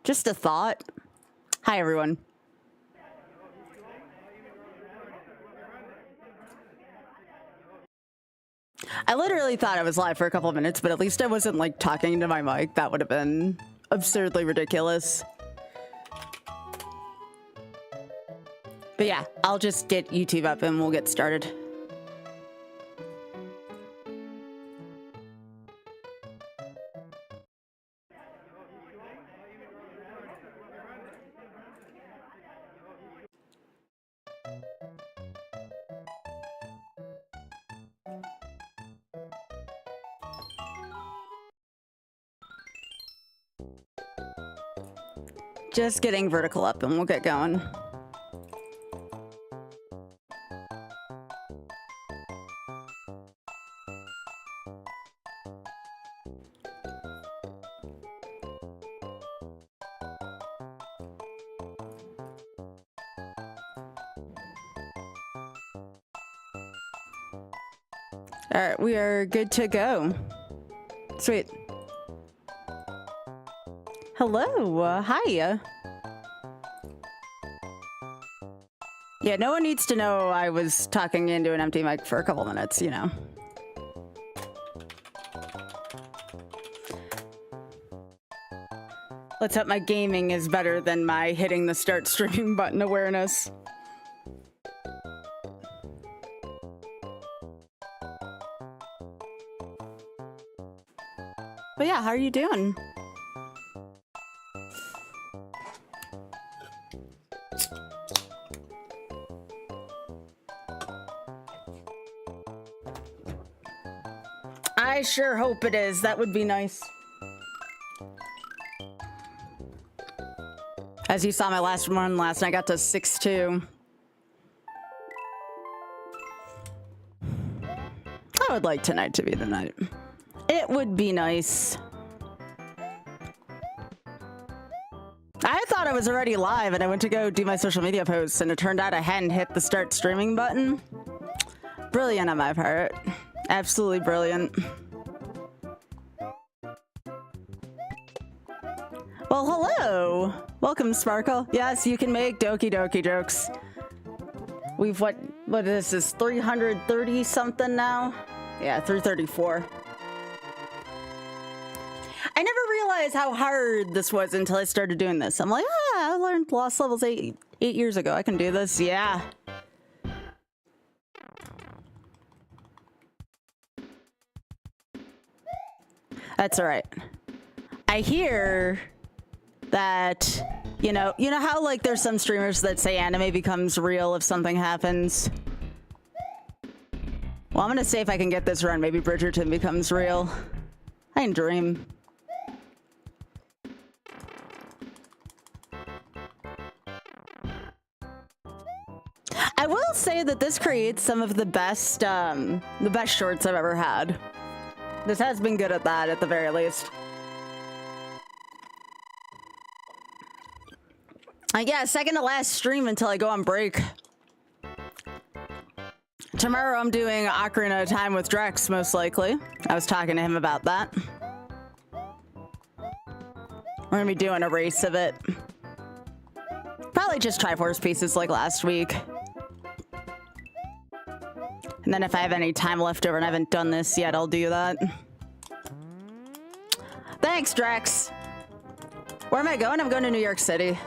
Just a thought. Hi, everyone. I literally thought I was live for a couple of minutes, but at least I wasn't, like, talking into my mic. That would have been absurdly ridiculous. But yeah, I'll just get YouTube up and we'll get started. Just getting vertical up and we'll get going. All right, we are good to go. Sweet. Hello, hi. Yeah, no one needs to know I was talking into an empty mic for a couple minutes, you know. Let's hope my gaming is better than my hitting the start streaming button awareness. But yeah, how are you doing? I sure hope it is. That would be nice. As you saw my last one last night, I got to 6-2. I would like tonight to be the night. It would be nice. I thought I was already live and I went to go do my social media posts and it turned out I hadn't hit the start streaming button. Brilliant on my part. Absolutely brilliant. Well, hello. Welcome, Sparkle. Yes, you can make Doki Doki jokes. We've what is this, 330 something now? Yeah, 334. I never realized how hard this was until I started doing this. I'm like, I learned lost levels eight years ago. I can do this. Yeah. That's all right. I hear that, you know how like there's some streamers that say anime becomes real if something happens. Well, I'm gonna see if I can get this run. Maybe Bridgerton becomes real. I can dream. I will say that this creates some of the best shorts I've ever had. This has been good at that, at the very least. Yeah, second to last stream until I go on break. Tomorrow I'm doing Ocarina of Time with Drex, most likely. I was talking to him about that. We're gonna be doing a race of it. Probably just Triforce pieces like last week. And then if I have any time left over and I haven't done this yet, I'll do that. Thanks, Drex. Where am I going? I'm going to New York City.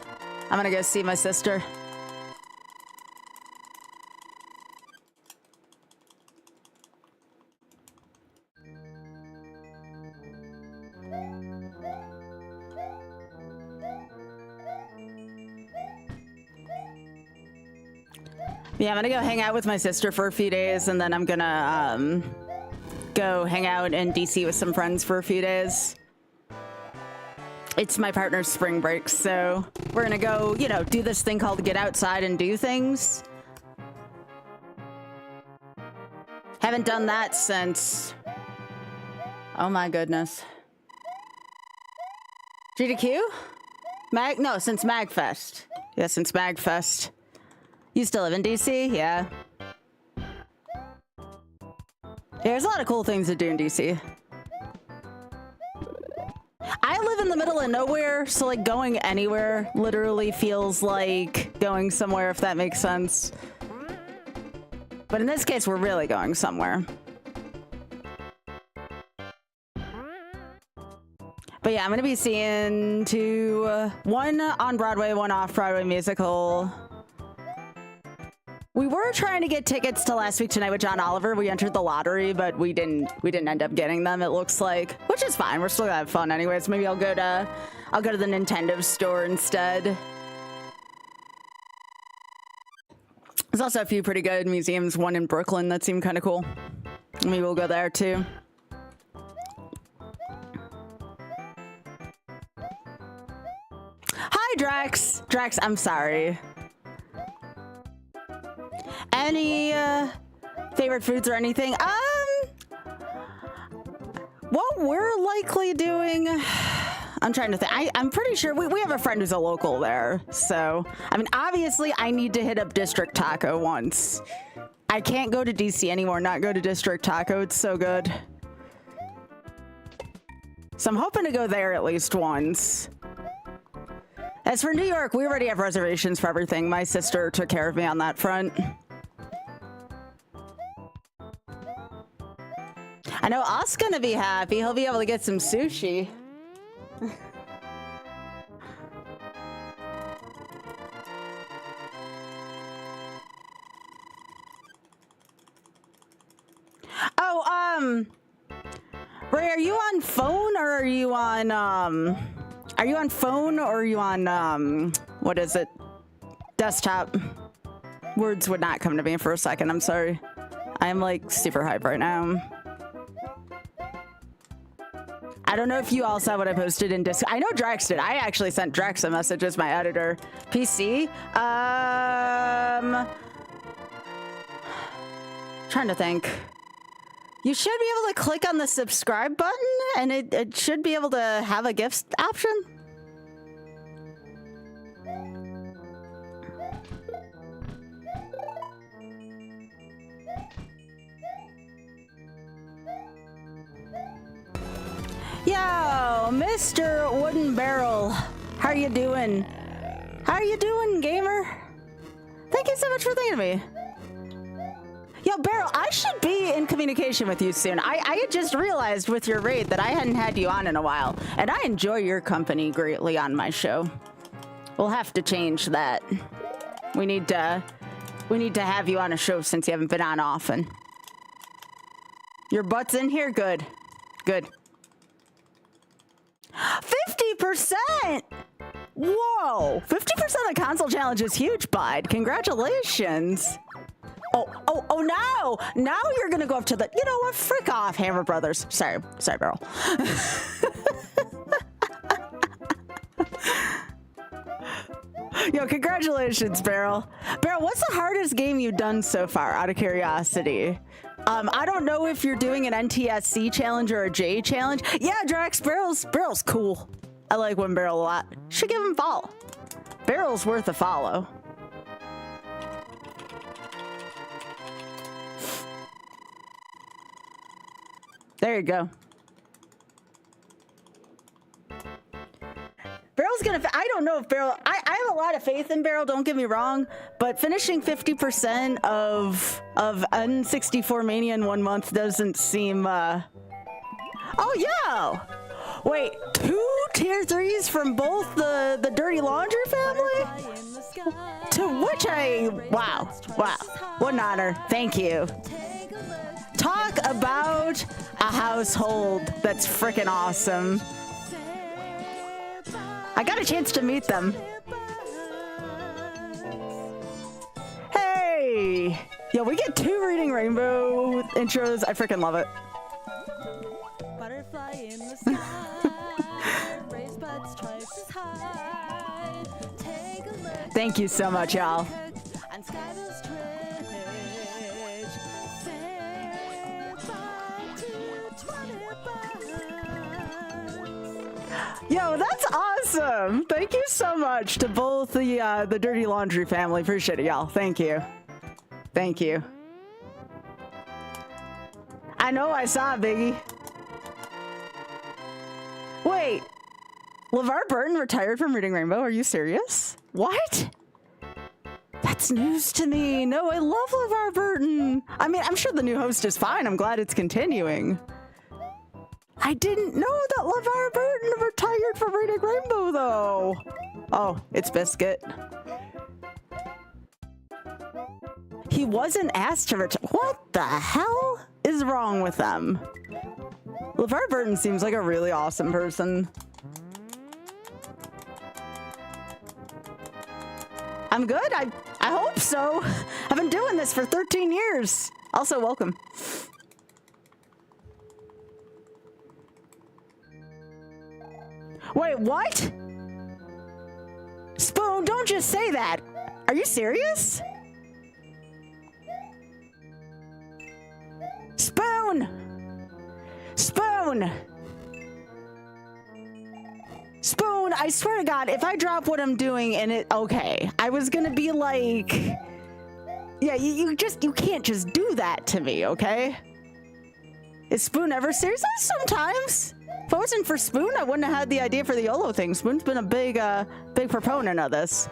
I'm gonna go see my sister. Yeah, I'm gonna go hang out with my sister for a few days, and then I'm gonna go hang out in DC with some friends for a few days. It's my partner's spring break, so we're gonna go, you know, do this thing called get outside and do things. Haven't done that since... oh my goodness. GDQ? No, since MagFest. Yeah, since MagFest. You still live in DC? Yeah. There's a lot of cool things to do in DC. I live in the middle of nowhere, so like going anywhere literally feels like going somewhere, if that makes sense. But in this case, we're really going somewhere. But yeah, I'm gonna be seeing one on Broadway, one off Broadway musical. We were trying to get tickets to Last Week Tonight with John Oliver. We entered the lottery, but we didn't end up getting them, it looks like, which is fine. We're still gonna have fun anyways. Maybe I'll go to the Nintendo store instead. There's also a few pretty good museums, one in Brooklyn that seemed kind of cool. Maybe we'll go there too. Hi, Drax. Drax, I'm sorry. Any favorite foods or anything? What we're likely doing, I'm trying to think. I'm pretty sure we have a friend who's a local there. So, I mean, obviously I need to hit up District Taco once. I can't go to DC anymore, not go to District Taco. It's so good. So I'm hoping to go there at least once. As for New York, we already have reservations for everything. My sister took care of me on that front. I know Os's gonna be happy. He'll be able to get some sushi. Oh, Ray, are you on phone or are you on, what is it? Desktop. Words would not come to me for a second, I'm sorry. I'm like super hype right now. I don't know if you all saw what I posted in Discord. I know Drax did. I actually sent Drax a message as my editor. PC? Trying to think. You should be able to click on the subscribe button and it should be able to have a gift option. Yo, Mr. Wooden Barrel. How are you doing? How are you doing, gamer? Thank you so much for thinking of me. Yo, Barrel, I should be in communication with you soon. I had just realized with your raid that I hadn't had you on in a while, and I enjoy your company greatly on my show. We'll have to change that. We need to have you on a show since you haven't been on often. Your butt's in here? Good. Good. 50%! Whoa! 50% of console challenge is huge, bud. Congratulations. Oh no! Now you're gonna go up to the, you know what? Frick off, Hammer Brothers. Sorry, Barrel. Yo, congratulations, Barrel. Barrel, what's the hardest game you've done so far, out of curiosity? I don't know if you're doing an NTSC challenge or a J challenge. Yeah, Drax, Barrel's cool. I like Wooden Barrel a lot. Should give him a follow. Barrel's worth a follow. There you go. Barrel's gonna, I don't know if Barrel, I have a lot of faith in Barrel, don't get me wrong, but finishing 50% of N64 Mania in 1 month doesn't seem, oh yeah! Wait, 2 tier 3s from both the Dirty Laundry family? To which wow, what an honor, thank you. Talk about a household that's freaking awesome. I got a chance to meet them. Hey! Yo, we get 2 Reading Rainbow intros. I freaking love it. Butterfly in the sky, raised buds twice as high. Take a look. Thank you so much, y'all. On Skybilz Twitch. Yo, that's awesome! Thank you so much to both the Dirty Laundry family. Appreciate it, y'all. Thank you. Thank you. I know I saw it, Biggie. Wait, LeVar Burton retired from Reading Rainbow. Are you serious? What? That's news to me. No, I love LeVar Burton. I mean, I'm sure the new host is fine. I'm glad it's continuing. I didn't know that LeVar Burton retired from Reading Rainbow, though. Oh, it's Biscuit. He wasn't asked to retire. What the hell is wrong with them? LeVar Burton seems like a really awesome person. I'm good. I hope so. I've been doing this for 13 years. Also, welcome. Wait, what? Spoon, don't just say that. Are you serious? Spoon! Spoon! Spoon, I swear to God, if I drop what I'm doing and it, okay, I was gonna be like, yeah, you can't just do that to me, okay? Is Spoon ever serious? Sometimes. If it wasn't for Spoon, I wouldn't have had the idea for the YOLO thing. Spoon's been a big proponent of this.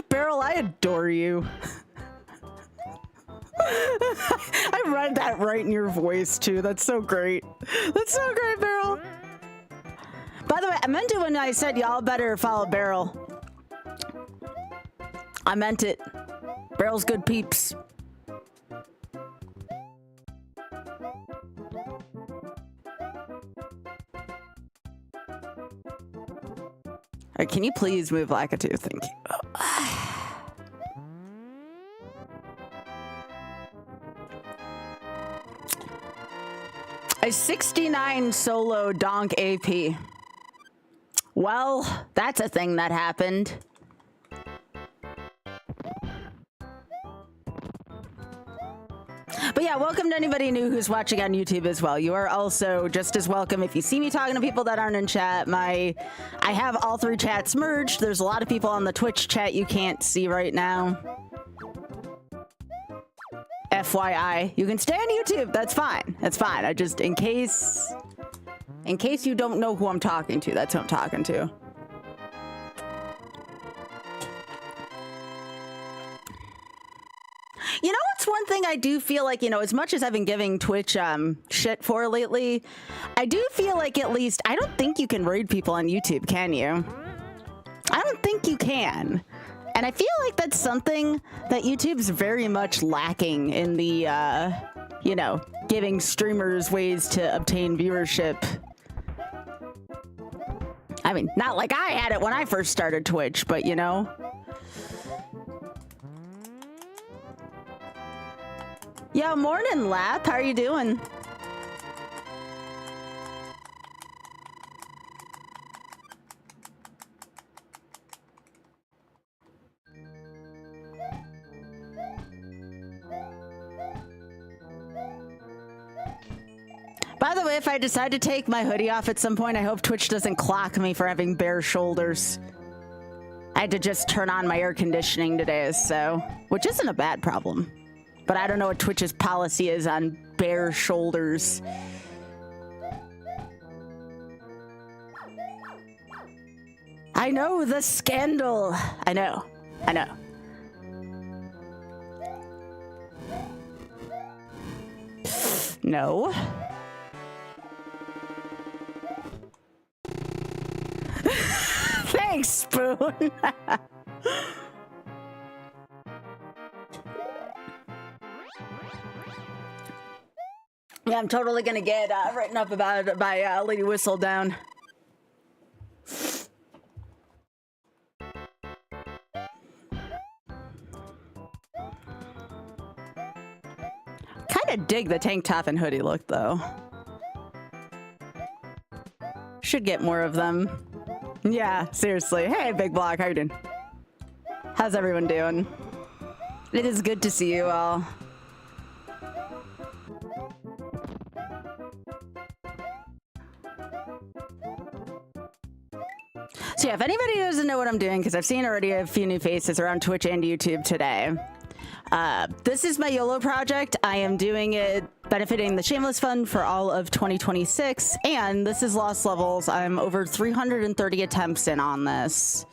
Beryl, I adore you. I read that right in your voice, too. That's so great. That's so great, Beryl. By the way, I meant it when I said y'all better follow Beryl. I meant it. Beryl's good peeps. Can you please move Lakitu? Thank you. A 69 solo donk AP. Well, that's a thing that happened. But yeah, welcome to anybody new who's watching on YouTube as well. You are also just as welcome if you see me talking to people that aren't in chat. I have all three chats merged. There's a lot of people on the Twitch chat you can't see right now. FYI, you can stay on YouTube. That's fine. That's fine. I just, in case you don't know who I'm talking to, that's who I'm talking to. You know what's one thing I do feel like, you know, as much as I've been giving Twitch shit for lately, I do feel like at least, I don't think you can raid people on YouTube, can you? I don't think you can. And I feel like that's something that YouTube's very much lacking in the, you know, giving streamers ways to obtain viewership. I mean, not like I had it when I first started Twitch, but you know. Yo, morning, Lap. How are you doing? By the way, if I decide to take my hoodie off at some point, I hope Twitch doesn't clock me for having bare shoulders. I had to just turn on my air conditioning today, so, which isn't a bad problem. But I don't know what Twitch's policy is on bare shoulders. I know the scandal. I know. I know. No. Thanks, Spoon. Yeah, I'm totally gonna get written up about it by Lady Whistledown. Kind of dig the tank top and hoodie look, though. Should get more of them. Yeah, seriously. Hey, Big Block, how you doing? How's everyone doing? It is good to see you all. So yeah, if anybody doesn't know what I'm doing, because I've seen already a few new faces around Twitch and YouTube today, this is my YOLO project. I am doing it benefiting the Shameless Fund for all of 2026, and this is Lost Levels. I'm over 330 attempts in on this.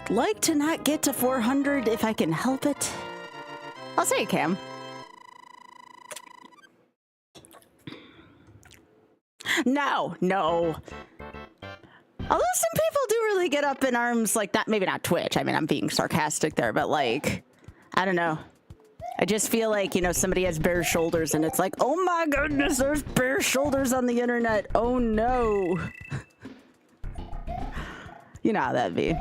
I'd like to not get to 400 if I can help it. I'll say it, Cam. No, no. Although some people do really get up in arms like that. Maybe not Twitch. I mean, I'm being sarcastic there, but like, I don't know. I just feel like, you know, somebody has bare shoulders and it's like, oh my goodness, there's bare shoulders on the internet. Oh no. You know how that'd be.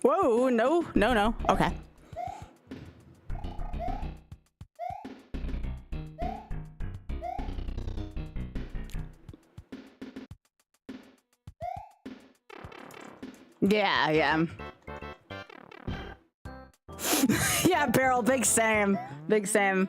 Whoa, no, no, no. Okay. Yeah, yeah. Yeah, Barrel, big same. Big same.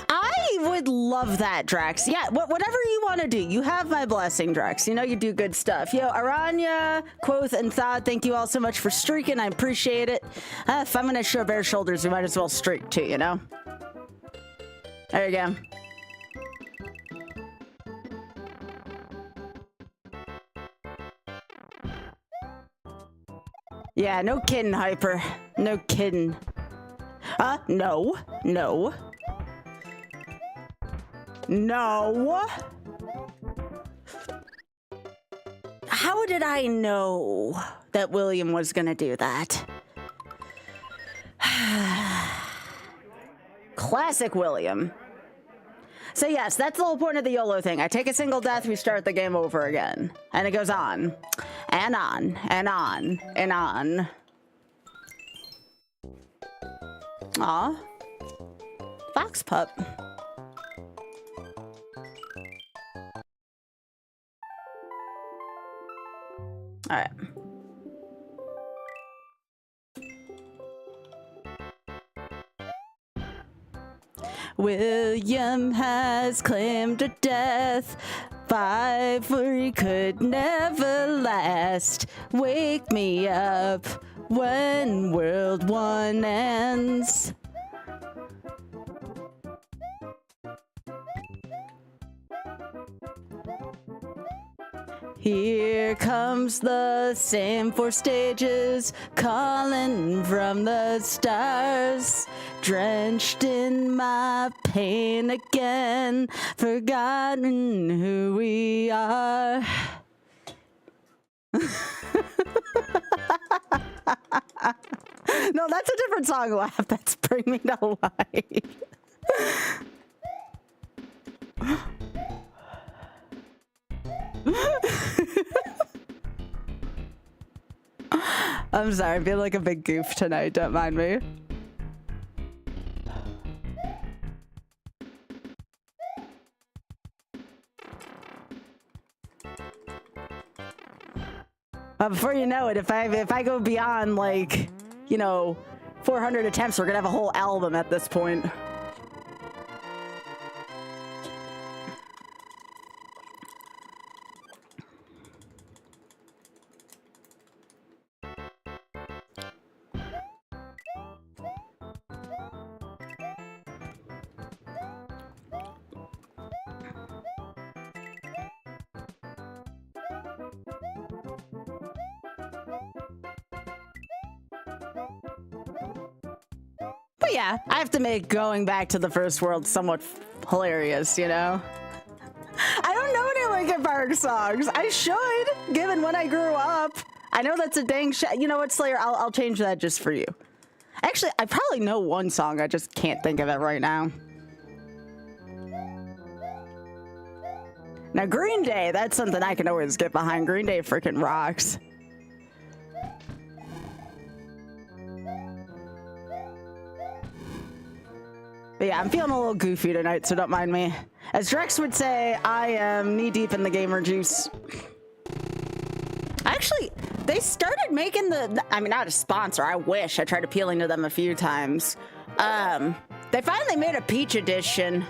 I would love that, Drax. Yeah, whatever you want to do. You have my blessing, Drax. You know you do good stuff. Yo, Aranya, Quoth, and Thought, thank you all so much for streaking. I appreciate it. If I'm going to show bare shoulders, we might as well streak too, you know? There you go. Yeah, no kidding, Hyper. No kidding. No. No. No. How did I know that William was gonna do that? Classic William. So yes, that's the whole point of the YOLO thing. I take a single death, we start the game over again. And it goes on. And on. And on. And on. Aw. Fox pup. All right. William has claimed a death. 5 where he could never last. Wake me up when World 1 ends. Here comes the same 4 stages, calling from the stars, drenched in my pain again, forgotten who we are. No, that's a different song, Laugh. That's Bring Me to Life. I'm sorry, I feel like a big goof tonight, don't mind me. Before you know it, if I go beyond, like, you know, 400 attempts, we're gonna have a whole album at this point. But yeah, I have to make going back to the first world somewhat hilarious, you know? I don't know any Linkin Park songs. I should, given when I grew up. I know that's a dang you know what, Slayer? I'll change that just for you. Actually, I probably know one song. I just can't think of it right now. Now, Green Day, that's something I can always get behind. Green Day freaking rocks. But yeah, I'm feeling a little goofy tonight, so don't mind me. As Drex would say, I am knee-deep in the gamer juice. Actually, they started making I mean, not a sponsor, I wish. I tried appealing to them a few times. They finally made a peach edition.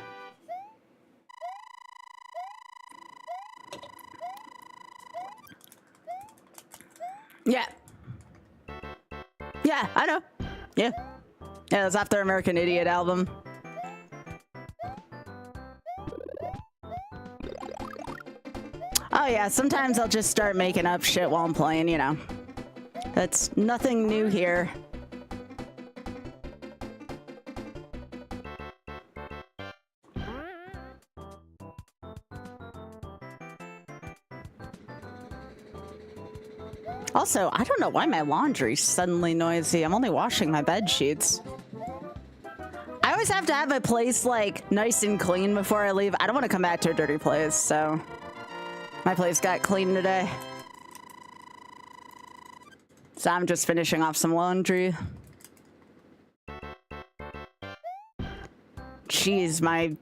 Yeah. Yeah, I know. Yeah. Yeah, that's after American Idiot album. Oh yeah, sometimes I'll just start making up shit while I'm playing, you know. That's nothing new here. Also, I don't know why my laundry's suddenly noisy. I'm only washing my bed sheets. I always have to have my place like nice and clean before I leave. I don't want to come back to a dirty place, so my place got clean today. So I'm just finishing off some laundry. Jeez, my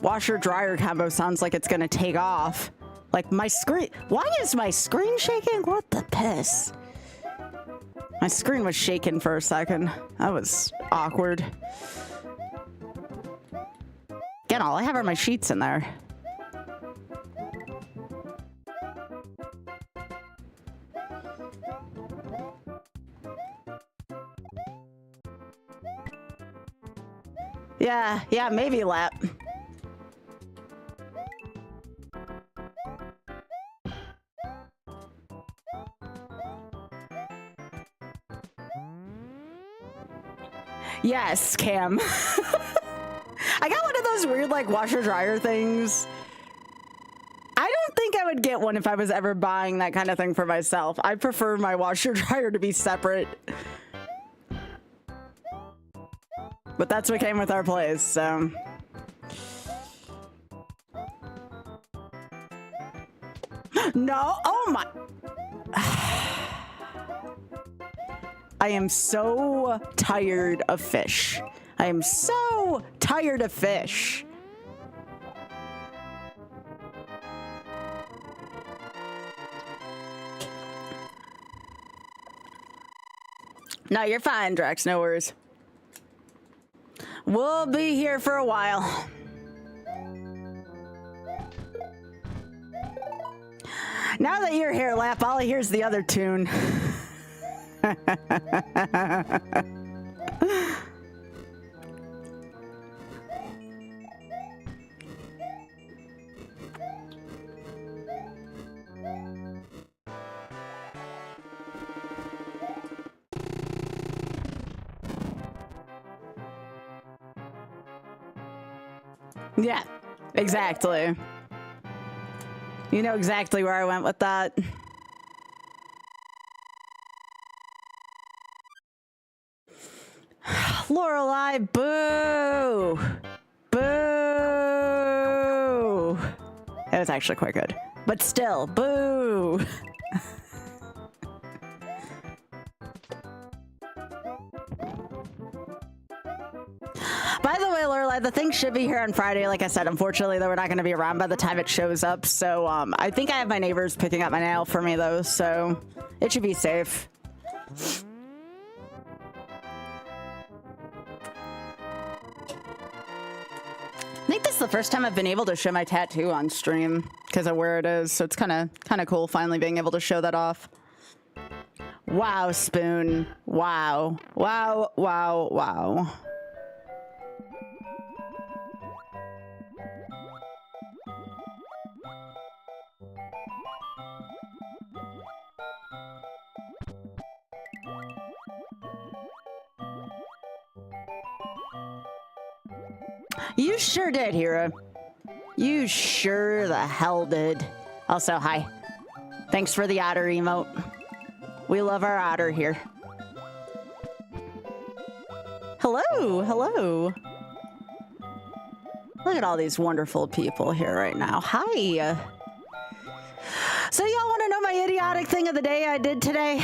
washer-dryer combo sounds like it's gonna take off. Like my screen, why is my screen shaking? What the piss? My screen was shaking for a second. That was awkward. Again, all I have are my sheets in there. Yeah, maybe lap. Yes, Cam. I got one of those weird, like, washer-dryer things. I don't think I would get one if I was ever buying that kind of thing for myself. I prefer my washer-dryer to be separate. But that's what came with our place, so... No! Oh my... I am so tired of fish. I am so tired of fish. No, you're fine, Drex. No worries. We'll be here for a while. Now that you're here, Lap, all I hear is the other tune. Yeah, exactly. You know exactly where I went with that. Lorelei, boo! Boo! It was actually quite good. But still, boo! By the way, Lorelei, the thing should be here on Friday. Like I said, unfortunately, though, we're not going to be around by the time it shows up. So I think I have my neighbors picking up my mail for me, though. So it should be safe. I think this is the first time I've been able to show my tattoo on stream because of where it is. So it's kind of cool finally being able to show that off. Wow, Spoon. Wow. Wow, wow, wow. You sure did, Hero. You sure the hell did. Also, hi. Thanks for the otter emote. We love our otter here. Hello, hello. Look at all these wonderful people here right now. Hi. So y'all want to know my idiotic thing of the day I did today?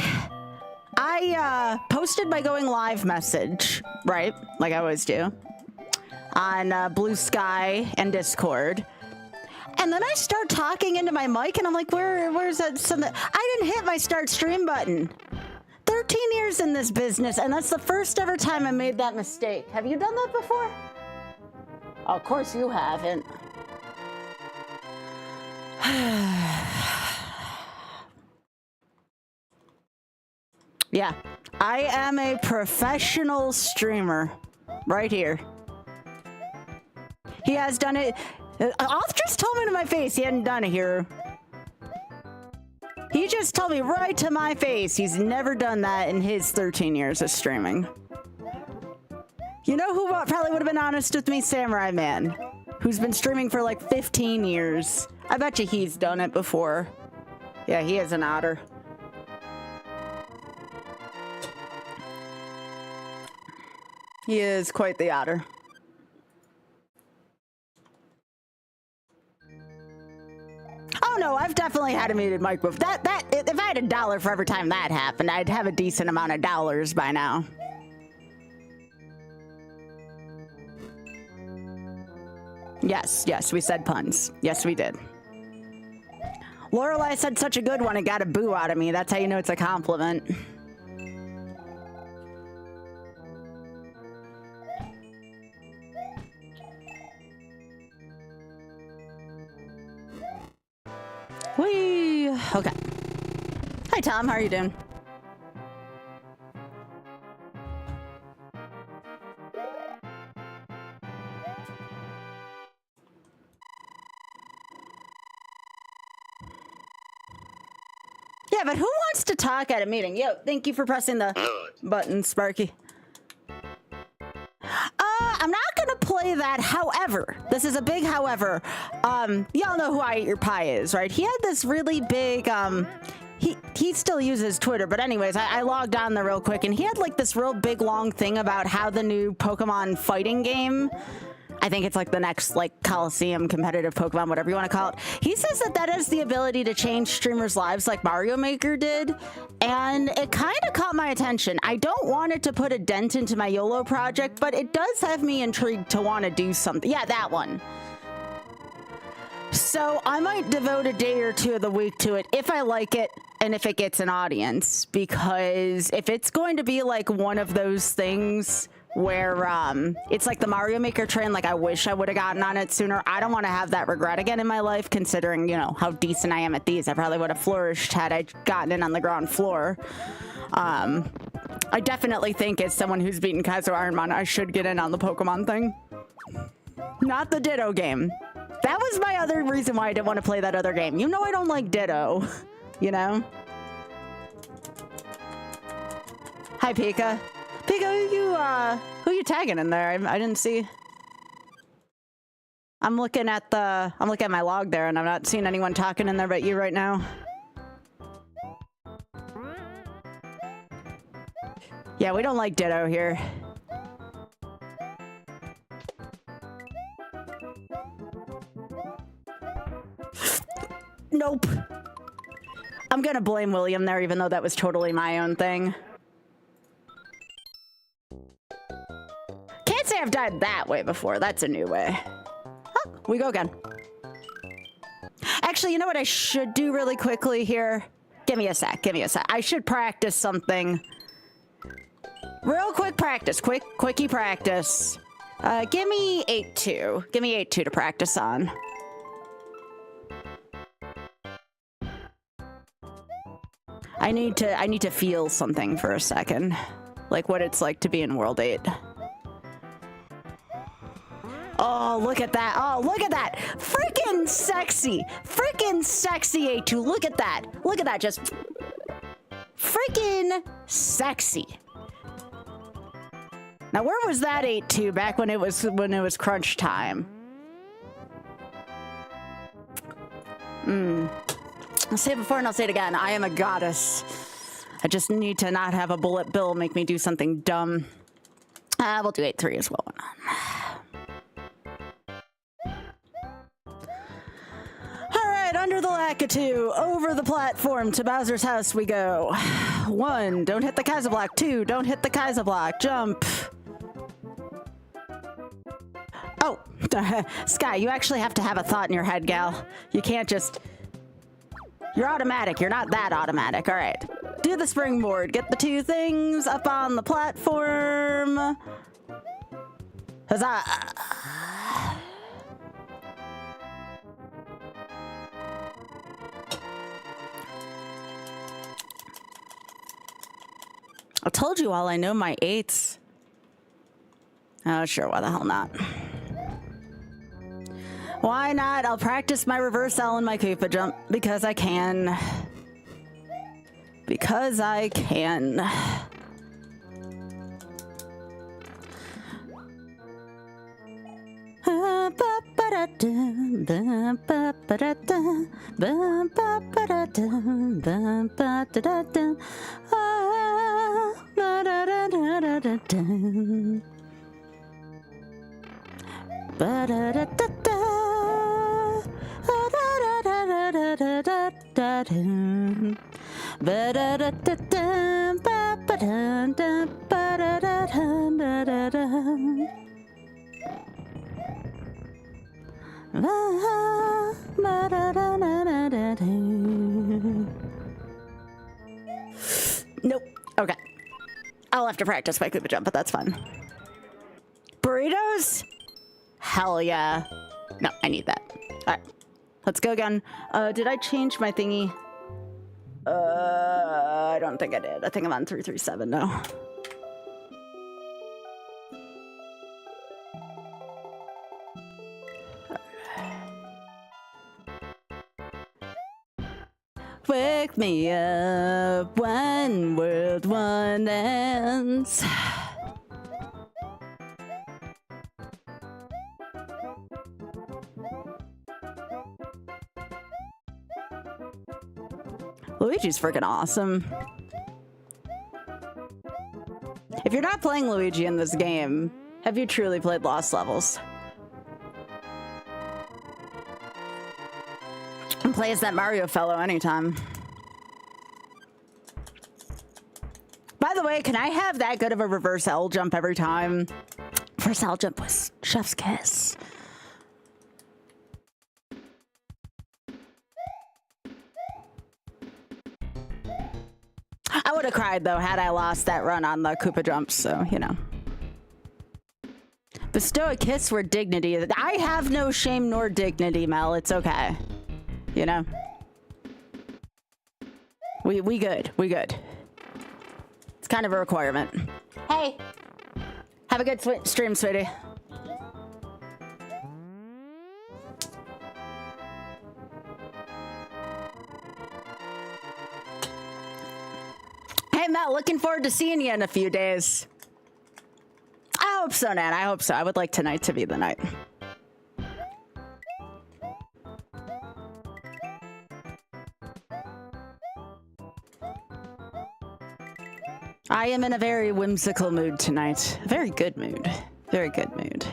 I posted my going live message, right? Like I always do. on Blue Sky and Discord. And then I start talking into my mic, and I'm like, where's that? I didn't hit my start stream button. 13 years in this business, and that's the first ever time I made that mistake. Have you done that before? Oh, of course you haven't. Yeah, I am a professional streamer right here. He has done it. Off just told me to my face he hadn't done it here. He just told me right to my face he's never done that in his 13 years of streaming. You know who probably would have been honest with me? Samurai Man, who's been streaming for like 15 years. I bet you he's done it before. Yeah, he is an otter. He is quite the otter. Oh no, I've definitely had a muted mic before. If I had $1 for every time that happened, I'd have a decent amount of dollars by now. Yes, we said puns. Yes, we did. Lorelai said such a good one, it got a boo out of me. That's how you know it's a compliment. Whee! Okay. Hi, Tom. How are you doing? Yeah, but who wants to talk at a meeting? Yo, thank you for pressing the button, Sparky. I'm not gonna play that. However, this is a big however. Y'all know who I Eat Your Pie is, right? He had this really big, he still uses Twitter, but anyways, I logged on there real quick, and he had like this real big long thing about how the new Pokemon fighting game, I think it's like the next like Coliseum competitive Pokemon, whatever you want to call it. He says that that has the ability to change streamers' lives like Mario Maker did. And it kind of caught my attention. I don't want it to put a dent into my YOLO project, but it does have me intrigued to want to do something. Yeah, that one. So I might devote a day or two of the week to it if I like it and if it gets an audience. Because if it's going to be like one of those things where it's like the Mario Maker trend, like I wish I would have gotten on it sooner. I don't want to have that regret again in my life, considering, you know, how decent I am at these. I probably would have flourished had I gotten in on the ground floor. I definitely think as someone who's beaten Kaizo Ironmon, I should get in on the Pokemon thing. Not the Ditto game. That was my other reason why I didn't want to play that other game. You know I don't like Ditto, you know? Hi, Pika. Pika, who you tagging in there? I didn't see. I'm looking at my log there, and I'm not seeing anyone talking in there but you right now. Yeah, we don't like Ditto here. Nope. I'm gonna blame William there, even though that was totally my own thing. Can't say I've died that way before. That's a new way. Oh, we go again. Actually, you know what I should do really quickly here? Give me a sec. Give me a sec. I should practice something. Real quick practice. Quickie practice. Give me 8-2. Give me 8-2 to practice on. I need to feel something for a second. Like what it's like to be in World 8. Oh, look at that. Oh, look at that. Freaking sexy. Freaking sexy 8-2. Look at that. Look at that. Just freaking sexy. Now, where was that 8-2 back when it was crunch time? I'll say it before and I'll say it again. I am a goddess. I just need to not have a bullet bill make me do something dumb. We'll do 8-3 as well. Alright, under the Lakitu, over the platform to Bowser's house we go. 1, don't hit the Kaiser block. 2, don't hit the Kaiser block. Jump. Oh, Sky, you actually have to have a thought in your head, gal. You can't just... You're automatic. You're not that automatic. All right. Do the springboard. Get the two things up on the platform. Huzzah. I told you all I know my 8s. Oh, sure. Why the hell not? Why not? I'll practice my reverse L and my Koopa jump because I can. Because I can. Nope. Okay. I'll have to practice my Koopa jump, but that's fun. Burritos? Hell yeah. No, I need that. All right. Let's go again. Did I change my thingy? I don't think I did. I think I'm on 337 now. Wake me up when World 1 ends. Luigi's freaking awesome. If you're not playing Luigi in this game, have you truly played Lost Levels? And play as that Mario fellow anytime. By the way, can I have that good of a reverse L jump every time? Reverse L jump was chef's kiss. I would have cried, though, had I lost that run on the Koopa jumps, so, you know. Bestow a kiss where dignity is. I have no shame nor dignity, Mel. It's okay. You know? We good. We good. It's kind of a requirement. Hey! Have a good stream, sweetie. Hey, Matt, looking forward to seeing you in a few days. I hope so, Nan. I hope so. I would like tonight to be the night. I am in a very whimsical mood tonight. A very good mood. Very good mood.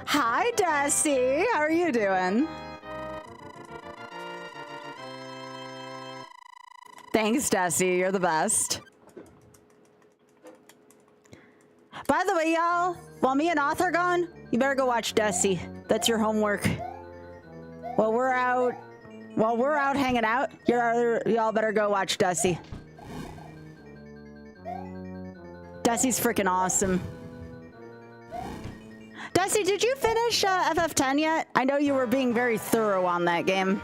Hi, Dusty. How are you doing? Thanks, Dusty. You're the best. By the way, y'all, while me and Author are gone, you better go watch Dusty. That's your homework. While we're out hanging out, y'all better go watch Dusty. Dusty's freaking awesome. Dusty, did you finish FF10 yet? I know you were being very thorough on that game.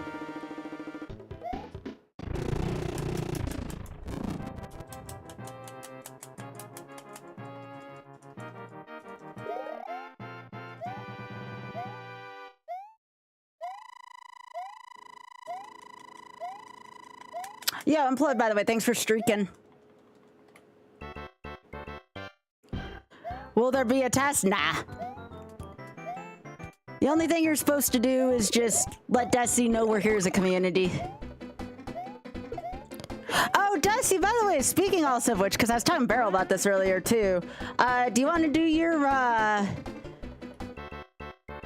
Yeah, Employed, by the way. Thanks for streaking. Will there be a test? Nah. The only thing you're supposed to do is just let Dusty know we're here as a community. Oh, Dusty, by the way, speaking also of which, because I was talking to Beryl about this earlier, too. Do you want to do your,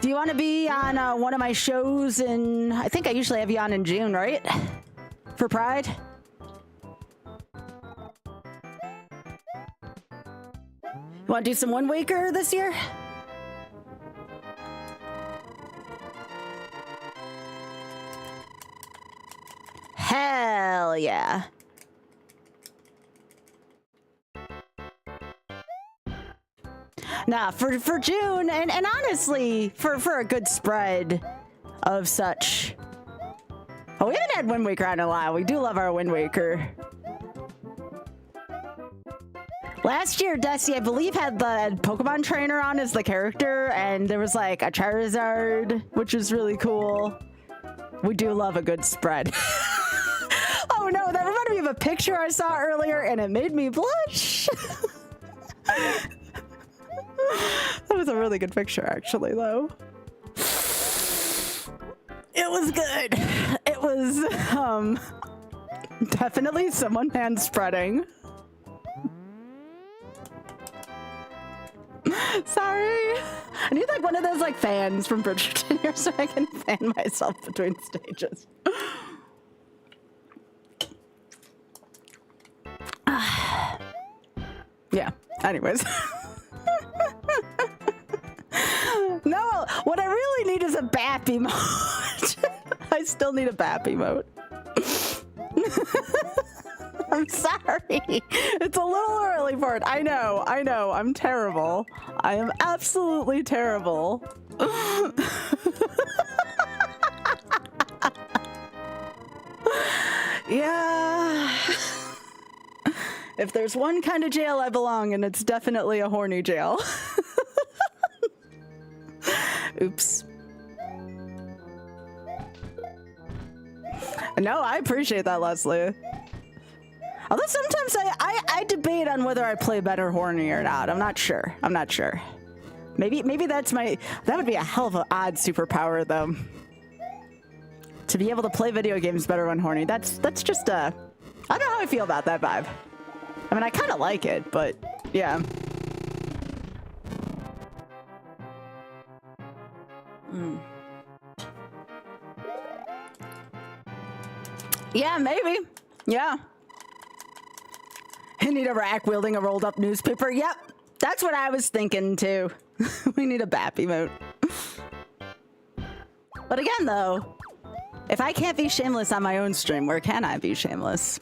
do you want to be on one of my shows in... I think I usually have you on in June, right? For Pride? Want to do some Wind Waker this year? Hell yeah. Nah, for June, and honestly, for a good spread of such. Oh, we haven't had Wind Waker in a while. We do love our Wind Waker. Last year, Desi, I believe, had the Pokemon trainer on as the character, and there was like a Charizard, which was really cool. We do love a good spread. Oh no, that reminded me of a picture I saw earlier, and it made me blush. That was a really good picture, actually, though. It was good. It was, definitely someone hand spreading. Sorry. I need like one of those like fans from Bridgerton here so I can fan myself between stages. Yeah, anyways. No, what I really need is a BAP emote. I still need a BAP emote. I'm sorry. It's a little early for it. I know. I'm terrible. I am absolutely terrible. Yeah. If there's one kind of jail I belong in, it's definitely a horny jail. Oops. No, I appreciate that, Leslie. Although sometimes I debate on whether I play better horny or not. I'm not sure. Maybe that would be a hell of an odd superpower, though. To be able to play video games better when horny. That's just I don't know how I feel about that vibe. I mean, I kind of like it, but yeah. Yeah, maybe. Yeah. I need a rack wielding a rolled up newspaper. Yep. That's what I was thinking too. We need a BAP emote. But again though, if I can't be shameless on my own stream, where can I be shameless?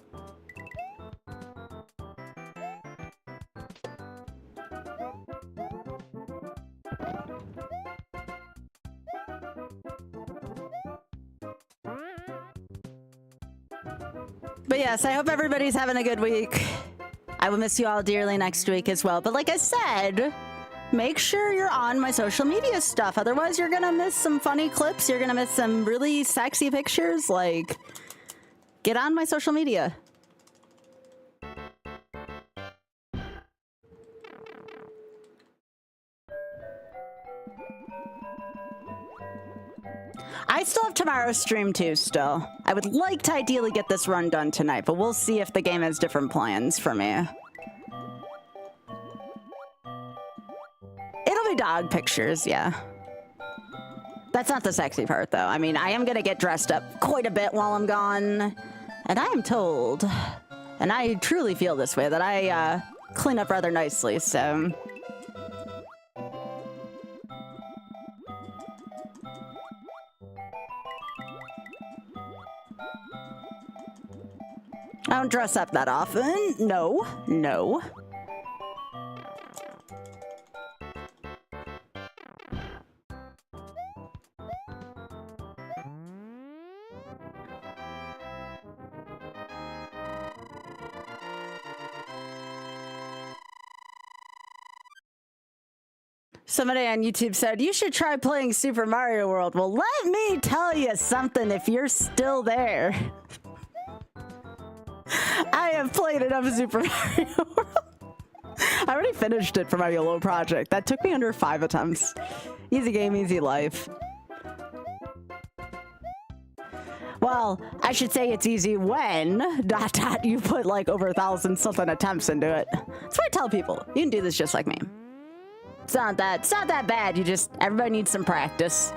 But yes, I hope everybody's having a good week. I will miss you all dearly next week as well. But like I said, make sure you're on my social media stuff. Otherwise, you're going to miss some funny clips. You're going to miss some really sexy pictures. Like, get on my social media. I still have tomorrow's stream too, still. I would like to ideally get this run done tonight, but we'll see if the game has different plans for me. It'll be dog pictures, yeah. That's not the sexy part, though. I mean, I am gonna get dressed up quite a bit while I'm gone. And I am told, and I truly feel this way, that I clean up rather nicely, so... I don't dress up that often. No. Somebody on YouTube said, you should try playing Super Mario World. Well, let me tell you something if you're still there. I have played enough Super Mario World. I already finished it for my YOLO project. That took me under 5 attempts. Easy game, easy life. Well, I should say it's easy when, ... you put like over 1,000 something attempts into it. That's what I tell people. You can do this just like me. It's not that bad. Everybody needs some practice.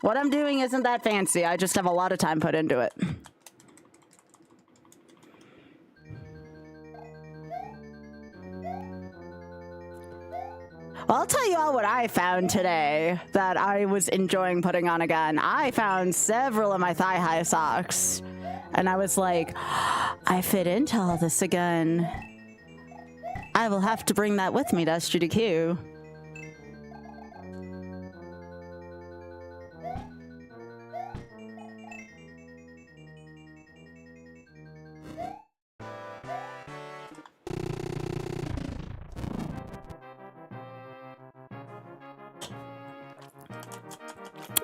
What I'm doing isn't that fancy. I just have a lot of time put into it. Well, I'll tell you all what I found today that I was enjoying putting on again. I found several of my thigh-high socks, and I was like, I fit into all this again. I will have to bring that with me to SGDQ.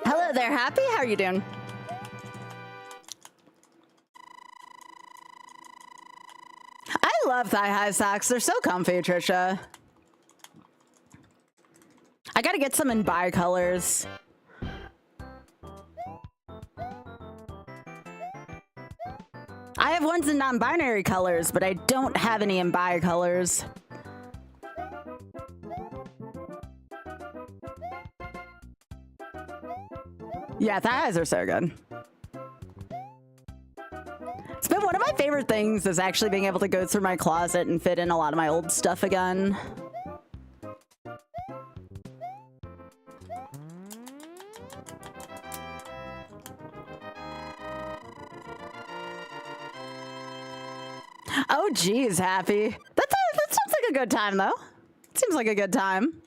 Hello there, Happy. How are you doing? I love thigh-high socks. They're so comfy, Trisha. I gotta get some in bi-colors. I have ones in non-binary colors, but I don't have any in bi-colors. Yeah, thighs are so good. It's been one of my favorite things is actually being able to go through my closet and fit in a lot of my old stuff again. Oh, geez, Happy. That sounds like a good time, though. Seems like a good time.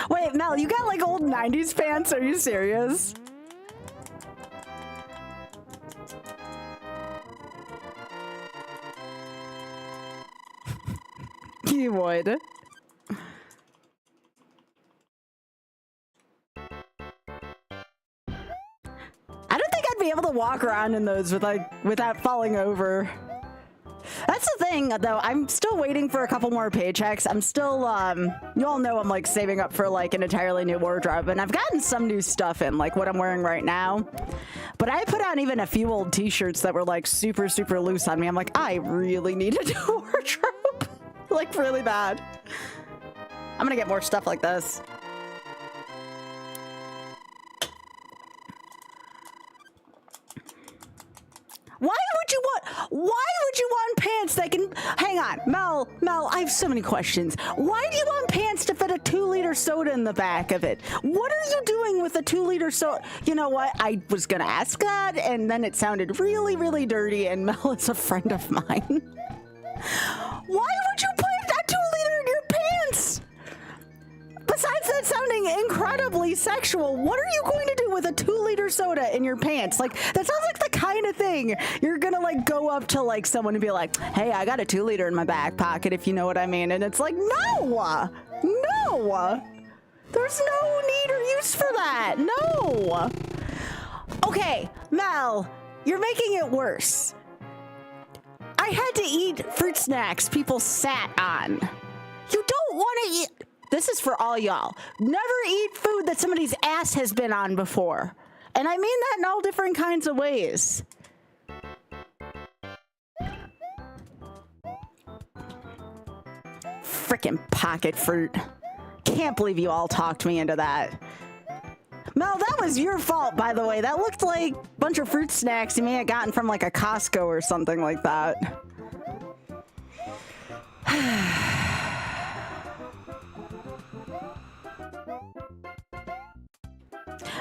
Wait, Mel, you got like old 90s pants? Are you serious? You would. I don't think I'd be able to walk around in those without falling over. That's the thing, though. I'm still waiting for a couple more paychecks. I'm still, you all know I'm, like, saving up for, like, an entirely new wardrobe, and I've gotten some new stuff in, like what I'm wearing right now. But I put on even a few old t-shirts that were, like, super, super loose on me. I'm like, I really need a new wardrobe. Like, really bad. I'm gonna get more stuff like this. Why would you want pants that can... Hang on, Mel, I have so many questions. Why do you want pants to fit a 2-liter soda in the back of it? What are you doing with a 2-liter soda? You know what? I was gonna ask that, and then it sounded really, really dirty, and Mel is a friend of mine. Why would you put that 2-liter in your pants? Besides that sounding incredibly sexual, what are you going to do with a 2-liter soda in your pants? Like, that sounds like the kind of thing you're gonna, like, go up to, like, someone and be like, hey, I got a 2-liter in my back pocket, if you know what I mean. And it's like, no! No! There's no need or use for that. No! Okay, Mel, you're making it worse. I had to eat fruit snacks people sat on. You don't want to eat... This is for all y'all. Never eat food that somebody's ass has been on before. And I mean that in all different kinds of ways. Frickin' pocket fruit. Can't believe you all talked me into that. Mel, that was your fault, by the way. That looked like a bunch of fruit snacks you may have gotten from like a Costco or something like that.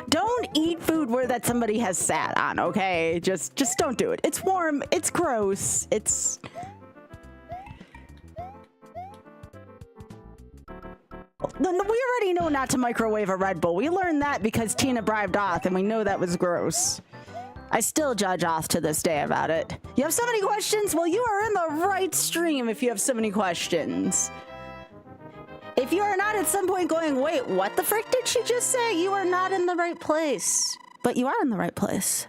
Don't eat food where that somebody has sat on, okay? Just don't do it. It's warm. It's gross. It's... We already know not to microwave a Red Bull. We learned that because Tina bribed Oth, and we know that was gross. I still judge Oth to this day about it. You have so many questions? Well, you are in the right stream if you have so many questions. If you are not at some point going, wait, what the frick did she just say? You are not in the right place. But you are in the right place.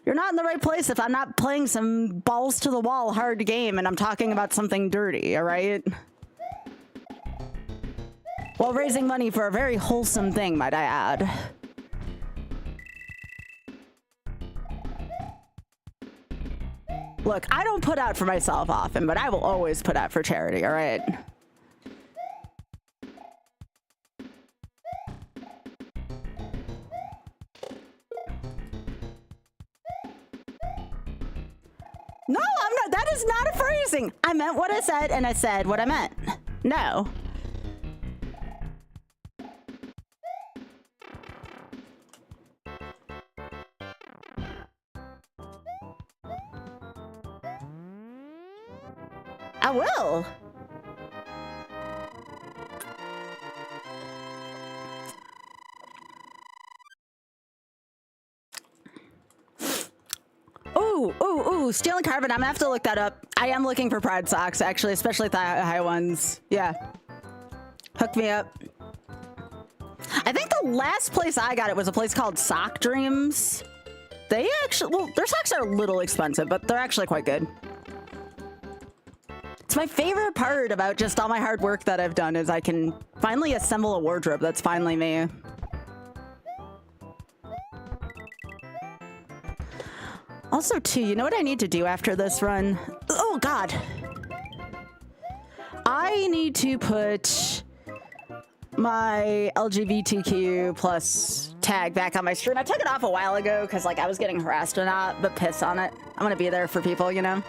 You're not in the right place if I'm not playing some balls to the wall hard game and I'm talking about something dirty, all right? While raising money for a very wholesome thing, might I add. Look, I don't put out for myself often, but I will always put out for charity, all right? No, I'm not. That is not a phrasing. I meant what I said, and I said what I meant. No. I will. Ooh, stealing carbon. I'm gonna have to look that up. I am looking for pride socks, actually, especially the high ones. Yeah. Hook me up. I think the last place I got it was a place called Sock Dreams. They actually, well, their socks are a little expensive, but they're actually quite good. It's my favorite part about just all my hard work that I've done is I can finally assemble a wardrobe that's finally me. Also, too, you know what I need to do after this run? Oh, God. I need to put my LGBTQ plus tag back on my stream. I took it off a while ago because, like, I was getting harassed or not, but piss on it. I'm gonna be there for people, you know?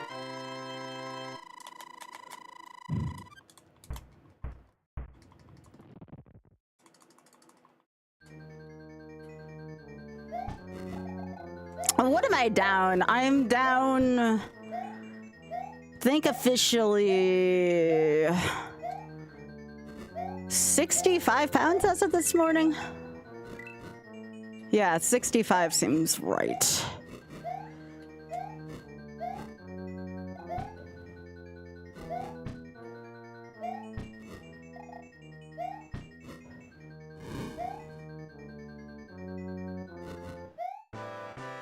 What am I down? I'm down, I think officially 65 pounds as of this morning. Yeah, 65 seems right.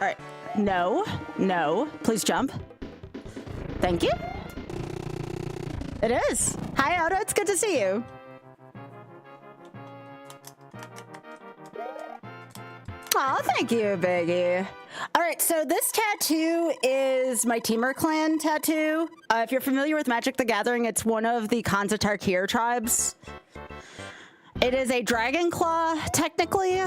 All right. No, no. Please jump. Thank you. It is. Hi, Oda. It's good to see you. Oh, thank you, Biggie. All right, so this tattoo is my Temur clan tattoo. If you're familiar with Magic the Gathering, it's one of the Khans of Tarkir tribes. It is a dragon claw, technically.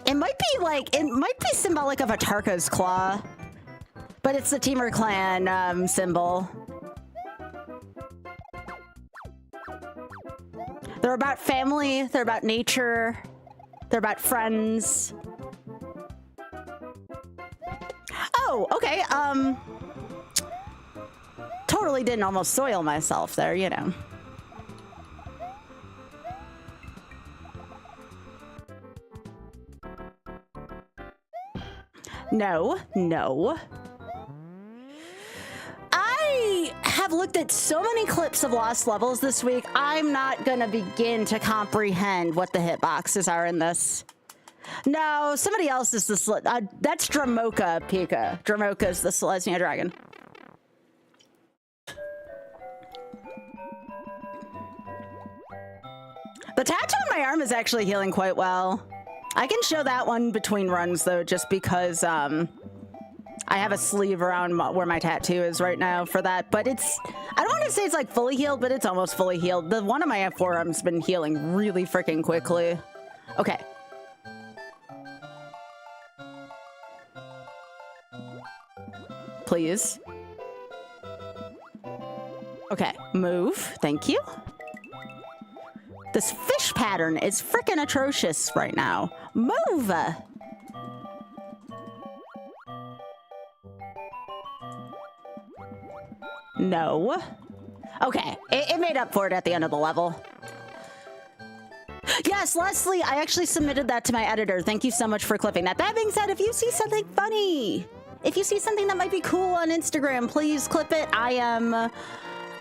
It might be symbolic of a Tarka's claw, but it's the Temur clan symbol. They're about family, they're about nature, they're about friends. Oh, okay, totally didn't almost soil myself there, you know. No, no. I have looked at so many clips of Lost Levels this week, I'm not gonna begin to comprehend what the hitboxes are in this. No, somebody else is the that's Dramoka Pika. Dramoka is the Selesnya dragon. The tattoo on my arm is actually healing quite well. I can show that one between runs, though, just because I have a sleeve around where my tattoo is right now for that. But it's, I don't want to say it's like fully healed, but it's almost fully healed. The one on my forearm's been healing really freaking quickly. Okay. Please. Okay, move. Thank you. This fish pattern is freaking atrocious right now. Move! No. Okay, it made up for it at the end of the level. Yes, Leslie, I actually submitted that to my editor. Thank you so much for clipping that. That being said, if you see something funny, if you see something that might be cool on Instagram, please clip it. I am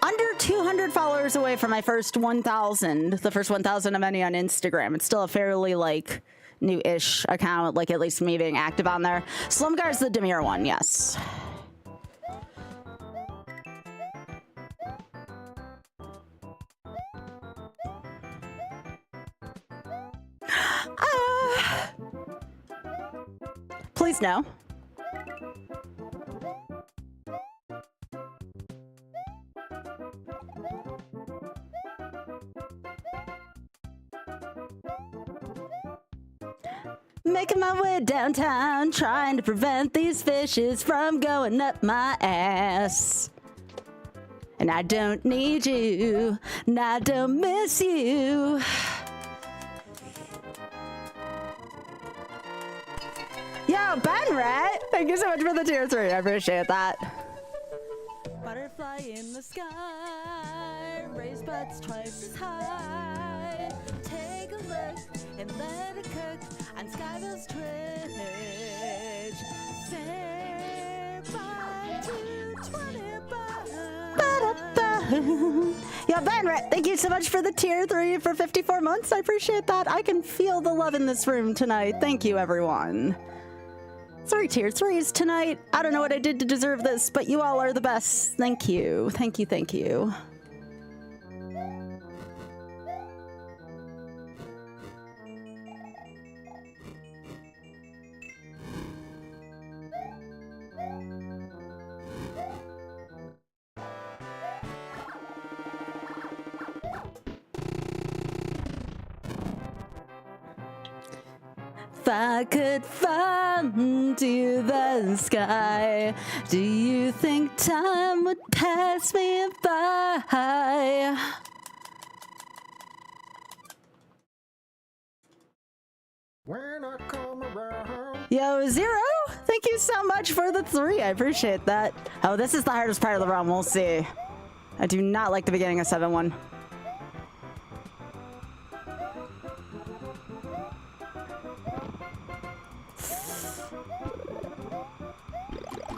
under 200 followers away from my first 1,000, the first 1,000 of any on Instagram. It's still a fairly, like, new-ish account, like, at least me being active on there. Slumgar's the Demir one, yes. Please no. way downtown, trying to prevent these fishes from going up my ass. And I don't need you, and I don't miss you. Yo, Ben Rat, thank you so much for the tier 3. I appreciate that. Butterfly in the sky, raised butts twice as high. Take a look and let it cook on Skybilz Twitch. Fair by 220 bucks. Yo, Ben Rat, thank you so much for the tier 3 for 54 months. I appreciate that. I can feel the love in this room tonight. Thank you, everyone. 3 tier 3s tonight. I don't know what I did to deserve this, but you all are the best. Thank you. Thank you. Thank you. If I could find to the sky, do you think time would pass me by? When I come around. Yo, Zero, thank you so much for the 3. I appreciate that. Oh, this is the hardest part of the run. We'll see. I do not like the beginning of 7-1.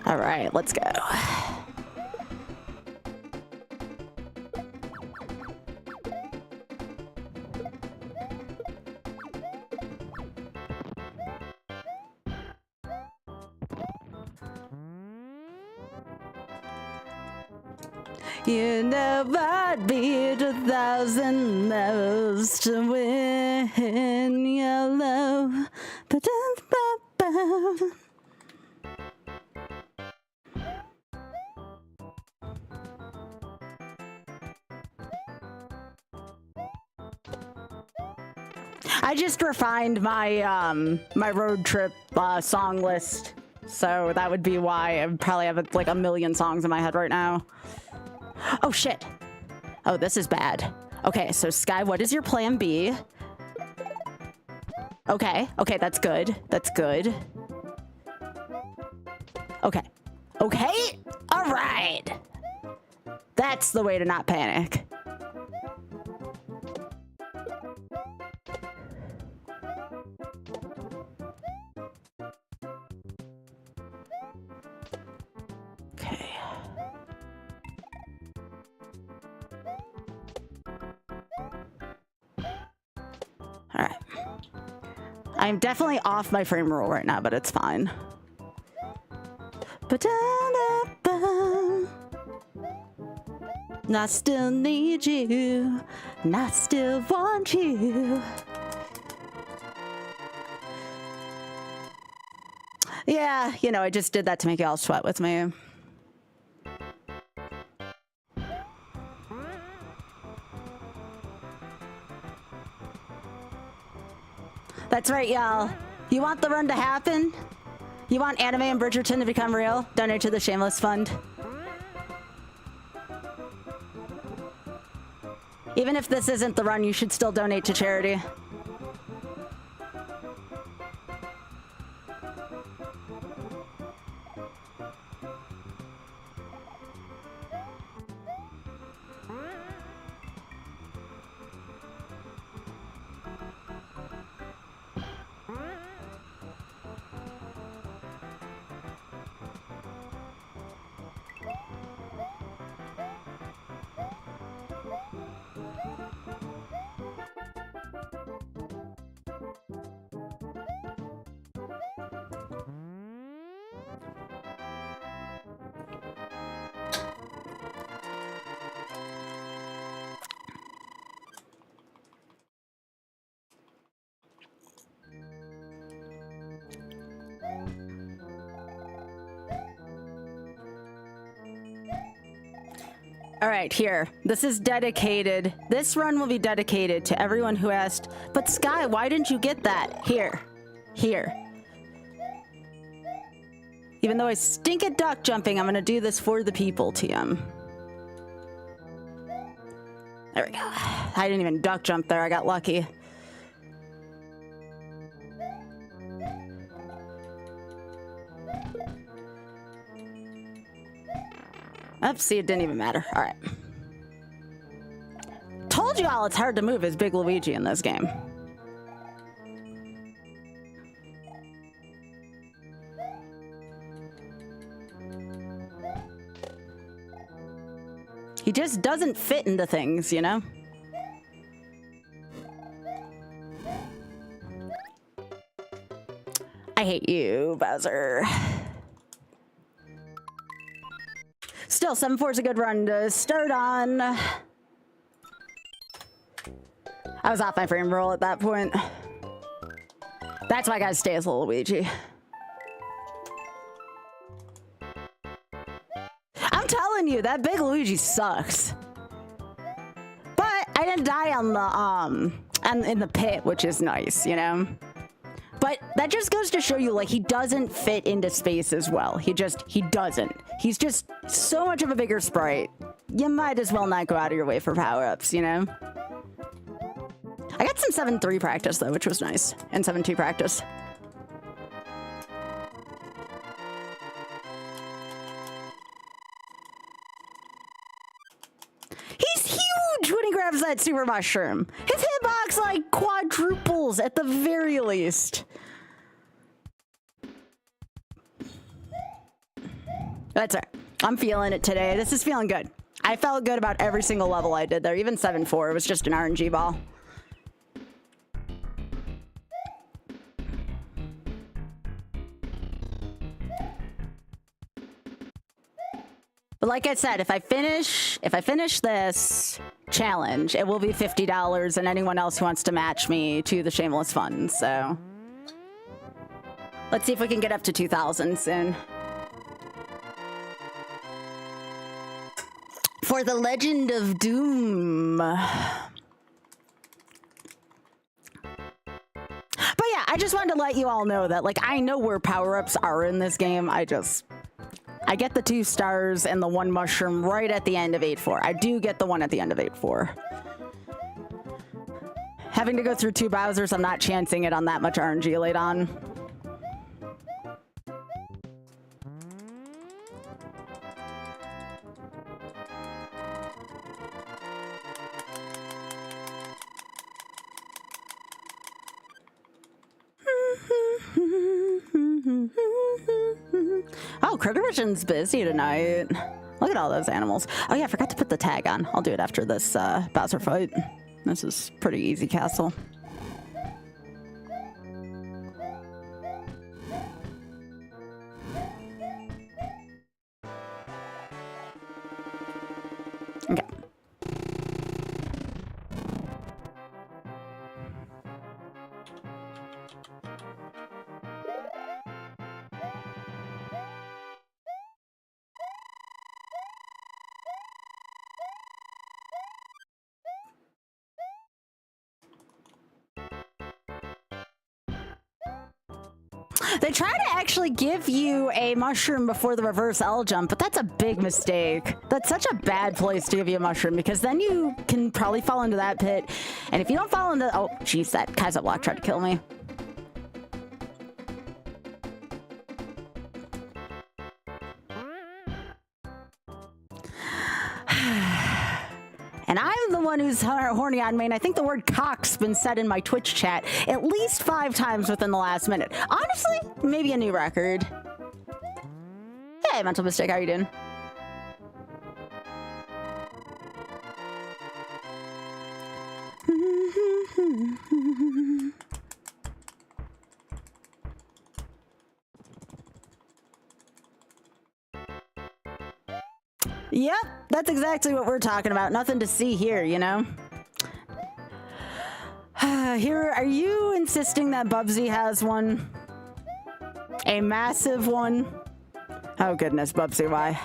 All right, let's go. You know I'd beat 1,000 levels to win your love. Ba-dum-ba-bum. I just refined my my road trip song list, so that would be why I probably have like a million songs in my head right now. Oh shit! Oh, this is bad. Okay, so Sky, what is your plan B? Okay, okay, that's good. That's good. Okay, okay, all right. That's the way to not panic. Okay. All right. I'm definitely off my frame rule right now, but it's fine. Ba-da-da-bum. And I still need you, and I still want you. Yeah, you know, I just did that to make y'all sweat with me. That's right, y'all. You want the run to happen? You want anime and Bridgerton to become real? Donate to the Shameless Fund. Even if this isn't the run, you should still donate to charity. All right, here. This is dedicated. This run will be dedicated to everyone who asked, but Sky, why didn't you get that? Here. Here. Even though I stink at duck jumping, I'm gonna do this for the people, TM. There we go. I didn't even duck jump there. I got lucky. Oops, see, it didn't even matter. All right. Told you all it's hard to move as Big Luigi in this game. He just doesn't fit into things, you know? I hate you, Bowser. Still, 7-4 is a good run to start on. I was off my frame roll at that point. That's why I gotta stay as Luigi. I'm telling you, that Big Luigi sucks. But I didn't die on the in the pit, which is nice, you know? But that just goes to show you, like, he doesn't fit into space as well. He doesn't. He's just so much of a bigger sprite. You might as well not go out of your way for power-ups, you know? I got some 7-3 practice, though, which was nice. And 7-2 practice. He's huge when he grabs that super mushroom. His hitbox, like, quadruples at the very least. That's it. I'm feeling it today. This is feeling good. I felt good about every single level I did there. Even 7-4, it was just an RNG ball. But like I said, if I finish this challenge, it will be $50, and anyone else who wants to match me to the Shameless Fun. So let's see if we can get up to 2,000 soon. For the Legend of Doom. But yeah, I just wanted to let you all know that, like, I know where power-ups are in this game. I get the 2 stars and the 1 mushroom right at the end of 8-4. I do get the 1 at the end of 8-4. Having to go through 2 Bowsers, I'm not chancing it on that much RNG late on. Oh, Critter Vision's busy tonight. Look at all those animals. Oh yeah, I forgot to put the tag on. I'll do it after this Bowser fight. This is pretty easy castle. Okay. They try to actually give you a mushroom before the reverse L jump, but that's a big mistake. That's such a bad place to give you a mushroom, because then you can probably fall into that pit. And if you don't fall into... Oh, jeez, that Kaiser block tried to kill me. And I'm the one who's horny on main. I think the word cock's been said in my Twitch chat at least 5 times within the last minute. Honestly, maybe a new record. Hey, Mental Mistake, how you doing? Yep, that's exactly what we're talking about. Nothing to see here, you know? Here, are you insisting that Bubsy has one? A massive one? Oh goodness, Bubsy, why?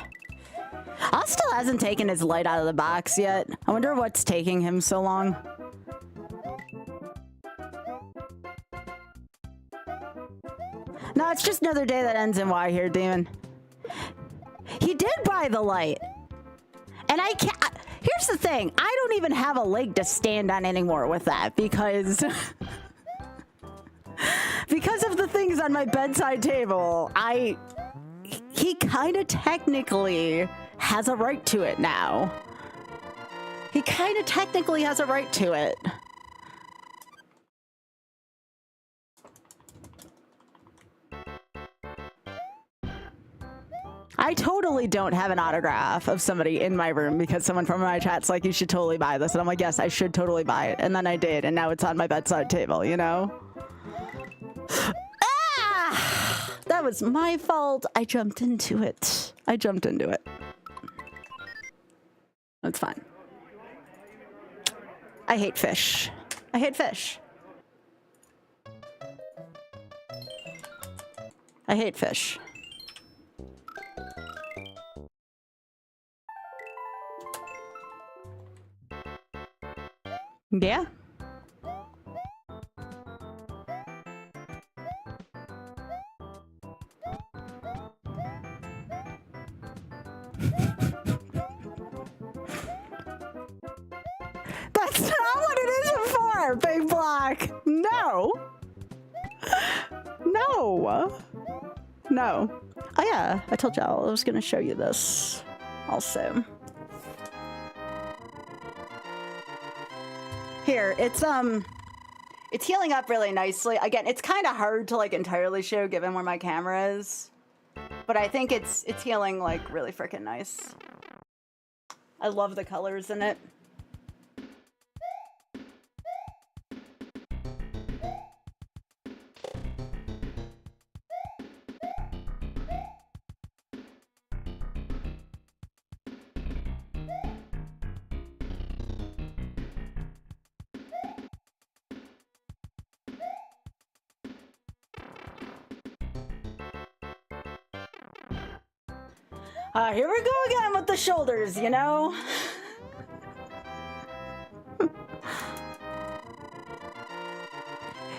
Oz still hasn't taken his light out of the box yet. I wonder what's taking him so long. No, it's just another day that ends in Y here, Demon. He did buy the light. And I can't... Here's the thing. I don't even have a leg to stand on anymore with that because... because of the things on my bedside table, he kind of technically has a right to it now. He kind of technically has a right to it. I totally don't have an autograph of somebody in my room because someone from my chat's like, you should totally buy this. And I'm like, yes, I should totally buy it. And then I did. And now it's on my bedside table, you know? Ah! That was my fault. I jumped into it. It's fine. I hate fish. I hate fish. I hate fish. Yeah. That's not what it is for, Big Block. No. No. No. Oh yeah, I told y'all I was gonna show you this also. Here, it's healing up really nicely. Again, it's kind of hard to like entirely show given where my camera is, but I think it's healing like really freaking nice. I love the colors in it. Here we go again with the shoulders, you know?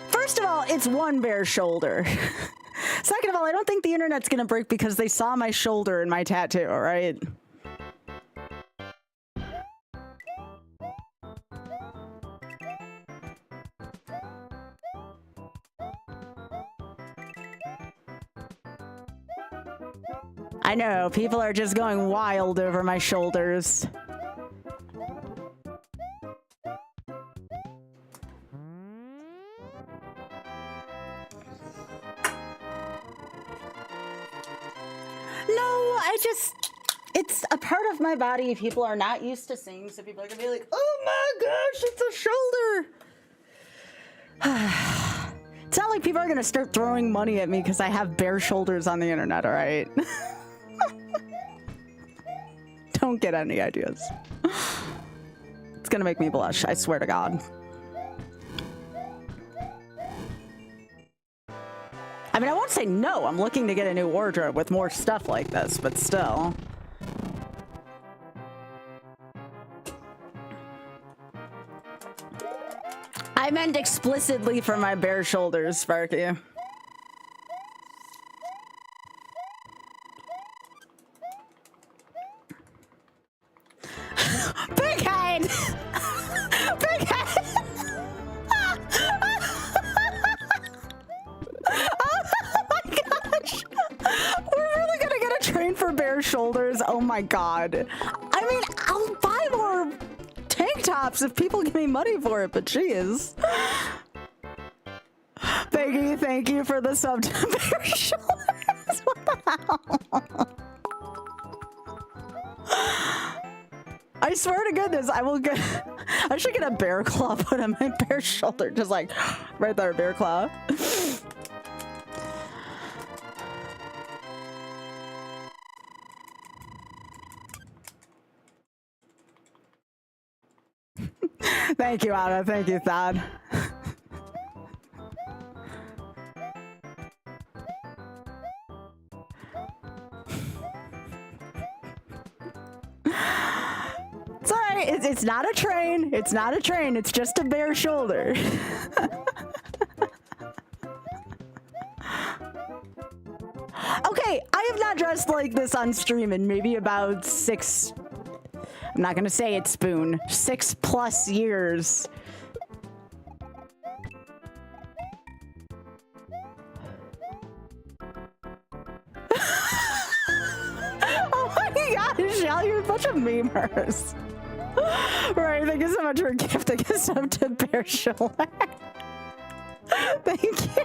First of all, it's one bare shoulder. Second of all, I don't think the internet's gonna break because they saw my shoulder in my tattoo, all right? I know, people are just going wild over my shoulders. No, it's a part of my body people are not used to seeing, so people are gonna be like, oh my gosh, it's a shoulder. It's not like people are gonna start throwing money at me because I have bare shoulders on the internet, all right? Don't get any ideas. It's gonna make me blush, I swear to God. I mean, I won't say no. I'm looking to get a new wardrobe with more stuff like this, but still. I meant explicitly for my bare shoulders, Sparky. Big head! Big head! Oh my gosh! We're really gonna get a train for bare shoulders? Oh my god. I mean, I'll buy more tank tops if people give me money for it, but jeez. Peggy, thank you for the sub to bare shoulders. What the hell? I swear to goodness, I should get a bear claw put on my bare shoulder, just like right there, bear claw. Thank you, Anna. Thank you, Thad. It's all right. It's not a train. It's not a train. It's just a bare shoulder. Okay, I have not dressed like this on stream in maybe about I'm not gonna say it's spoon, 6+ years. Oh my gosh, Shell, you're a bunch of memers. Right, thank you so much for gifting us up to Bear Shoulder. Thank you.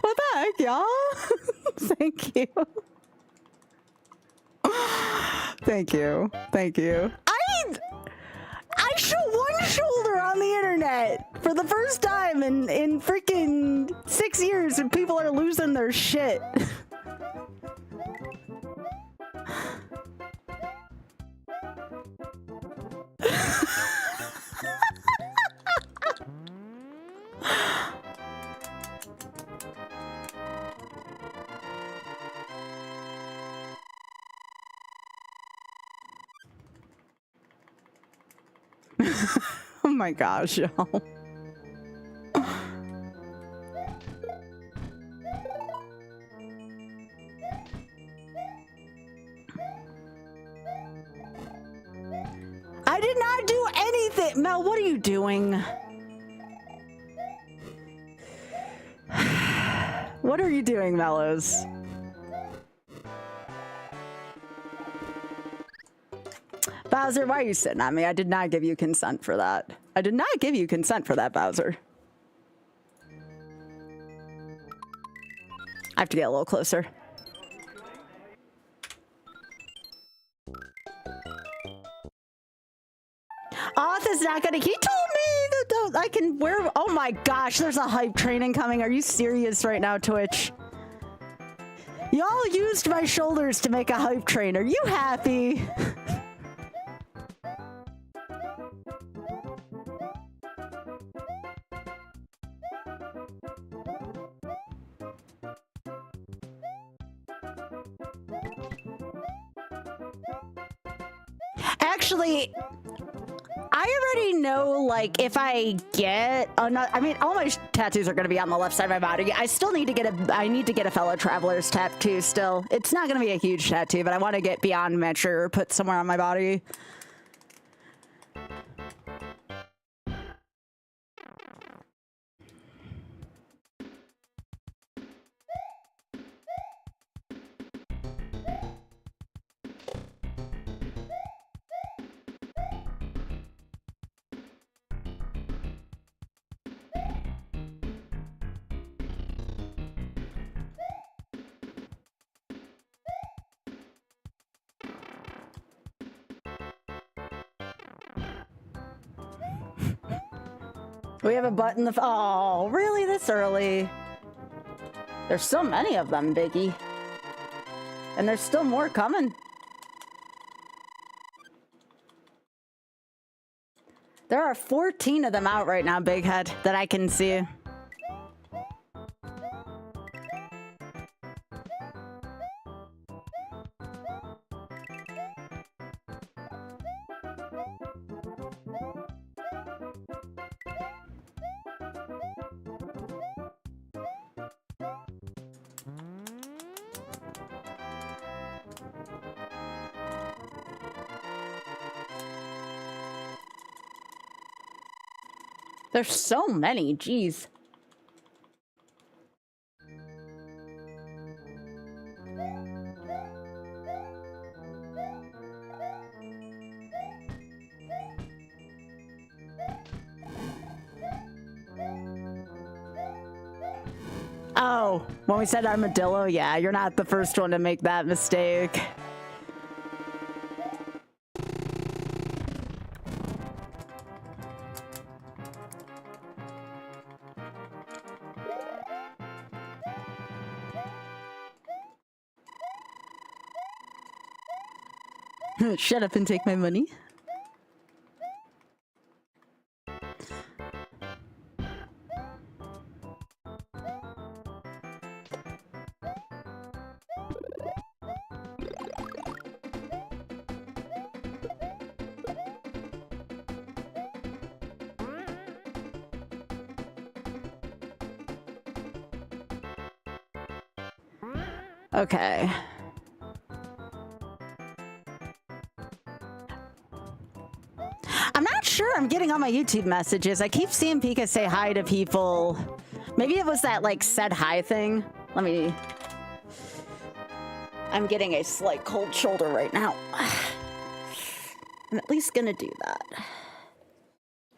What the heck, y'all? Thank you. Thank you. Thank you. I show one shoulder on the internet for the first time in freaking 6 years and people are losing their shit. Oh my gosh, y'all. I did not do anything. Mel, what are you doing? What are you doing, Mellows? Bowser, why are you sitting on me? I did not give you consent for that. I did not give you consent for that, Bowser. I have to get a little closer. Oth is not gonna. He told me that I can wear. Oh my gosh, there's a hype training coming. Are you serious right now, Twitch? Y'all used my shoulders to make a hype train. Are you happy? Actually, I already know, like, if I get another, I mean, all my tattoos are going to be on the left side of my body. I still need to get I need to get a fellow traveler's tattoo still. It's not going to be a huge tattoo, but I want to get beyond mature or put somewhere on my body. We have a butt in the... Oh, really? This early? There's so many of them, Biggie. And there's still more coming. There are 14 of them out right now, Big Head, that I can see. There's so many, jeez. Oh, when we said armadillo, yeah, you're not the first one to make that mistake. Shut up and take my money. Okay. I'm not sure I'm getting all my YouTube messages. I keep seeing Pika say hi to people. Maybe it was that, like, said hi thing. Let me... I'm getting a slight cold shoulder right now. I'm at least gonna do that.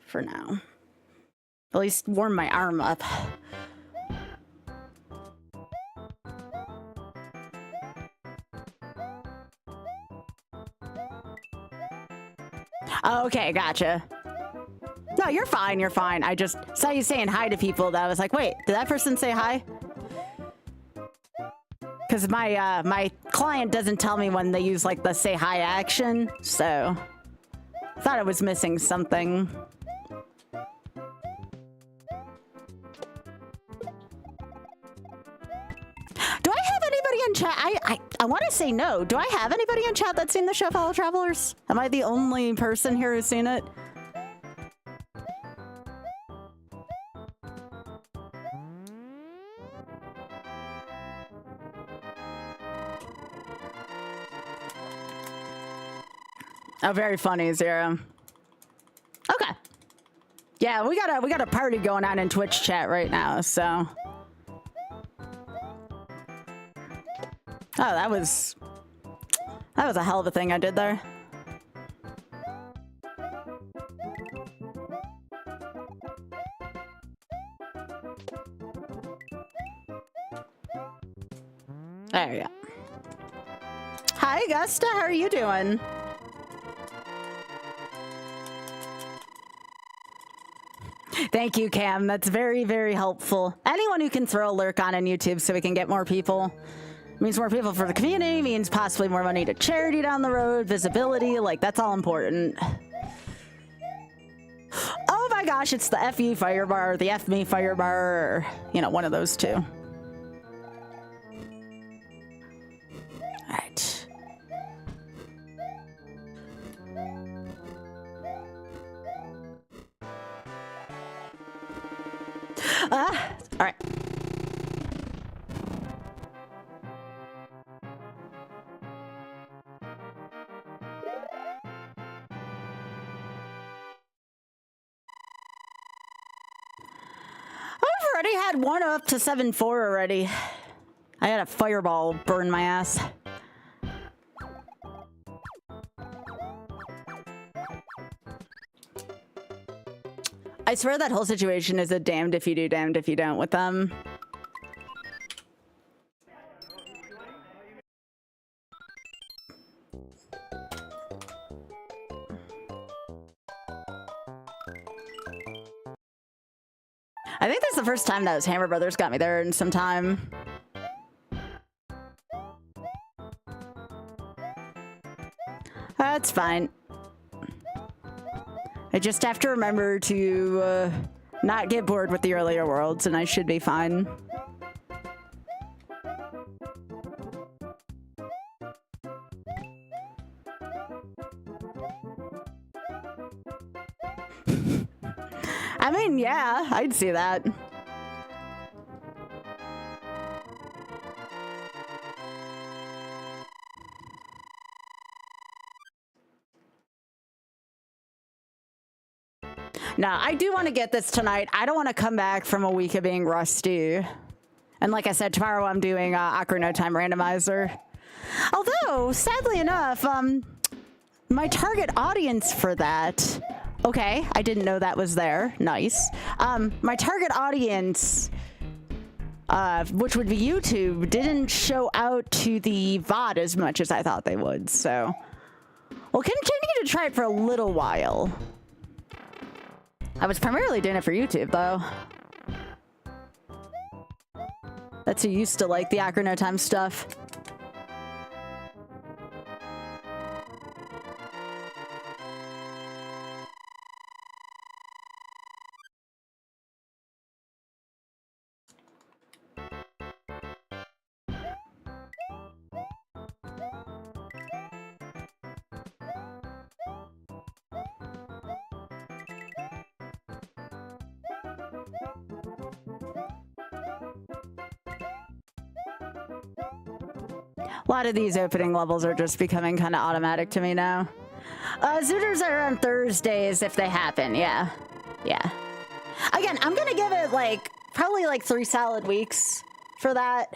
For now. At least warm my arm up. Oh, okay, gotcha. No, you're fine, you're fine. I just saw you saying hi to people that I was like, wait, did that person say hi? Because my client doesn't tell me when they use, like, the say hi action, so I thought I was missing something. Do I have anybody in chat? I want to say no. Do I have anybody in chat that's seen the show, fellow travelers? Am I the only person here who's seen it? Oh, very funny, Zero. Okay. Yeah, we got a party going on in Twitch chat right now, so. Oh, that was a hell of a thing I did there. There we go. Hi, Augusta. How are you doing? Thank you, Cam. That's very, very helpful. Anyone who can throw a lurk on YouTube so we can get more people. Means more people for the community, means possibly more money to charity down the road, visibility, like, that's all important. Oh my gosh, it's the FU fire bar, the F me fire bar, or, you know, one of those two. Alright. Alright. I've already had one up to 7-4 already. I had a fireball burn my ass. I swear that whole situation is a damned if you do, damned if you don't with them. I think that's the first time that Hammer Brothers got me there in some time. That's fine. I just have to remember to not get bored with the earlier worlds, and I should be fine. I mean, yeah, I'd see that. No, I do want to get this tonight. I don't want to come back from a week of being rusty. And like I said, tomorrow I'm doing Ocarina of Time Randomizer. Although, sadly enough, my target audience for that... Okay, I didn't know that was there. Nice. My target audience, which would be YouTube, didn't show out to the VOD as much as I thought they would, so... We'll continue to try it for a little while. I was primarily doing it for YouTube, though. That's who used to like the Ocarina of Time stuff. A lot of these opening levels are just becoming kind of automatic to me now. Zooters are on Thursdays if they happen, yeah. Yeah. Again, I'm gonna give it like, probably like 3 solid weeks for that.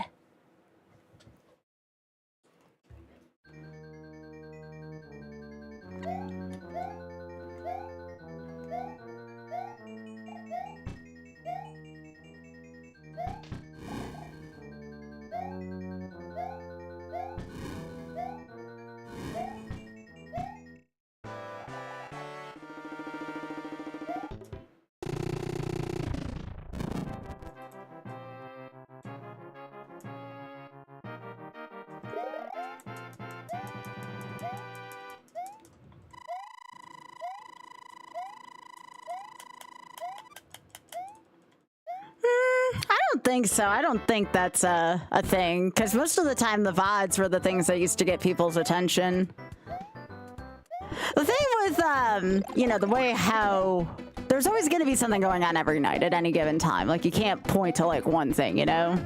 I don't think so. I don't think that's a thing, because most of the time the VODs were the things that used to get people's attention. The thing with, you know, the way how there's always going to be something going on every night at any given time. Like, you can't point to, like, one thing, you know?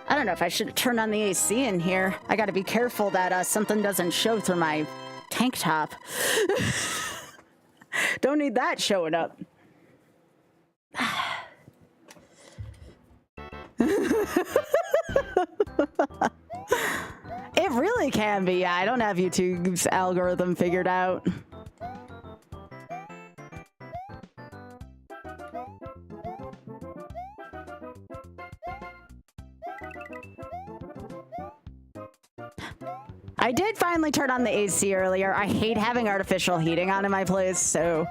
I don't know if I should turn on the AC in here. I gotta be careful that something doesn't show through my tank top. Don't need that showing up. It really can be. I don't have YouTube's algorithm figured out. I did finally turn on the AC earlier. I hate having artificial heating on in my place, so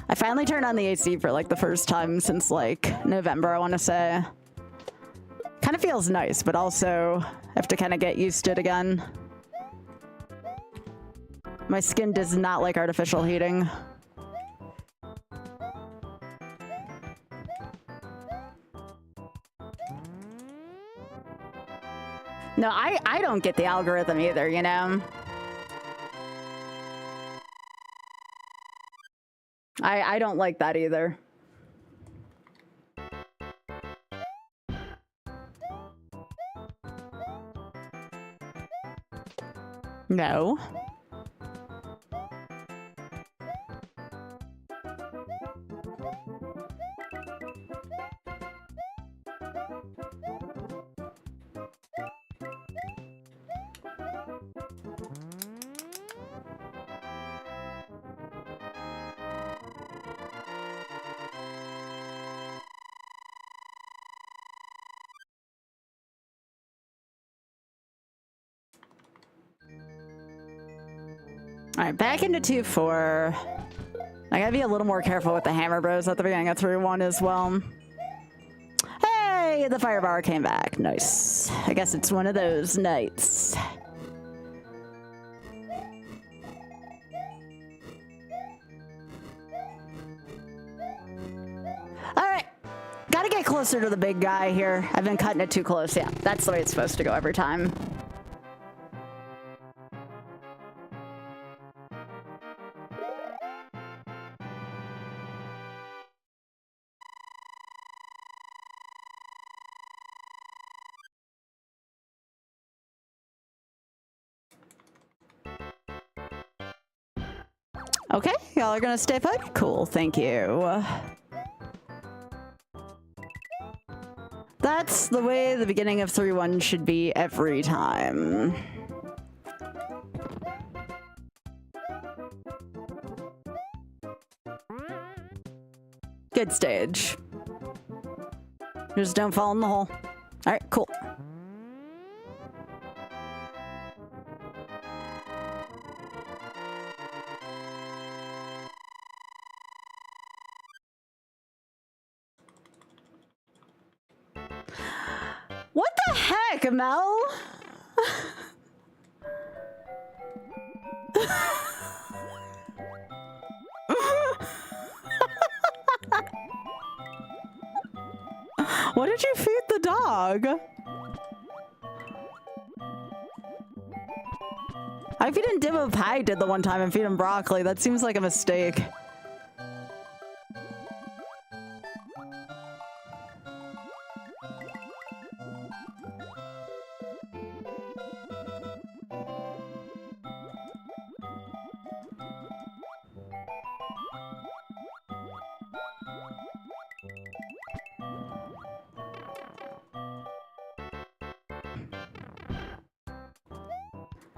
I finally turned on the AC for like the first time since like November, I want to say. Kind of feels nice, but also have to kind of get used to it again. My skin does not like artificial heating. No, I don't get the algorithm either, you know? I don't like that either. No. All right, back into 2-4. I gotta be a little more careful with the Hammer Bros at the beginning of 3-1 as well. Hey, the fire bar came back. Nice. I guess it's one of those nights. All right, gotta get closer to the big guy here. I've been cutting it too close. Yeah, that's the way it's supposed to go every time. Okay, y'all are gonna stay put? Cool, thank you. That's the way the beginning of 3-1 should be every time. Good stage. Just don't fall in the hole. All right, cool. What the heck, Mel? What did you feed the dog? I feed him Dibbo Pie did the one time and feed him broccoli. That seems like a mistake.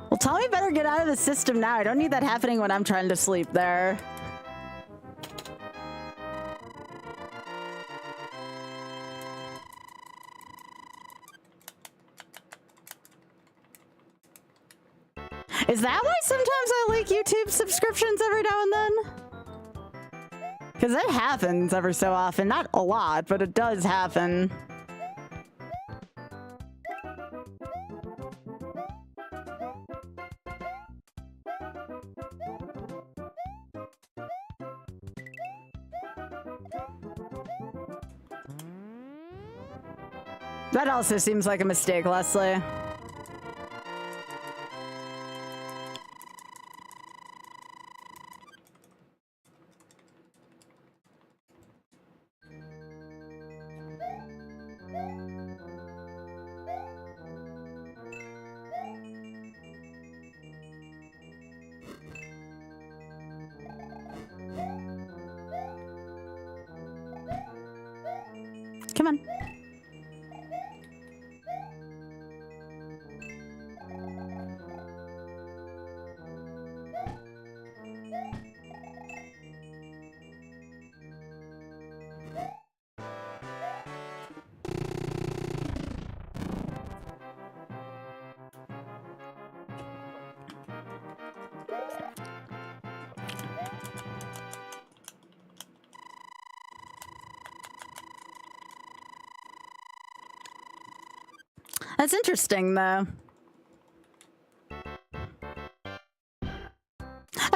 Well, Tommy better get out of the system now. I don't need that happening when I'm trying to sleep there. Is that why sometimes I like YouTube subscriptions every now and then? Because that happens every so often. Not a lot, but it does happen. That also seems like a mistake, Leslie. Come on. That's interesting, though. I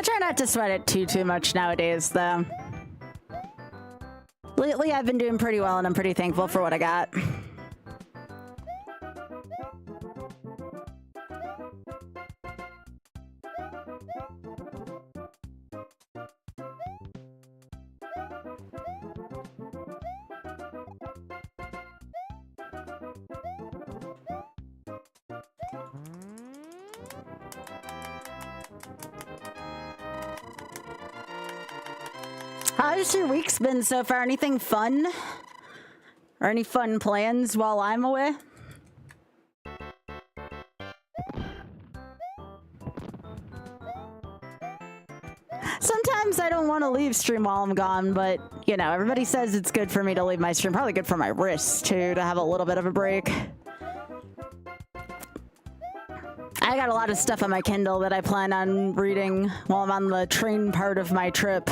try not to sweat it too much nowadays, though. Lately, I've been doing pretty well, and I'm pretty thankful for what I got. How's your week's been so far? Anything fun? Or any fun plans while I'm away? Sometimes I don't want to leave stream while I'm gone, but, you know, everybody says it's good for me to leave my stream. Probably good for my wrists, too, to have a little bit of a break. I got a lot of stuff on my Kindle that I plan on reading while I'm on the train part of my trip.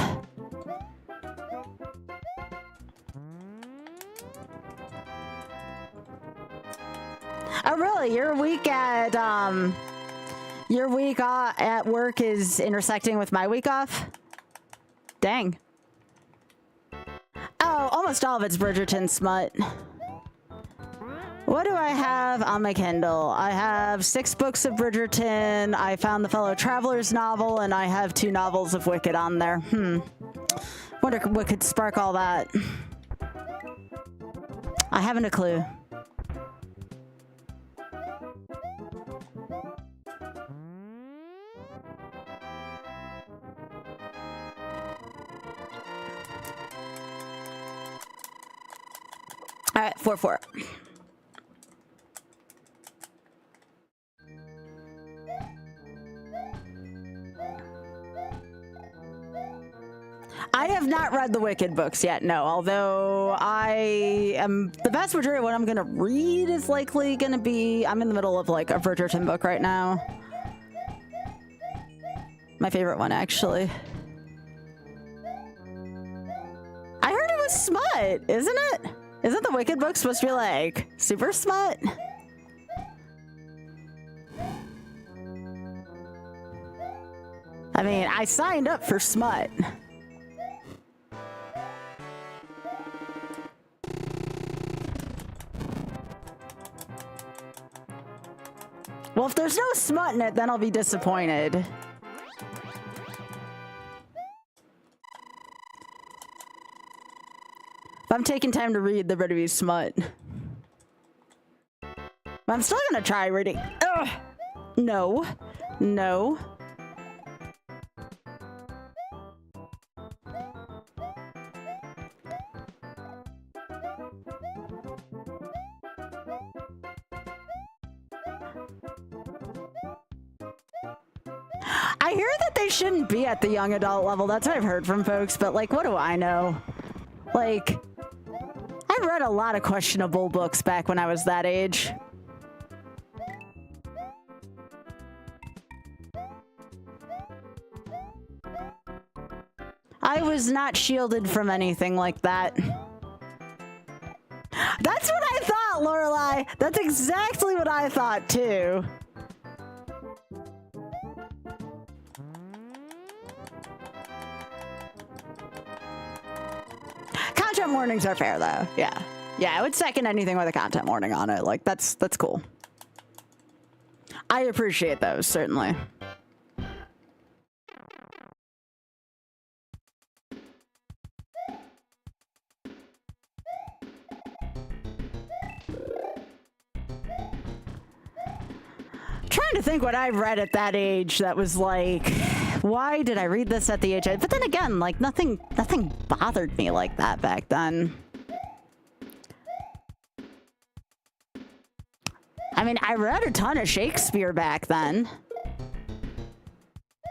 Oh, really? Your week at work is intersecting with my week off? Dang. Oh, almost all of it's Bridgerton smut. What do I have on my Kindle? I have 6 books of Bridgerton, I found the Fellow Travelers novel, and I have 2 novels of Wicked on there. Wonder what could spark all that. I haven't a clue. All right, 4-4. I have not read the Wicked books yet, no, although the vast majority of what I'm gonna read is likely gonna be, I'm in the middle of like a Bridgerton book right now. My favorite one, actually. I heard it was smut, isn't it? Isn't the Wicked book supposed to be like super smut? I mean, I signed up for smut. Well, if there's no smut in it, then I'll be disappointed. If I'm taking time to read, there better be smut. But I'm still gonna try reading. Ugh. No. No. I hear that they shouldn't be at the young adult level. That's what I've heard from folks, but like, what do I know? Like, I read a lot of questionable books back when I was that age. I was not shielded from anything like that. That's what I thought, Lorelai. That's exactly what I thought, too. Content warnings are fair, though. Yeah. Yeah, I would second anything with a content warning on it. Like, that's cool. I appreciate those, certainly. Trying to think what I read at that age that was like, why did I read this at the age? But then again, like nothing bothered me like that back then. I mean, I read a ton of Shakespeare back then.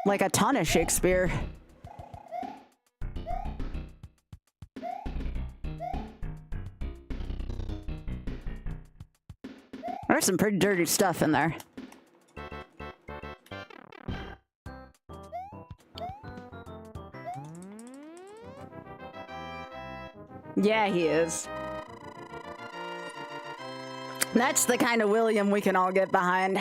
Like a ton of Shakespeare. There's some pretty dirty stuff in there. Yeah, he is. That's the kind of William we can all get behind.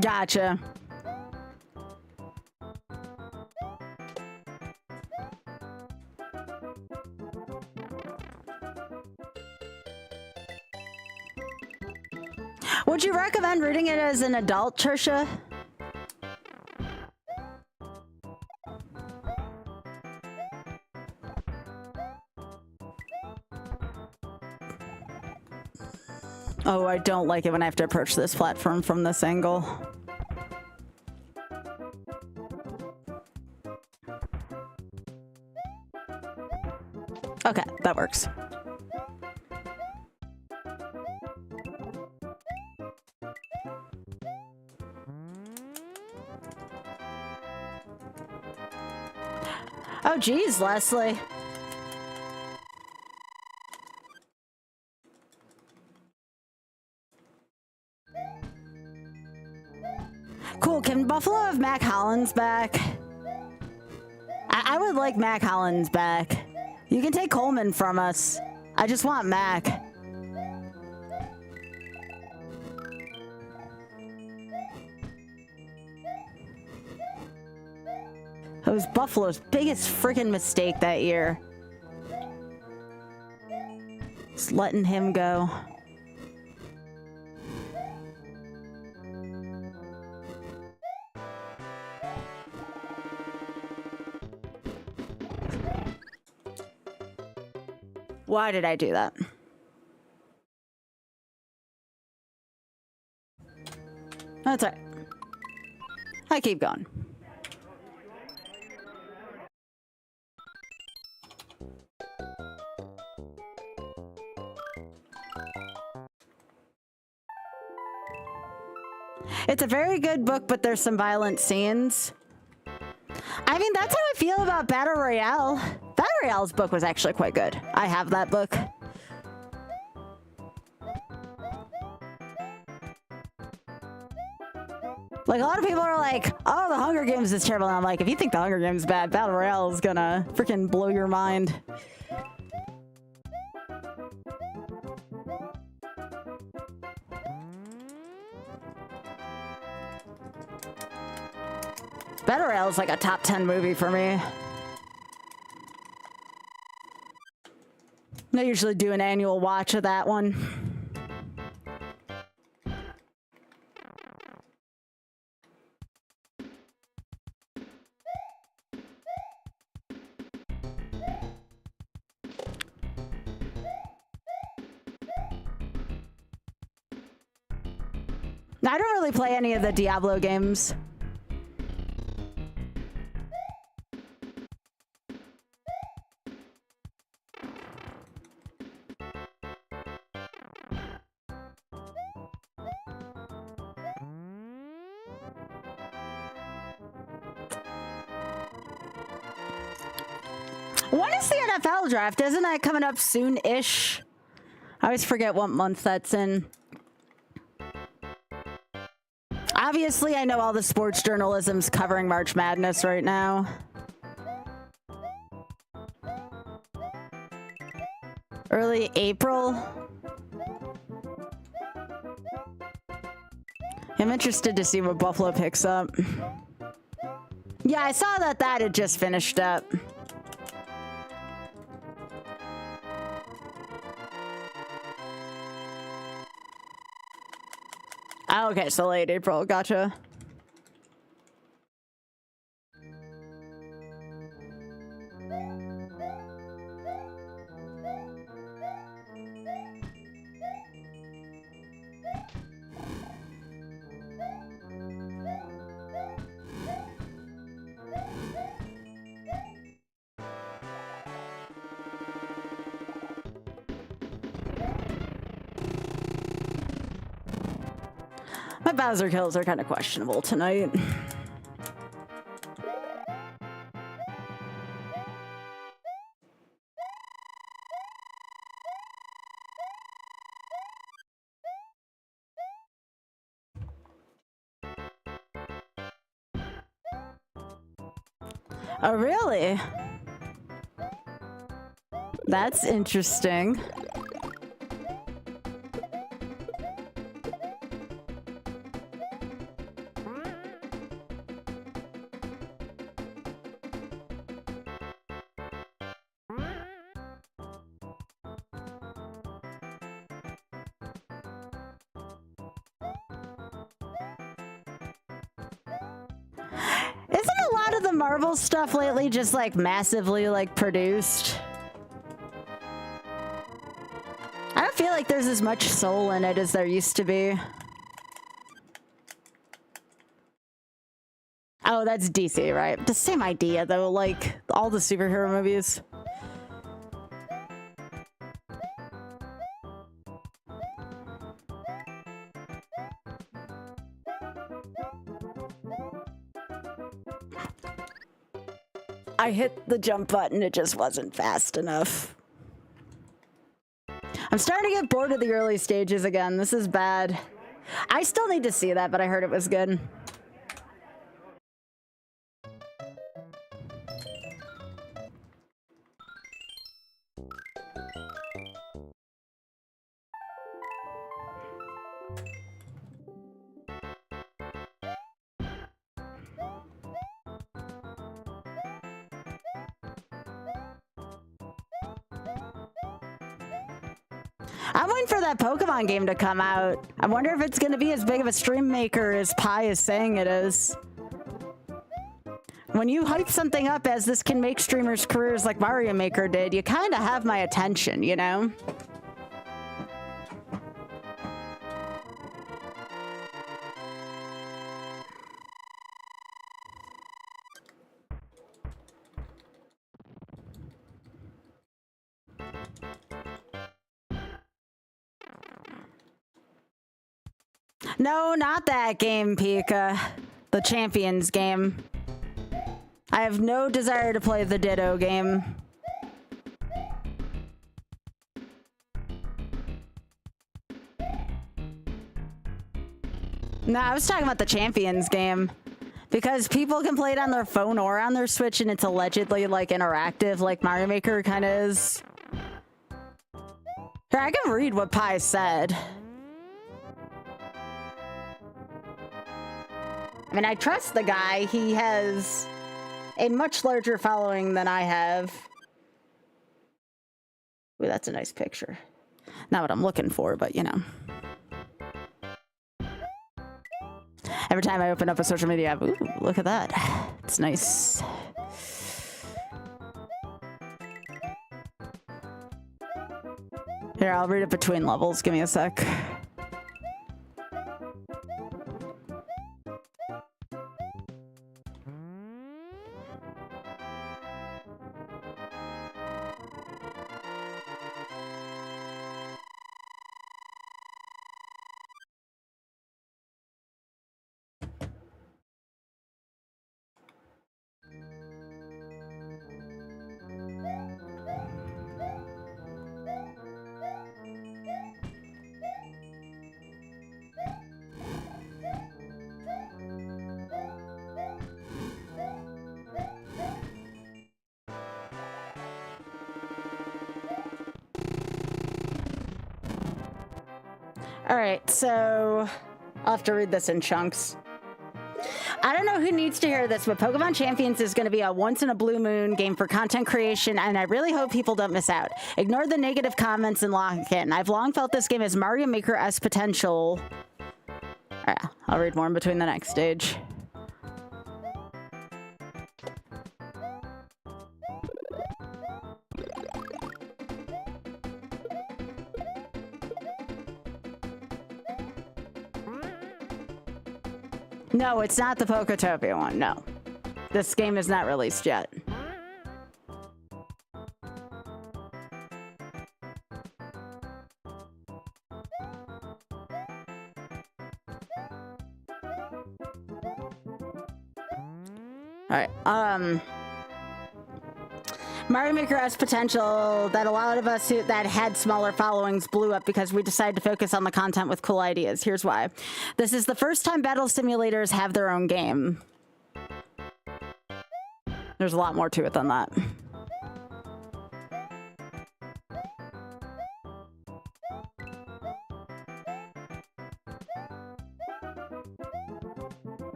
Gotcha. Would you recommend reading it as an adult, Trisha? Oh, I don't like it when I have to approach this platform from this angle. Okay, that works. Oh, geez, Leslie. Cool, can Buffalo have Mac Hollins back? I would like Mac Hollins back. You can take Coleman from us. I just want Mac. It was Buffalo's biggest freaking mistake that year. Just letting him go. Why did I do that? That's all right. I keep going. It's a very good book, but there's some violent scenes. I mean, that's how I feel about Battle Royale. Battle Royale's book was actually quite good. I have that book. Like, a lot of people are like, oh, the Hunger Games is terrible. And I'm like, if you think the Hunger Games is bad, Battle Royale is gonna freaking blow your mind. Battle Royale is like a top 10 movie for me. I usually do an annual watch of that one. I don't really play any of the Diablo games. When is the NFL draft? Isn't that coming up soon-ish? I always forget what month that's in. Obviously, I know all the sports journalism's covering March Madness right now. Early April. I'm interested to see what Buffalo picks up. Yeah, I saw that had just finished up. Oh, okay, so late April, gotcha. My Bowser kills are kind of questionable tonight. Oh, really? That's interesting. Marvel stuff lately just like massively like produced? I don't feel like there's as much soul in it as there used to be. Oh, that's DC, right? The same idea though, like all the superhero movies. I hit the jump button, it just wasn't fast enough. I'm starting to get bored of the early stages again. This is bad. I still need to see that, but I heard it was good. I'm waiting for that Pokemon game to come out. I wonder if it's going to be as big of a stream maker as Pi is saying it is. When you hype something up as this can make streamers' careers like Mario Maker did, you kind of have my attention, you know? No, not that game, Pika. The Champions game. I have no desire to play the Ditto game. No, I was talking about the Champions game. Because people can play it on their phone or on their Switch, and it's allegedly, like, interactive, like Mario Maker kind of is. Here, I can read what Pi said. I mean, I trust the guy. He has a much larger following than I have. Ooh, that's a nice picture. Not what I'm looking for, but you know. Every time I open up a social media app, ooh, look at that. It's nice. Here, I'll read it between levels. Give me a sec. All right, so I'll have to read this in chunks. I don't know who needs to hear this, but Pokemon Champions is going to be a once-in-a-blue-moon game for content creation, and I really hope people don't miss out. Ignore the negative comments and lock in. I've long felt this game has Mario Maker-esque potential. All right, I'll read more in between the next stage. No, it's not the Poketopia one, no. This game is not released yet. Alright, Mario Maker has potential that a lot of us that had smaller followings blew up because we decided to focus on the content with cool ideas. Here's why. This is the first time battle simulators have their own game. There's a lot more to it than that.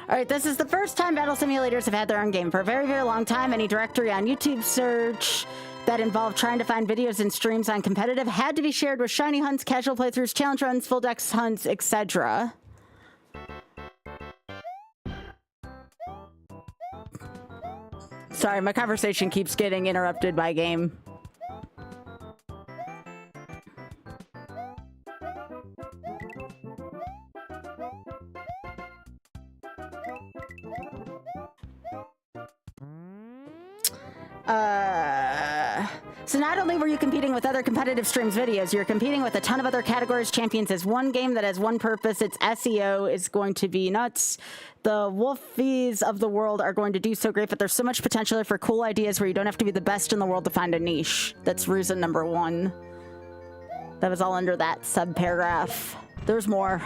All right, this is the first time battle simulators have had their own game. For a very, very long time, any directory on YouTube search that involved trying to find videos and streams on competitive had to be shared with shiny hunts, casual playthroughs, challenge runs, full dex hunts, etc. Sorry, my conversation keeps getting interrupted by game. So not only were you competing with other competitive streams videos, you're competing with a ton of other categories. Champions is one game that has one purpose. Its SEO is going to be nuts. The Wolfies of the world are going to do so great, but there's so much potential for cool ideas where you don't have to be the best in the world to find a niche. That's reason number one. That was all under that sub-paragraph. There's more.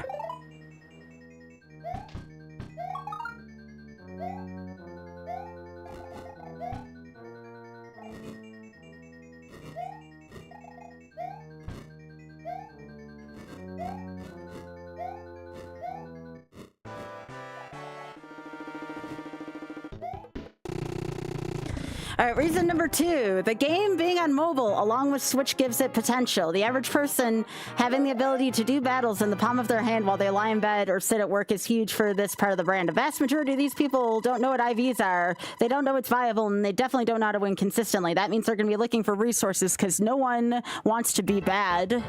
All right, reason number two, the game being on mobile along with Switch gives it potential. The average person having the ability to do battles in the palm of their hand while they lie in bed or sit at work is huge for this part of the brand. A vast majority of these people don't know what IVs are. They don't know it's viable, and they definitely don't know how to win consistently. That means they're going to be looking for resources because no one wants to be bad.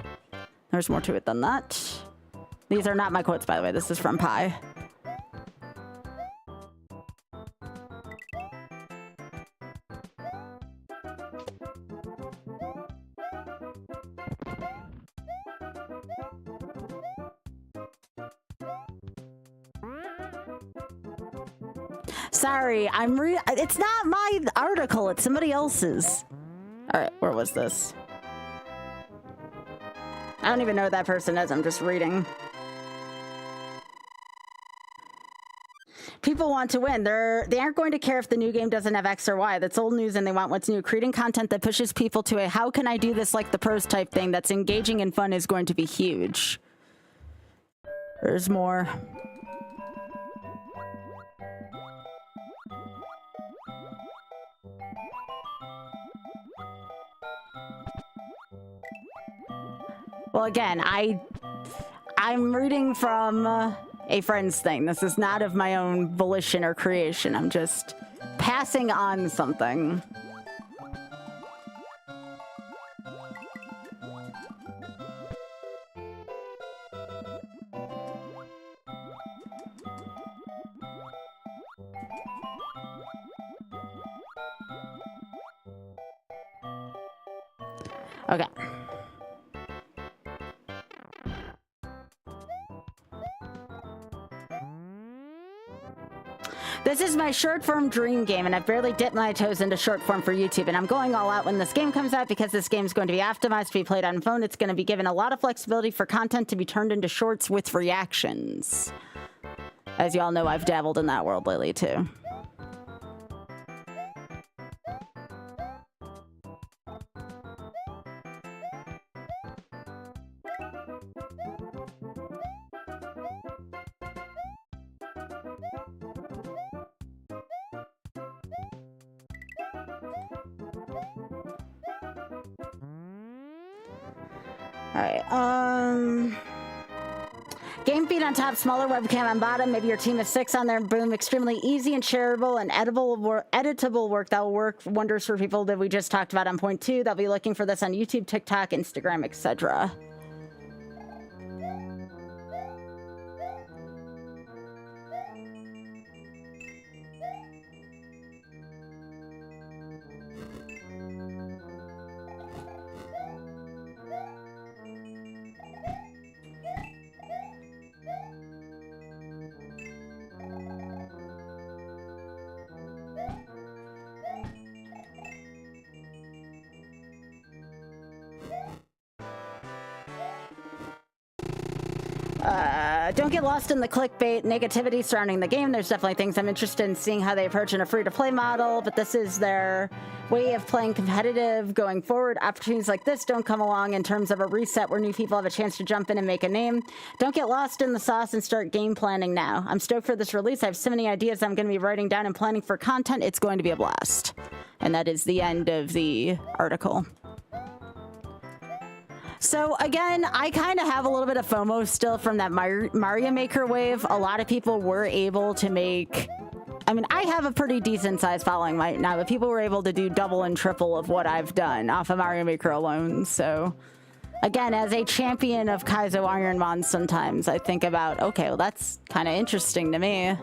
There's more to it than that. These are not my quotes, by the way. This is from Pi. Sorry, it's not my article, it's somebody else's. All right, where was this? I don't even know who that person is. I'm just reading. People want to win. They aren't going to care if the new game doesn't have X or Y. That's old news and they want what's new. Creating content that pushes people to a how can I do this like the pros type thing that's engaging and fun is going to be huge. There's more. Well, again, I'm reading from a friend's thing. This is not of my own volition or creation. I'm just passing on something. Okay. This is my short form dream game, and I've barely dipped my toes into short form for YouTube, and I'm going all out when this game comes out because this game is going to be optimized to be played on phone. It's going to be given a lot of flexibility for content to be turned into shorts with reactions. As you all know, I've dabbled in that world lately, too. Game feed on top, smaller webcam on bottom. Maybe your team is 6 on there. Boom, extremely easy and shareable and editable work that will work wonders for people that we just talked about on point 2. They'll be looking for this on YouTube, TikTok, Instagram, etc. Don't get lost in the clickbait negativity surrounding the game. There's definitely things I'm interested in seeing how they approach in a free-to-play model, but this is their way of playing competitive going forward. Opportunities like this don't come along in terms of a reset where new people have a chance to jump in and make a name. Don't get lost in the sauce and start game planning now. I'm stoked for this release. I have so many ideas I'm going to be writing down and planning for content. It's going to be a blast. And that is the end of the article. So again, I kind of have a little bit of FOMO still from that Mario Maker wave. A lot of people were able to make, I mean, I have a pretty decent sized following right now, but people were able to do double and triple of what I've done off of Mario Maker alone. So again, as a champion of Kaizo Ironmon, sometimes I think about, okay, well, that's kind of interesting to me.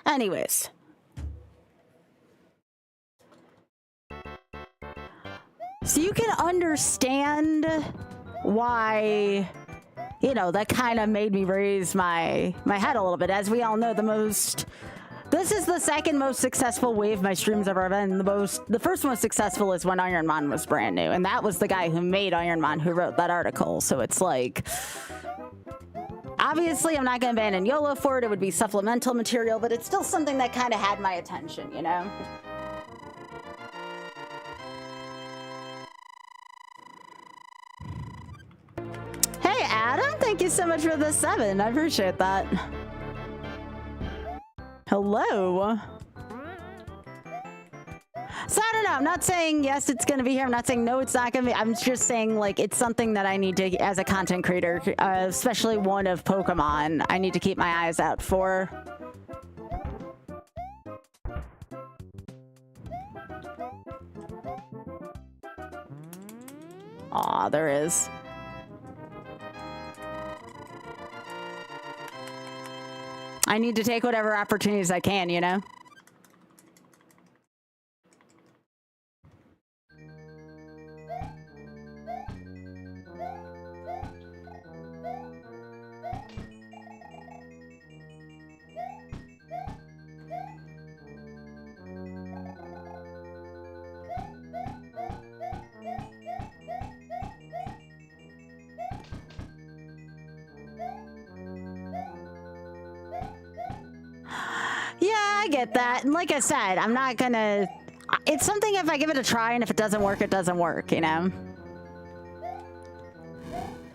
Anyways. So you can understand why, you know, that kind of made me raise my head a little bit. As we all know, this is the second most successful wave my streams ever been. The first most successful is when Ironmon was brand new. And that was the guy who made Ironmon who wrote that article. So it's like, obviously, I'm not going to abandon YOLO for it. It would be supplemental material, but it's still something that kind of had my attention, you know? Hey, Adam, thank you so much for the 7. I appreciate that. Hello. So I don't know. I'm not saying yes, it's going to be here. I'm not saying no, it's not going to be. I'm just saying like it's something that I need to, as a content creator, especially one of Pokemon, I need to keep my eyes out for. Aw, there is. I need to take whatever opportunities I can, you know? I get that. And like I said, I'm not gonna... It's something if I give it a try, and if it doesn't work, it doesn't work, you know?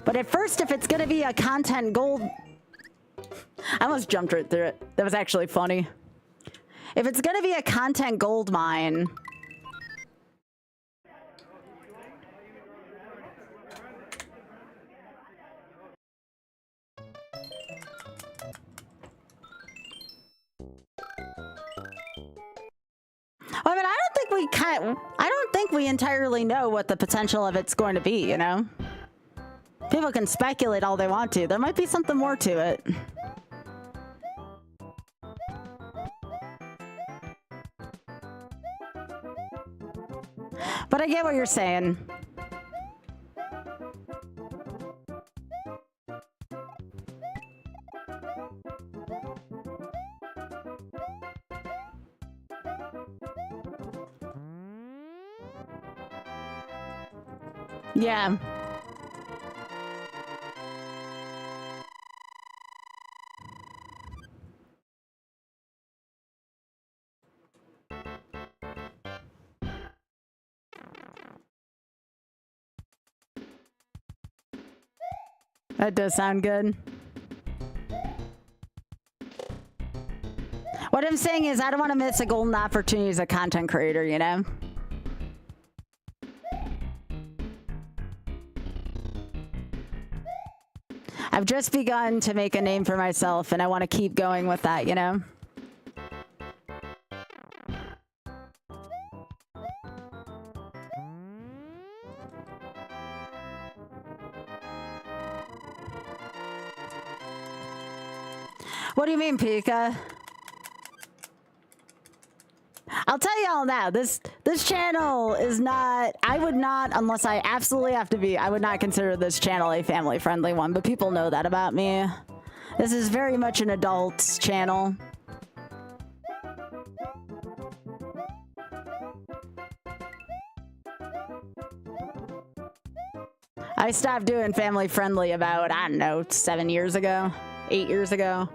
But at first, if it's gonna be a content gold... I almost jumped right through it. That was actually funny. If it's gonna be a content gold mine... I mean, I don't think we entirely know what the potential of it's going to be, you know? People can speculate all they want to. There might be something more to it. But I get what you're saying. Yeah. That does sound good. What I'm saying is I don't want to miss a golden opportunity as a content creator, you know? I've just begun to make a name for myself, and I want to keep going with that, you know? What do you mean, Pika? I'll tell y'all now, this channel is not, I would not, unless I absolutely have to be, I would not consider this channel a family-friendly one, but people know that about me. This is very much an adult channel. I stopped doing family-friendly about, I don't know, 7 years ago, 8 years ago.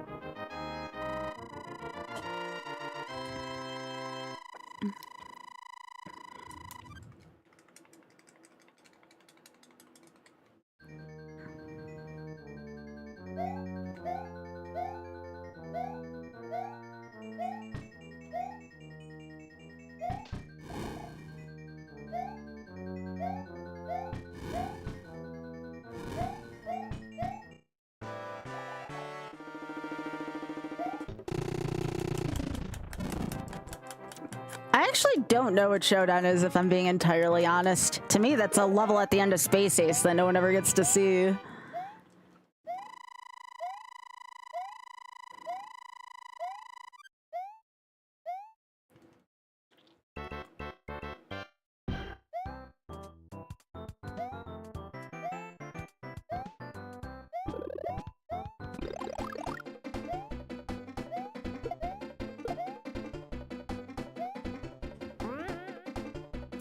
I actually don't know what Showdown is, if I'm being entirely honest. To me, that's a level at the end of Space Ace that no one ever gets to see.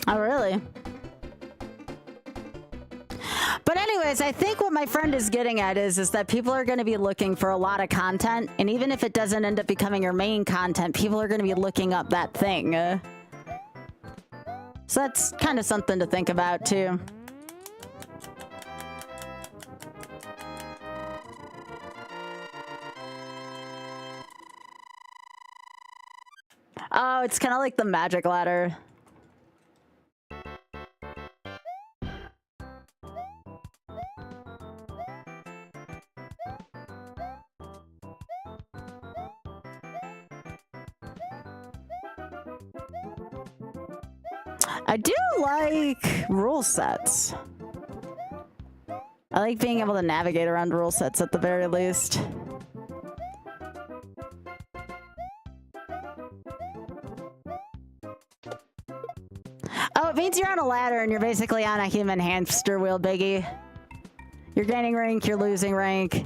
Oh, really? But anyways, I think what my friend is getting at is that people are going to be looking for a lot of content, and even if it doesn't end up becoming your main content, people are going to be looking up that thing. So that's kind of something to think about, too. Oh, it's kind of like the magic ladder. I do like rule sets. I like being able to navigate around rule sets at the very least. Oh, it means you're on a ladder and you're basically on a human hamster wheel, Biggie. You're gaining rank, you're losing rank.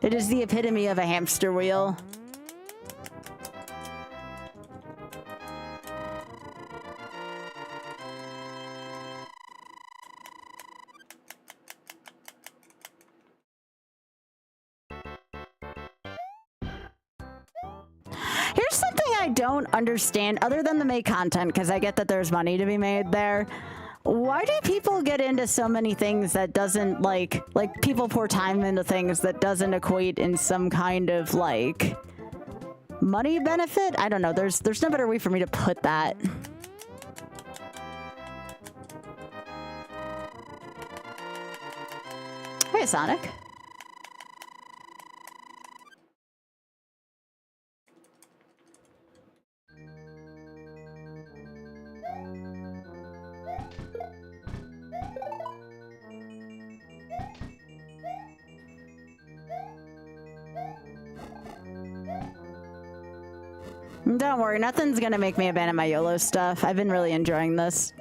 It is the epitome of a hamster wheel. Here's something I don't understand, other than the make content, because I get that there's money to be made there. Why do people get into so many things that doesn't, like people pour time into things that doesn't equate in some kind of, like, money benefit? I don't know. There's no better way for me to put that. Hey, Sonic. Don't worry, nothing's gonna make me abandon my YOLO stuff. I've been really enjoying this.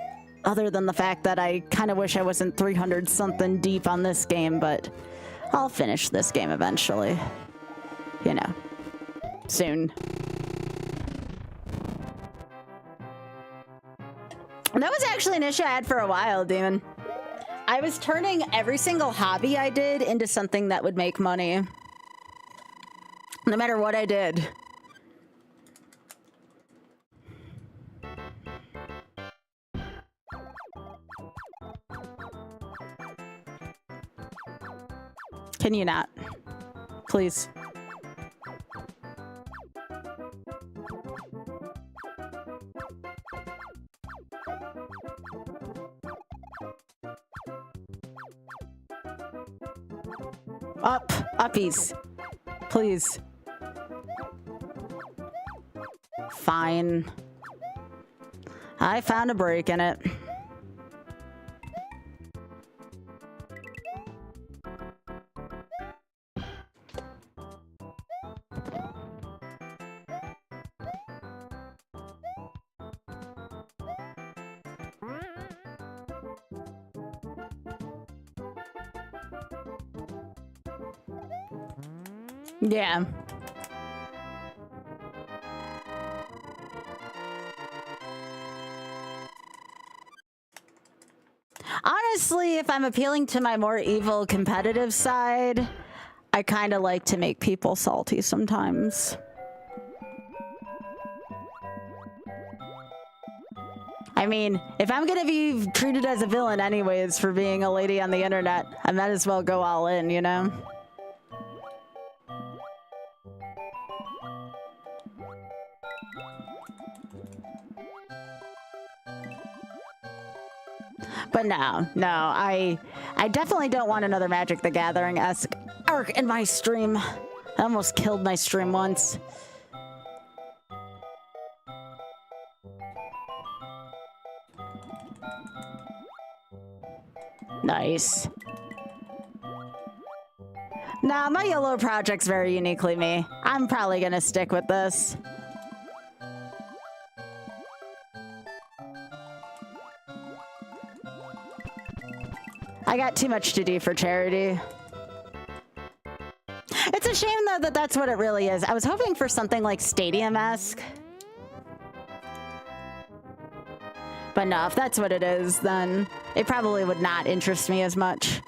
Other than the fact that I kind of wish I wasn't 300 something deep on this game, but I'll finish this game eventually. You know, soon. That was actually an issue I had for a while, Demon. I was turning every single hobby I did into something that would make money. No matter what I did. Can you not? Please. Up. Uppies. Please. Fine. I found a break in it. Yeah. Honestly, if I'm appealing to my more evil competitive side, I kind of like to make people salty sometimes. I mean, if I'm gonna be treated as a villain anyways for being a lady on the internet, I might as well go all in, you know? But no, I definitely don't want another Magic the Gathering-esque arc in my stream. I almost killed my stream once. Nice. Nah, my YOLO project's very uniquely me. I'm probably gonna stick with this. I got too much to do for charity. It's a shame, though, that that's what it really is. I was hoping for something like Stadium-esque. But no, if that's what it is, then it probably would not interest me as much.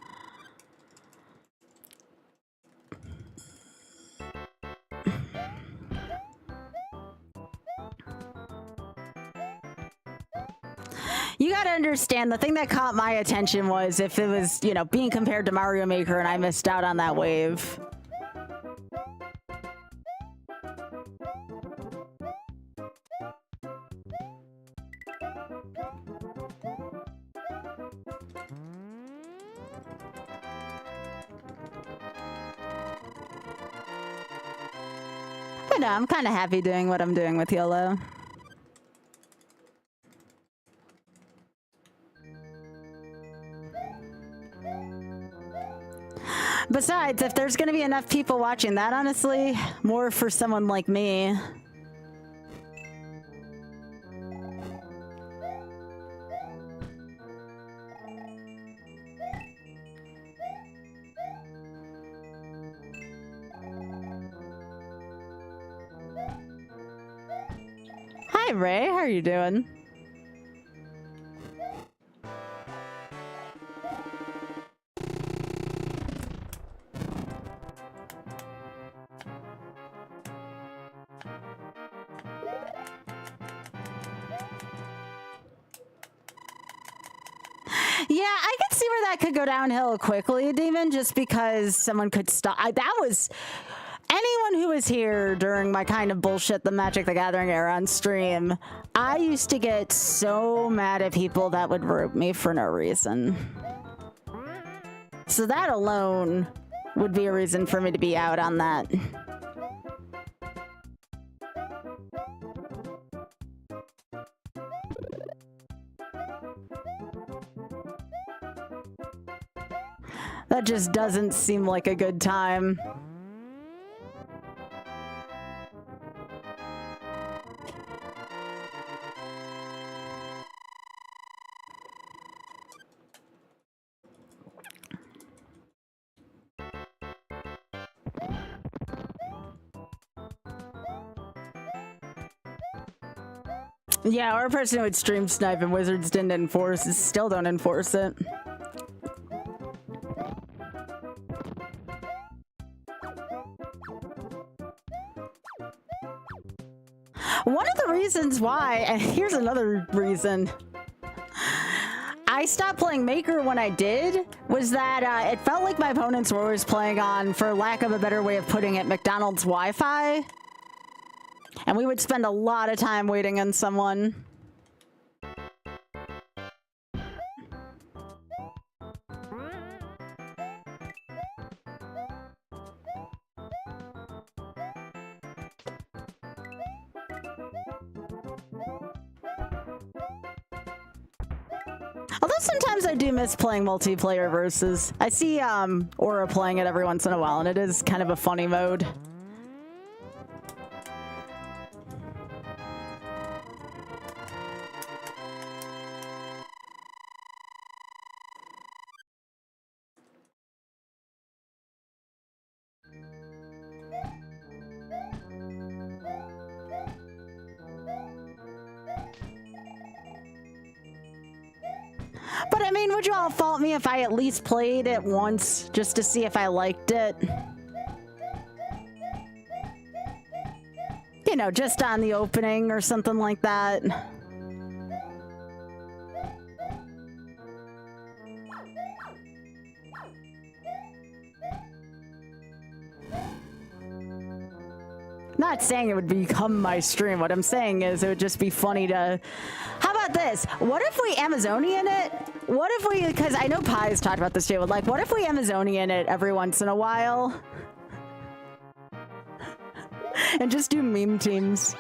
You gotta understand, the thing that caught my attention was if it was, you know, being compared to Mario Maker and I missed out on that wave. But no, I'm kind of happy doing what I'm doing with YOLO. Besides, if there's going to be enough people watching that, honestly, more for someone like me. Hi, Ray. How are you doing? Yeah, I could see where that could go downhill quickly, Demon, just because someone could stop. That was anyone who was here during my kind of bullshit, the Magic the Gathering era on stream. I used to get so mad at people that would rope me for no reason. So that alone would be a reason for me to be out on that. That just doesn't seem like a good time. Yeah, our person would stream snipe and Wizards didn't enforce it, still don't enforce it. One of the reasons why, and here's another reason, I stopped playing Maker when I did, was that it felt like my opponents were always playing on, for lack of a better way of putting it, McDonald's Wi-Fi. And we would spend a lot of time waiting on someone. Although sometimes I do miss playing multiplayer versus. I see Aura playing it every once in a while, and it is kind of a funny mode. But I mean, would you all fault me if I at least played it once just to see if I liked it? You know, just on the opening or something like that. Not saying it would become my stream. What I'm saying is it would just be funny to... How about this? What if we Amazonian it? What if we... Because I know Pi's talked about this too. Like, what if we Amazonian it every once in a while? And just do meme teams.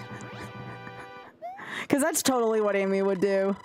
Because that's totally what Amy would do.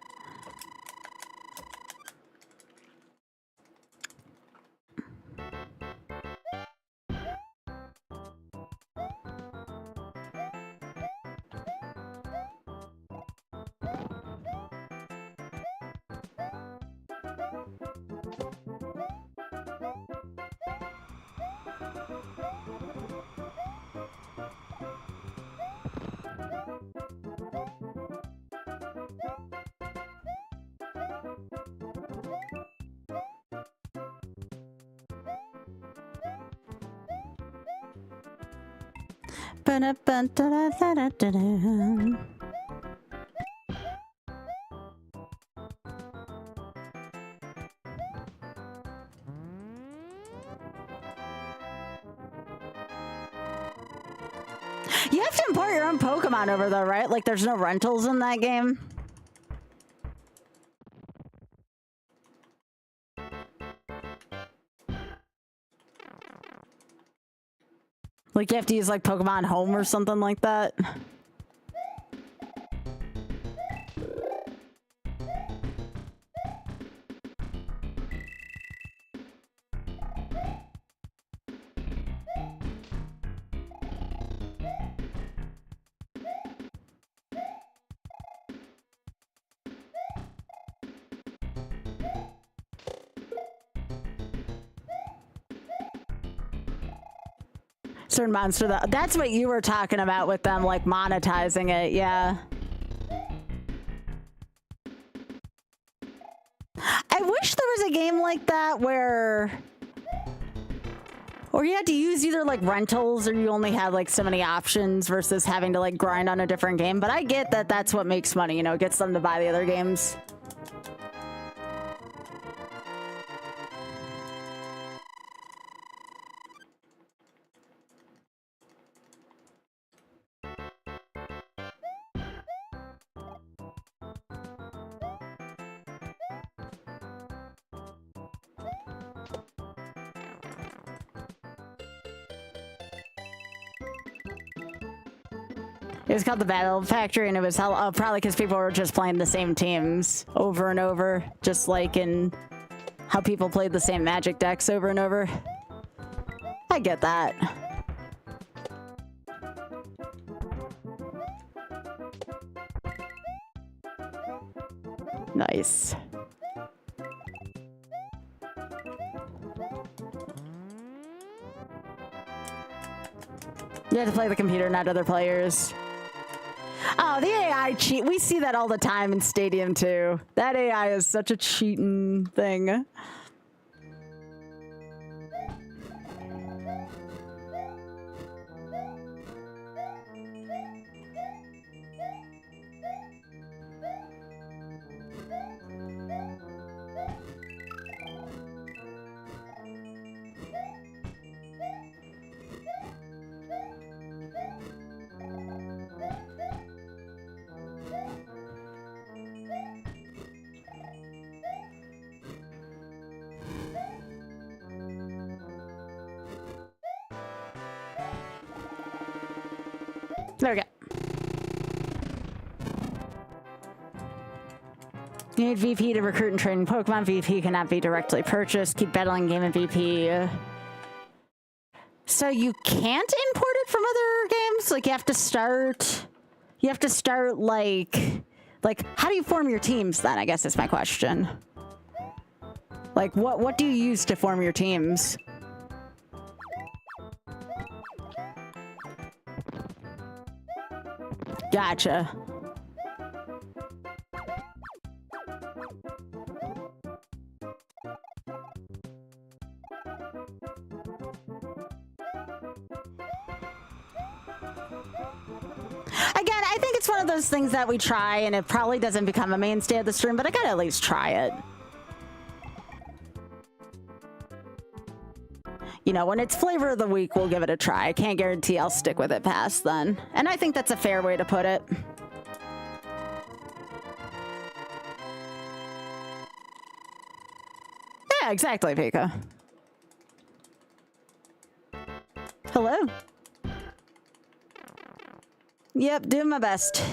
You have to import your own Pokemon over though, right? Like there's no rentals in that game. Like you have to use like Pokemon Home or something like that. Certain monster that's what you were talking about with them like monetizing it. Yeah, I wish there was a game like that where or you had to use either like rentals or you only had like so many options versus having to like grind on a different game. But I get that that's what makes money, you know, gets them to buy the other games. It was called the Battle Factory, and it was probably because people were just playing the same teams over and over, just like in how people played the same Magic decks over and over. I get that. Nice. You have to play the computer, not other players. Oh, the AI cheat. We see that all the time in Stadium too. That AI is such a cheating thing. There we go. You need VP to recruit and train Pokemon. VP cannot be directly purchased. Keep battling game and VP. So you can't import it from other games? Like you have to start like how do you form your teams then, I guess is my question. Like what do you use to form your teams? Gotcha. Again, I think it's one of those things that we try and it probably doesn't become a mainstay of the stream, but I gotta at least try it. You know, when it's flavor of the week, we'll give it a try. I can't guarantee I'll stick with it past then. And I think that's a fair way to put it. Yeah, exactly, Pika. Hello? Yep, doing my best.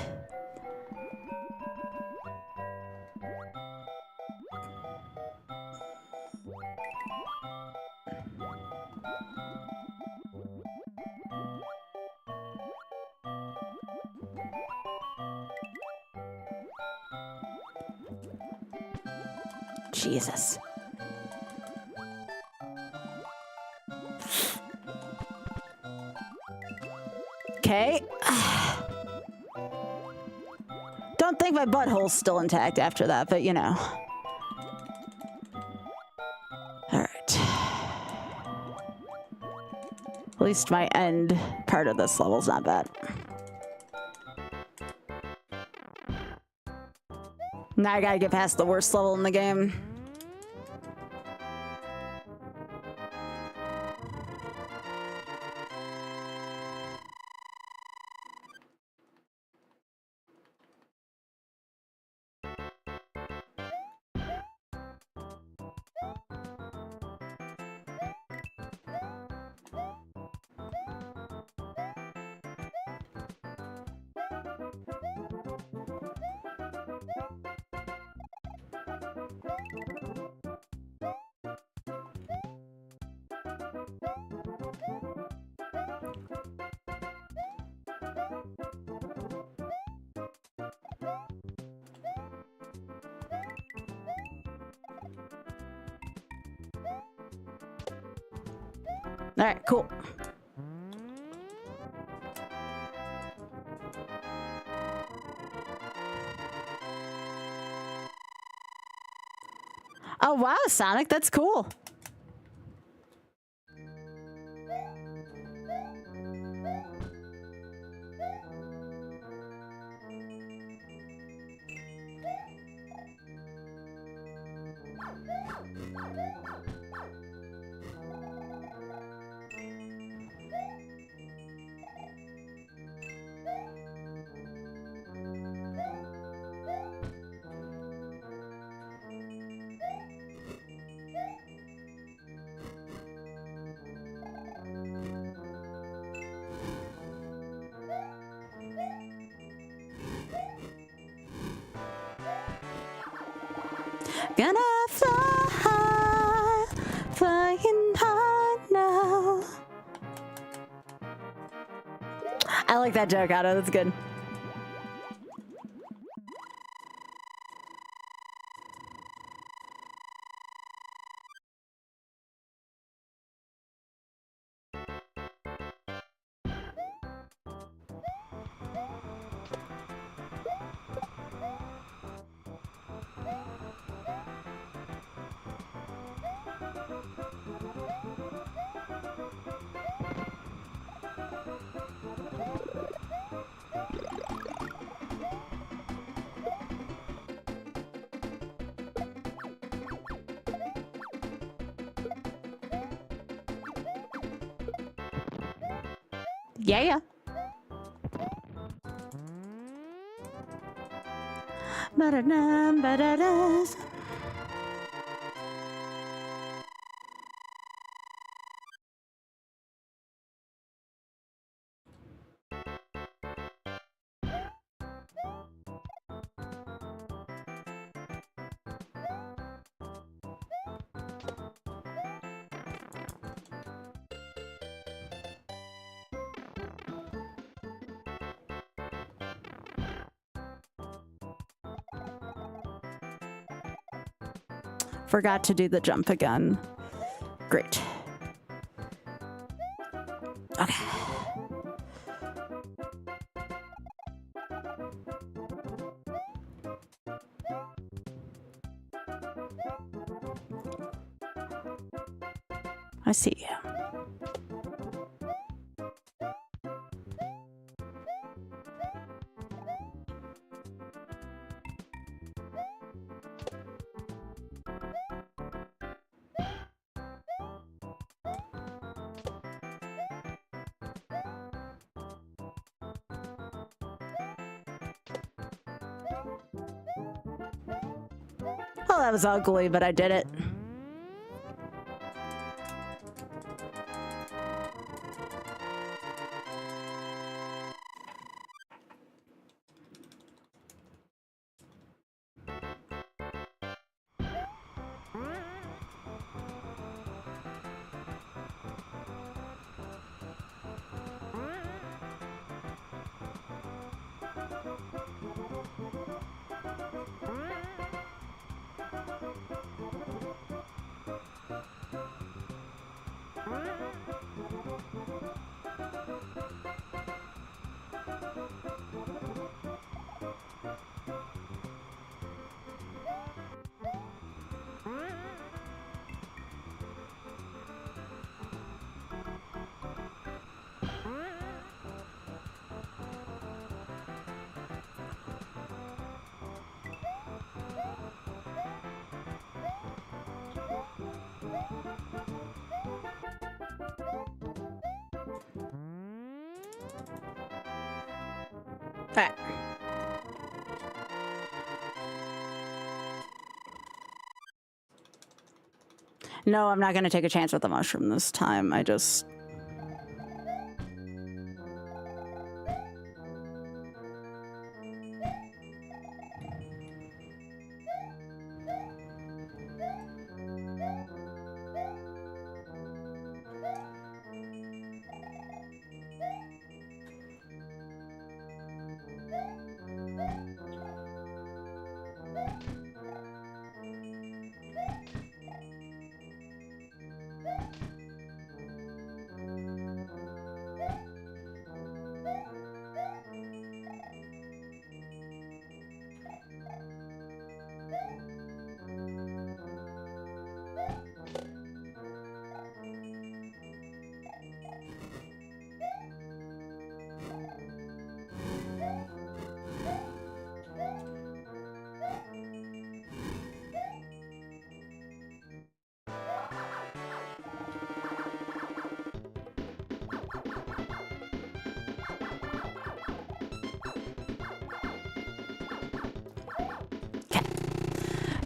Jesus. Okay. Don't think my butthole's still intact after that, but you know. Alright. At least my end part of this level's not bad. Now I gotta get past the worst level in the game. All right, cool. Oh, wow, Sonic, that's cool. Gonna fly, flying high now. I like that joke, Otto. That's good. Yeah. Ba-da-dum, ba-da-da. Forgot to do the jump again. Great. Okay. I see you. Oh, that was ugly, but I did it. Okay. No, I'm not going to take a chance with the mushroom this time. I just...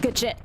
Good shit.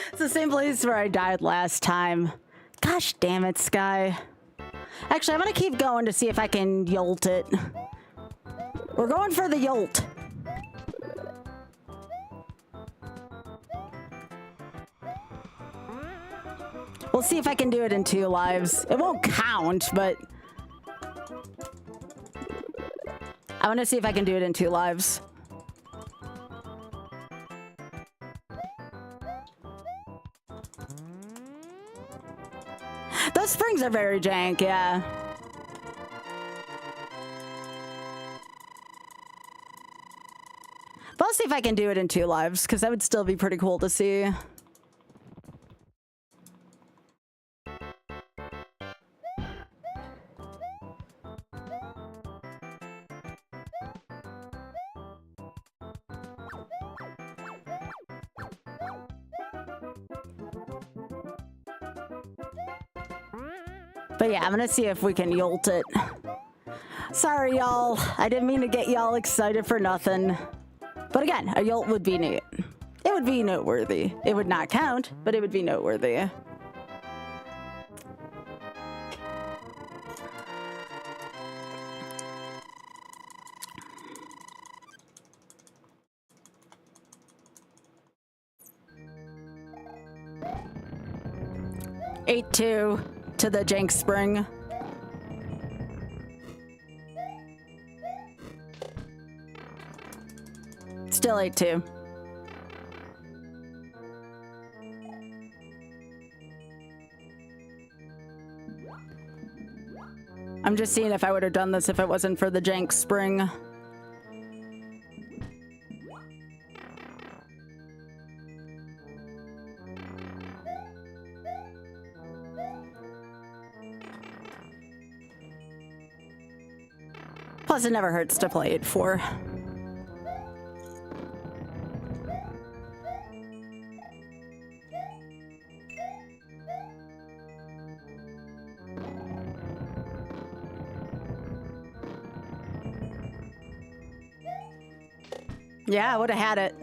It's the same place where I died last time. Gosh damn it, Sky. Actually, I'm gonna keep going to see if I can yolt it. We're going for the yolt. We'll see if I can do it in 2 lives. It won't count, but I want to see if I can do it in 2 lives. Those springs are very jank, yeah. But I'll see if I can do it in 2 lives, because that would still be pretty cool to see. But yeah, I'm gonna see if we can yolt it. Sorry, y'all. I didn't mean to get y'all excited for nothing. But again, a yolt would be neat. It would be noteworthy. It would not count, but it would be noteworthy. Eight-2 to the jank spring. Still 8-2. I'm just seeing if I would have done this if it wasn't for the jank spring. Plus, it never hurts to play 8-4. Yeah, I would have had it.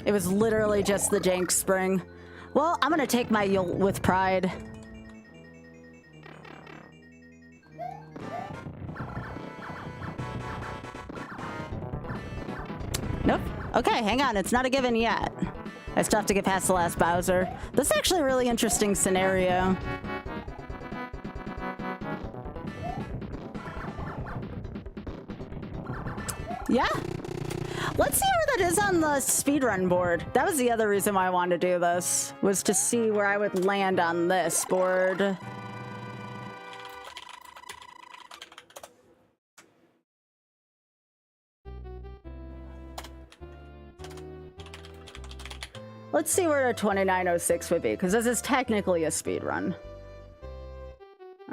It was literally just the jank spring. Well, I'm gonna take my yolt with pride. Nope. Okay, hang on. It's not a given yet. I still have to get past the last Bowser. This is actually a really interesting scenario. Yeah. Let's see where that is on the speedrun board. That was the other reason why I wanted to do this, was to see where I would land on this board. Let's see where a 2906 would be, because this is technically a speedrun.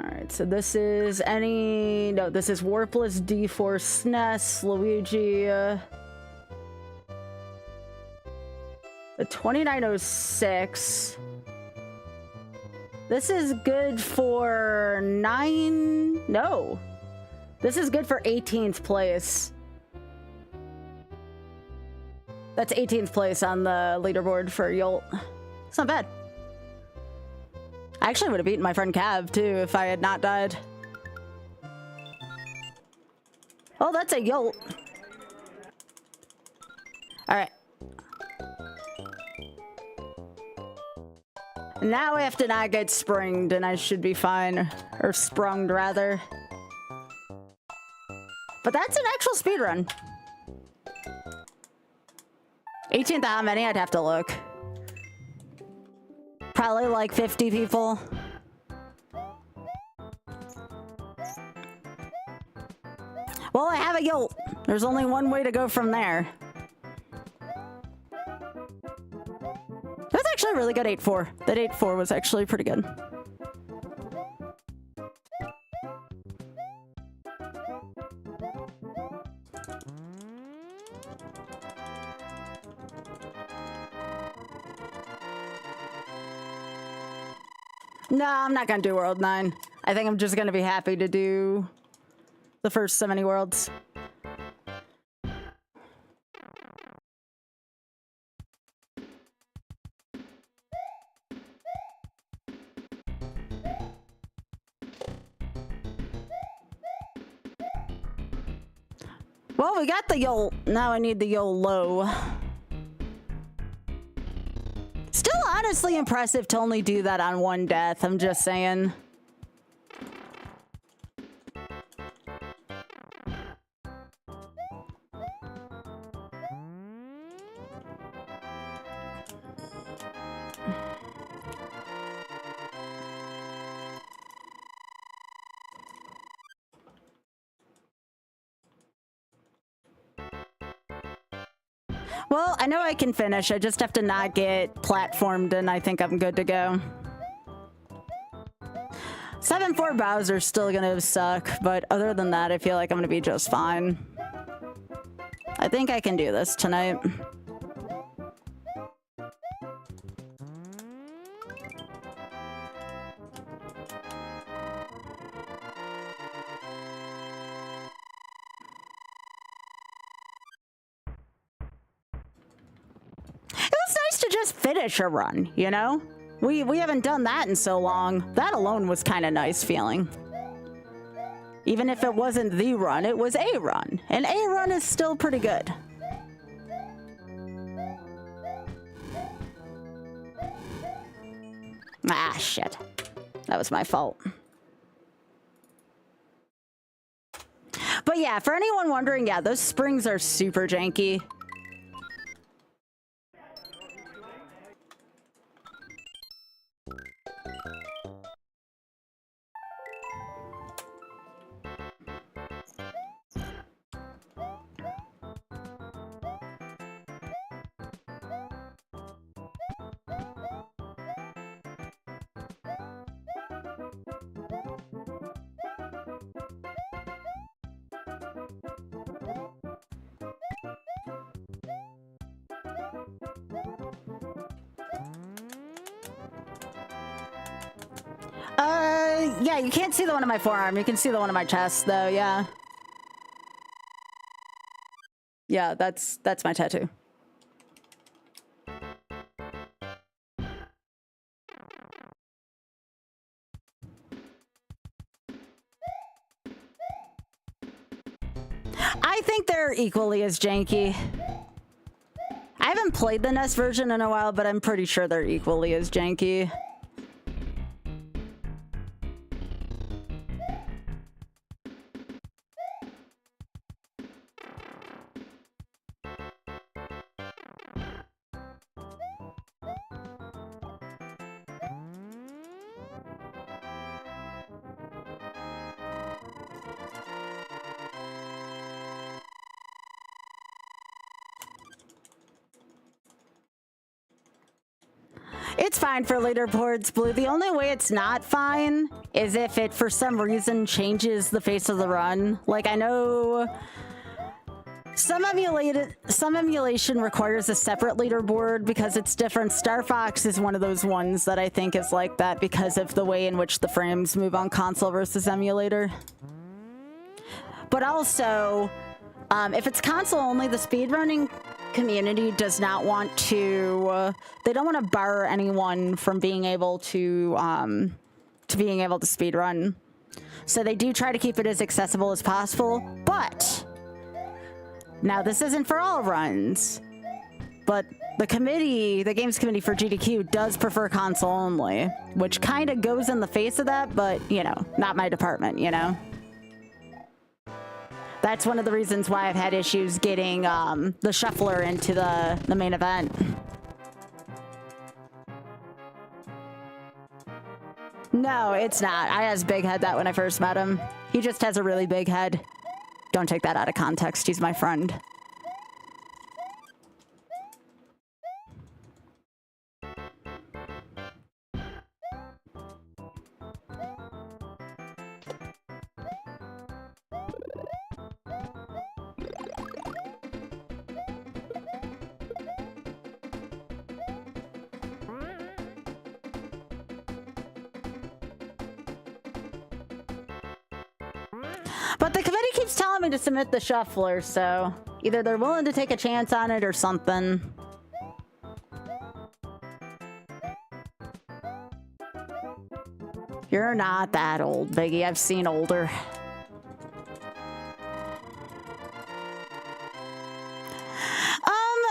Alright, so this is no, this is Warpless, D4, SNES, Luigi. The 2906. This is good for 9... No. This is good for 18th place. That's 18th place on the leaderboard for yolt. It's not bad. I actually would have beaten my friend Cav, too, if I had not died. Oh, that's a yolt. Alright. Now I have to not get springed, and I should be fine. Or sprunged, rather. But that's an actual speedrun. 18th, how many? I'd have to look. Probably like 50 people. Well, I have a yolt. There's only one way to go from there. That was actually a really good 8-4. That 8-4 was actually pretty good. No, I'm not gonna do World 9. I think I'm just gonna be happy to do the first so many worlds. Well, we got the YOLO. Now I need the YOLO. Still honestly impressive to only do that on one death, I'm just saying. Well, I know I can finish. I just have to not get platformed, and I think I'm good to go. 7-4 Bowser's still gonna suck, but other than that, I feel like I'm gonna be just fine. I think I can do this tonight. To just finish a run, you know? We haven't done that in so long. That alone was kind of nice feeling. Even if it wasn't the run, it was a run. And a run is still pretty good. Ah, shit. That was my fault. But yeah, for anyone wondering, yeah, those springs are super janky. Yeah, you can't see the one on my forearm. You can see the one on my chest, though, yeah. Yeah, that's my tattoo. I think they're equally as janky. I haven't played the NES version in a while, but I'm pretty sure they're equally as janky. It's fine for leaderboards, Blue. The only way it's not fine is if it, for some reason, changes the face of the run. Like, I know some emulation requires a separate leaderboard because it's different. Star Fox is one of those ones that I think is like that because of the way in which the frames move on console versus emulator. But also, if it's console only, the speedrunning community does not want to they don't want to bar anyone from being able to speedrun, so they do try to keep it as accessible as possible. But now this isn't for all runs, but the games committee for GDQ does prefer console only, which kind of goes in the face of that, but you know, not my department, you know. That's one of the reasons why I've had issues getting the shuffler into the main event. No, it's not. I asked Big Head that when I first met him. He just has a really big head. Don't take that out of context. He's my friend. But the committee keeps telling me to submit the shuffler, so either they're willing to take a chance on it or something. You're not that old, Biggie. I've seen older.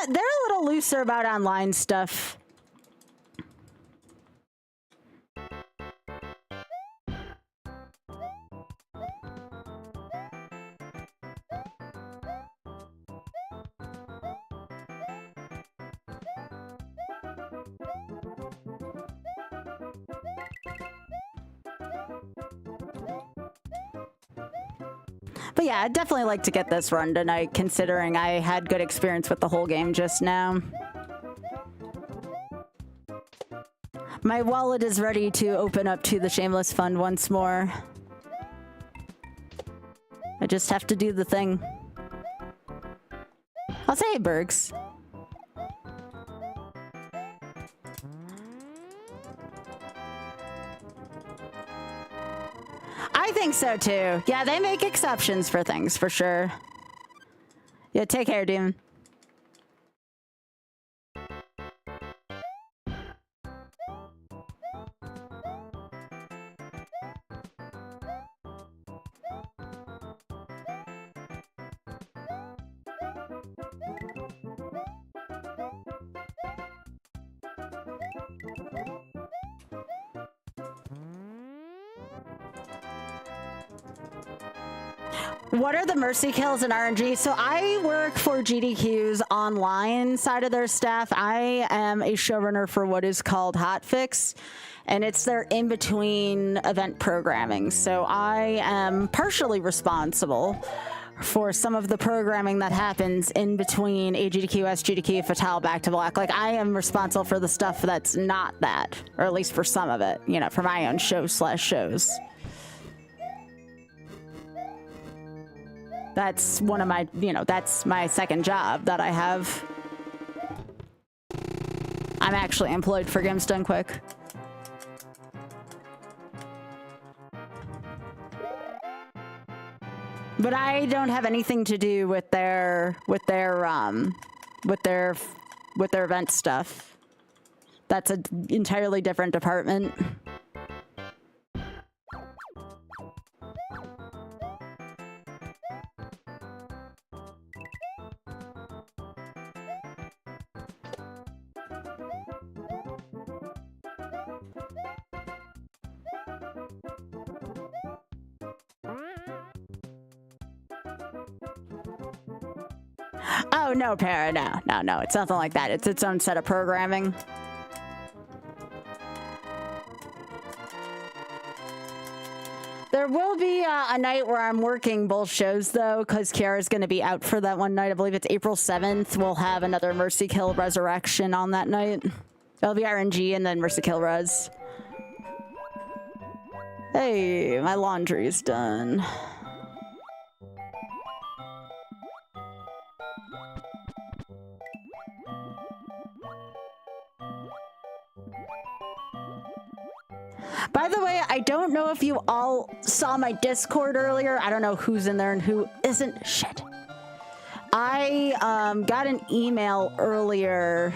They're a little looser about online stuff. But yeah, I'd definitely like to get this run tonight, considering I had good experience with the whole game just now. My wallet is ready to open up to the Shameless Fund once more. I just have to do the thing. I'll say, hey, Bergs. I think so too. Yeah, they make exceptions for things, for sure. Yeah, take care, Demon. What are the mercy kills in RNG? So I work for GDQ's online side of their staff. I am a showrunner for what is called Hotfix, and it's their in-between event programming. So I am partially responsible for some of the programming that happens in between AGDQ, SGDQ, Fatale, Back to Black. Like, I am responsible for the stuff that's not that, or at least for some of it, you know, for my own shows. That's one of my, you know, that's my second job that I have. I'm actually employed for Games Done Quick. But I don't have anything to do with their event stuff. That's an entirely different department. Oh, no, Para, no. It's nothing like that. It's its own set of programming. There will be a night where I'm working both shows, though, because Kiara's going to be out for that one night. I believe it's April 7th. We'll have another Mercy Kill Resurrection on that night. It'll be RNG and then Mercy Kill Res. Hey, my laundry's done. By the way, I don't know if you all saw my Discord earlier. I don't know who's in there and who isn't. Shit. I got an email earlier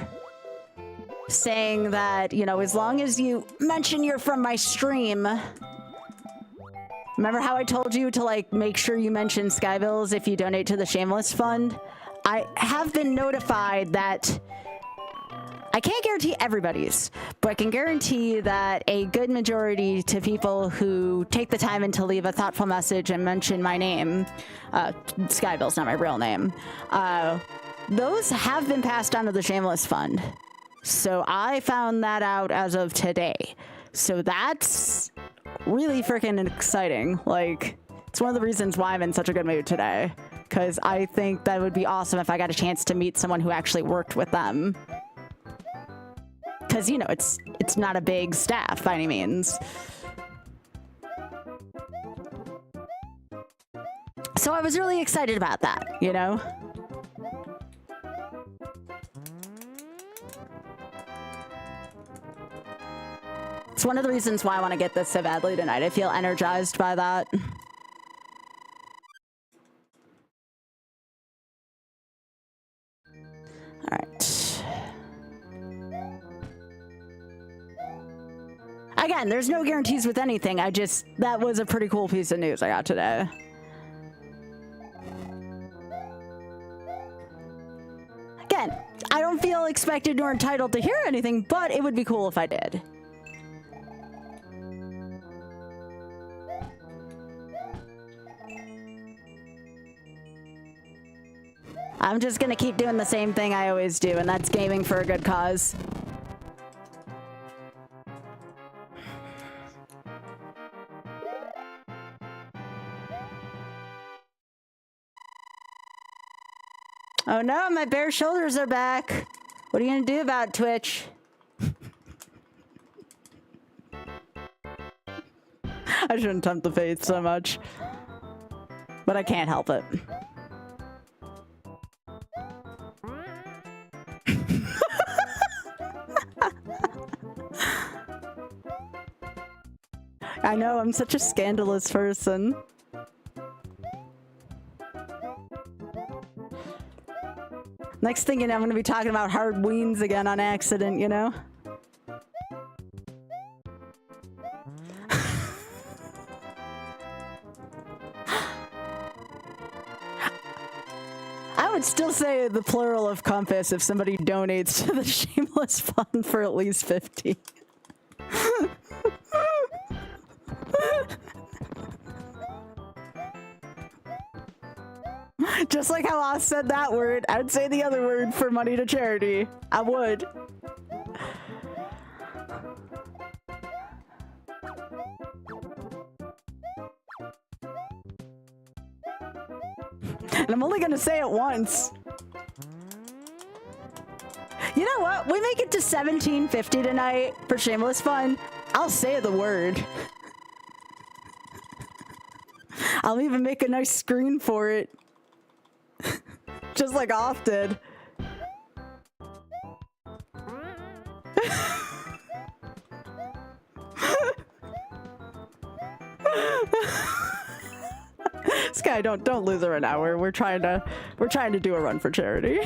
saying that, you know, as long as you mention you're from my stream. Remember how I told you to, like, make sure you mention Skybilz if you donate to the Shameless Fund? I have been notified that I can't guarantee everybody's, but I can guarantee that a good majority to people who take the time and to leave a thoughtful message and mention my name, Skybilz, not my real name, those have been passed on to the Shameless Fund. So I found that out as of today. So that's really freaking exciting. Like, it's one of the reasons why I'm in such a good mood today, because I think that would be awesome if I got a chance to meet someone who actually worked with them. Because, you know, it's not a big staff by any means. So I was really excited about that, you know? It's one of the reasons why I want to get this so badly tonight. I feel energized by that. Again, there's no guarantees with anything. That was a pretty cool piece of news I got today. Again, I don't feel expected nor entitled to hear anything, but it would be cool if I did. I'm just gonna keep doing the same thing I always do, and that's gaming for a good cause. Oh no, my bare shoulders are back. What are you gonna do about it, Twitch? I shouldn't tempt the faith so much. But I can't help it. I know, I'm such a scandalous person. Next thing you know, I'm gonna be talking about hard weens again on accident, you know? I would still say the plural of compass if somebody donates to the Shameless Fund for at least 50. Just like how I said that word, I would say the other word for money to charity. I would. And I'm only gonna say it once. You know what? We make it to 1750 tonight for Shameless Fun. I'll say the word. I'll even make a nice screen for it. Just like Off did. Sky, don't lose her an hour. We're trying to do a run for charity.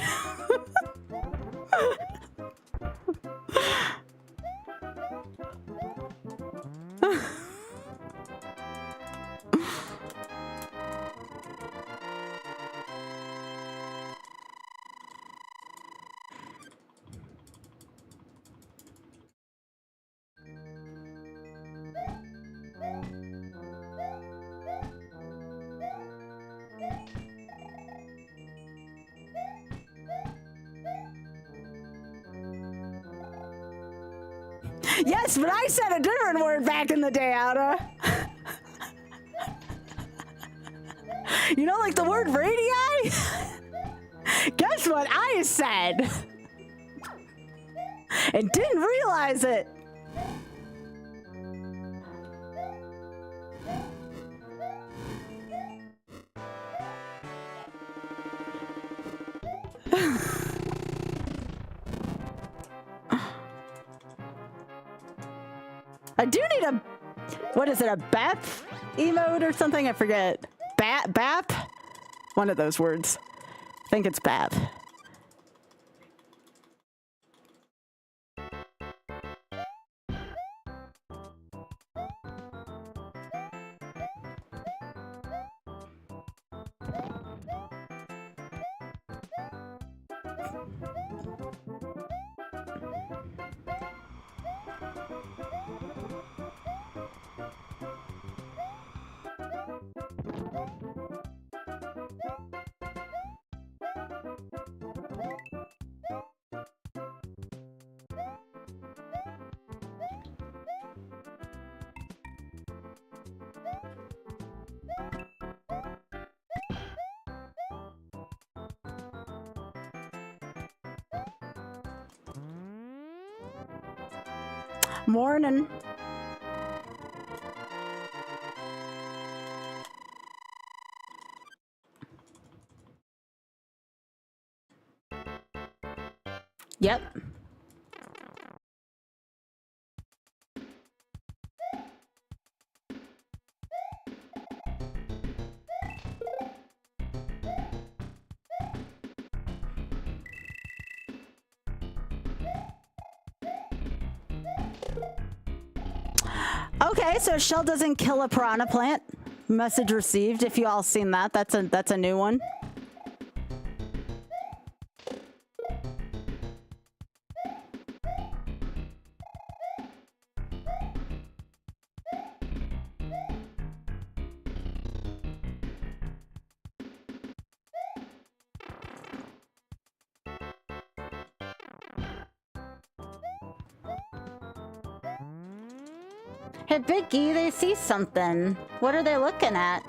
Yes, but I said a different word back in the day, Outa. You know, like the word radii? Guess what I said? And didn't realize it. I do need a, what is it, a BAP emote or something? I forget. BAP? One of those words. I think it's BAP. Morning. Yep. Okay, so shell doesn't kill a piranha plant. Message received. If you all seen that, that's a new one. Hey, Biggie, they see something. What are they looking at?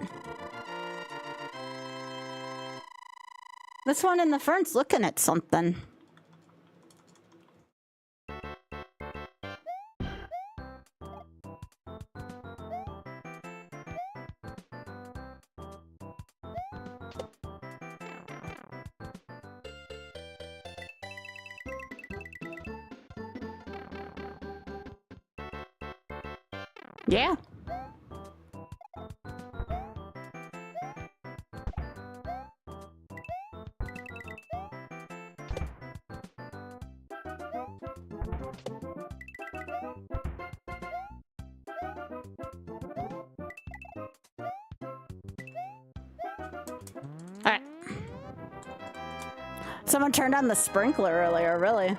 This one in the front's looking at something. Yeah. All right. Someone turned on the sprinkler earlier, really.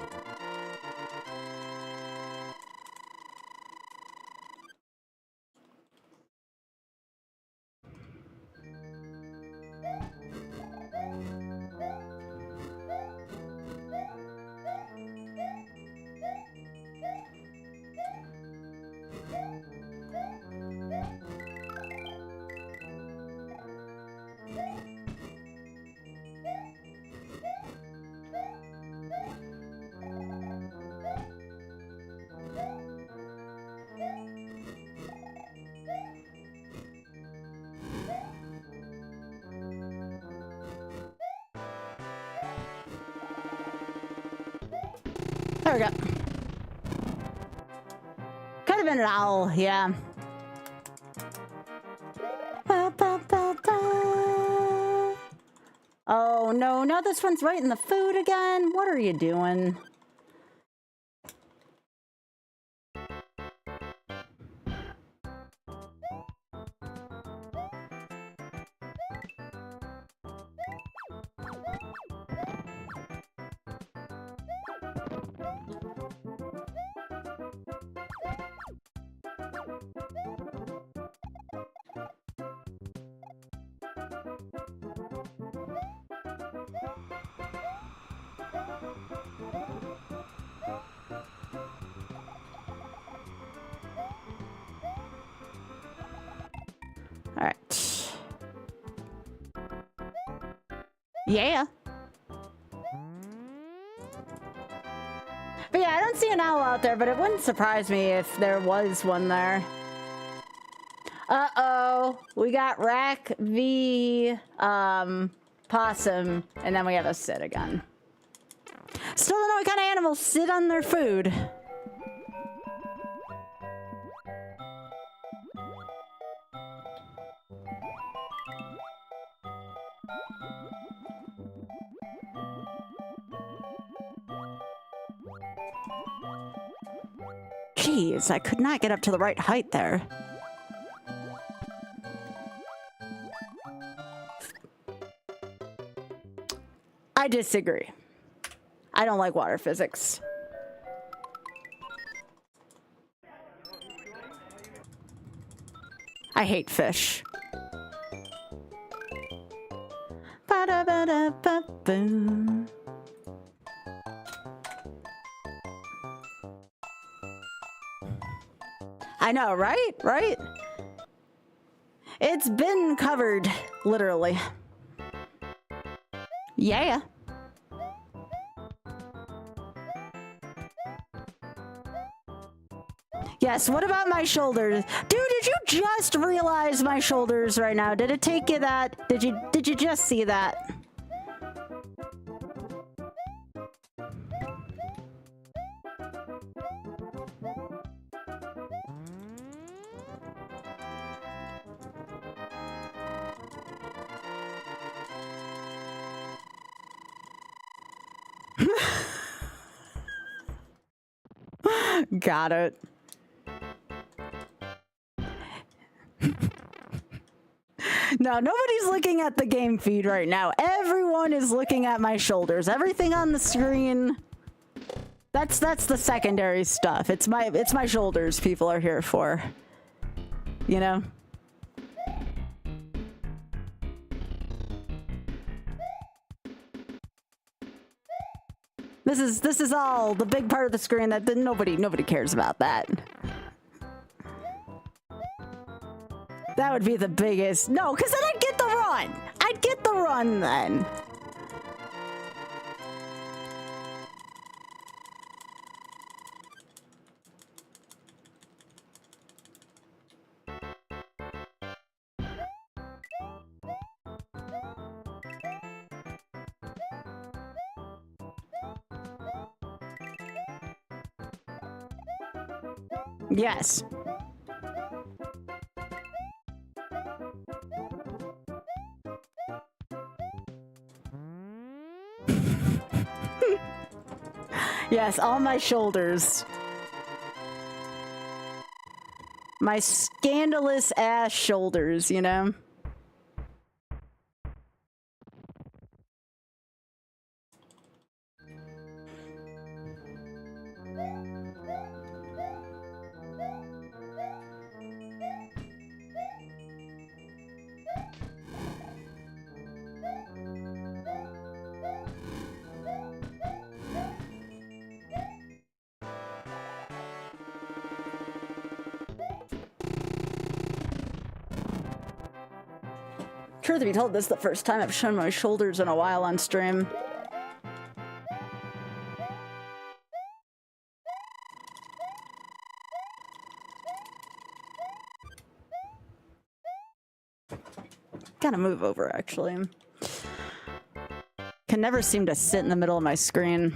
There we go. Could have been an owl, yeah. Ba, ba, ba, ba. Oh no, now this one's right in the food again. What are you doing? All right. Yeah. But yeah, I don't see an owl out there, but it wouldn't surprise me if there was one there. Uh-oh. We got Rack v. Possum, and then we have a sit again. Still don't know what kind of animals sit on their food. Jeez, I could not get up to the right height there. I disagree. I don't like water physics. I hate fish. Ba-da-ba-da-ba-boom. I know, right? Right? It's been covered, literally. Yeah. Yes, what about my shoulders? Dude, did you just realize my shoulders right now? Did it take you that? Did you just see that? Got it. No, nobody's looking at the game feed right now. Everyone is looking at my shoulders. Everything on the screen. That's the secondary stuff. It's my shoulders people are here for. You know? This is all the big part of the screen that nobody cares about that. That would be the biggest. No, because then I'd get the run. I'd get the run then. Yes. Yes, on my shoulders. My scandalous ass shoulders, you know? Truth be told, this is the first time I've shown my shoulders in a while on stream. Gotta move over, actually. Can never seem to sit in the middle of my screen.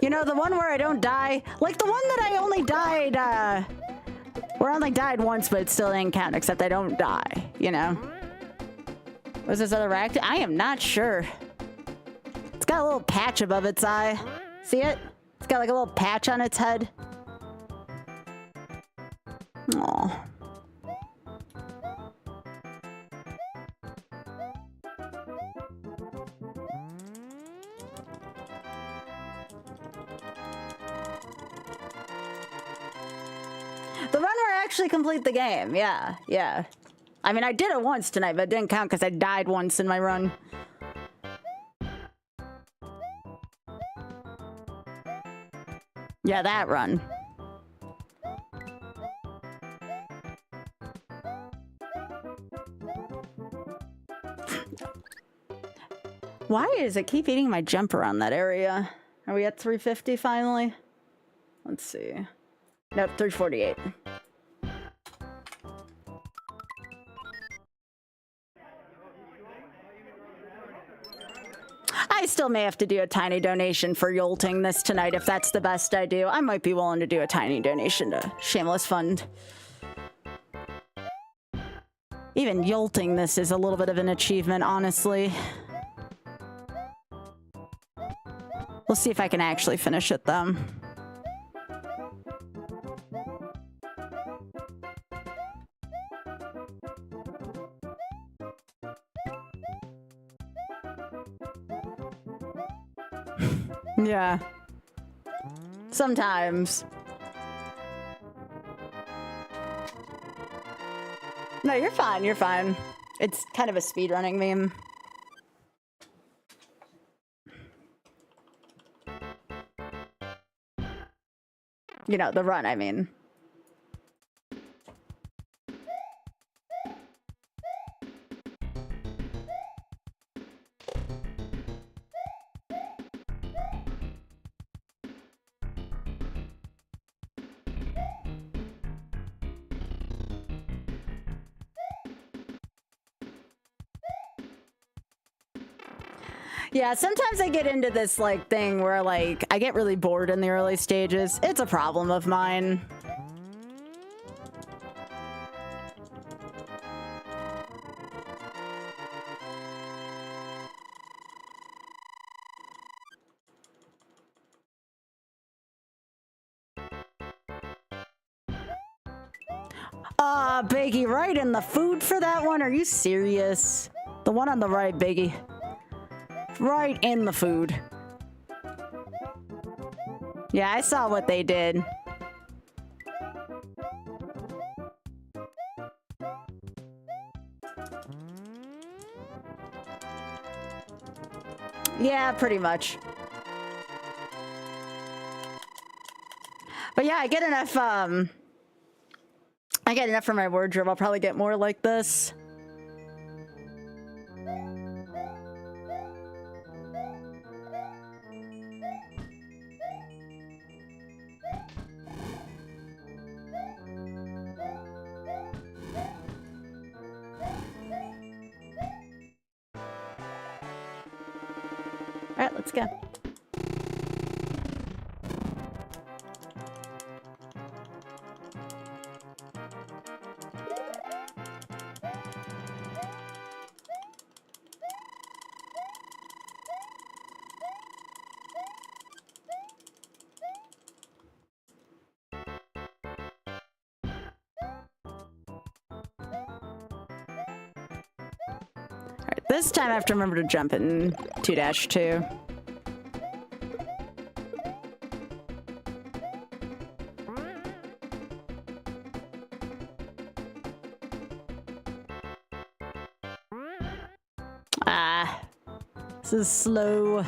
You know, the one where I don't die, like the one that I only died, where I only died once, but it still didn't count, except I don't die, you know? Was this other rack? I am not sure. It's got a little patch above its eye. See it? It's got like a little patch on its head. Aww. The run where I actually complete the game. Yeah, yeah. I mean, I did it once tonight, but it didn't count because I died once in my run. Yeah, that run. Why does it keep eating my jump around that area? Are we at 350 finally? Let's see. Nope, 348. I still may have to do a tiny donation for yolting this tonight if that's the best I do. I might be willing to do a tiny donation to Shameless Fund. Even yolting this is a little bit of an achievement, honestly. We'll see if I can actually finish it, though. Yeah. Sometimes. No, you're fine, you're fine. It's kind of a speedrunning meme. You know, the run, I mean. Yeah, sometimes I get into this, like, thing where, like, I get really bored in the early stages. It's a problem of mine. Biggie, right in the food for that one? Are you serious? The one on the right, Biggie. Right in the food. Yeah, I saw what they did. Yeah, pretty much. But yeah, I get enough for my wardrobe. I'll probably get more like this. All right, let's go. This time I have to remember to jump in 2-2. This is slow.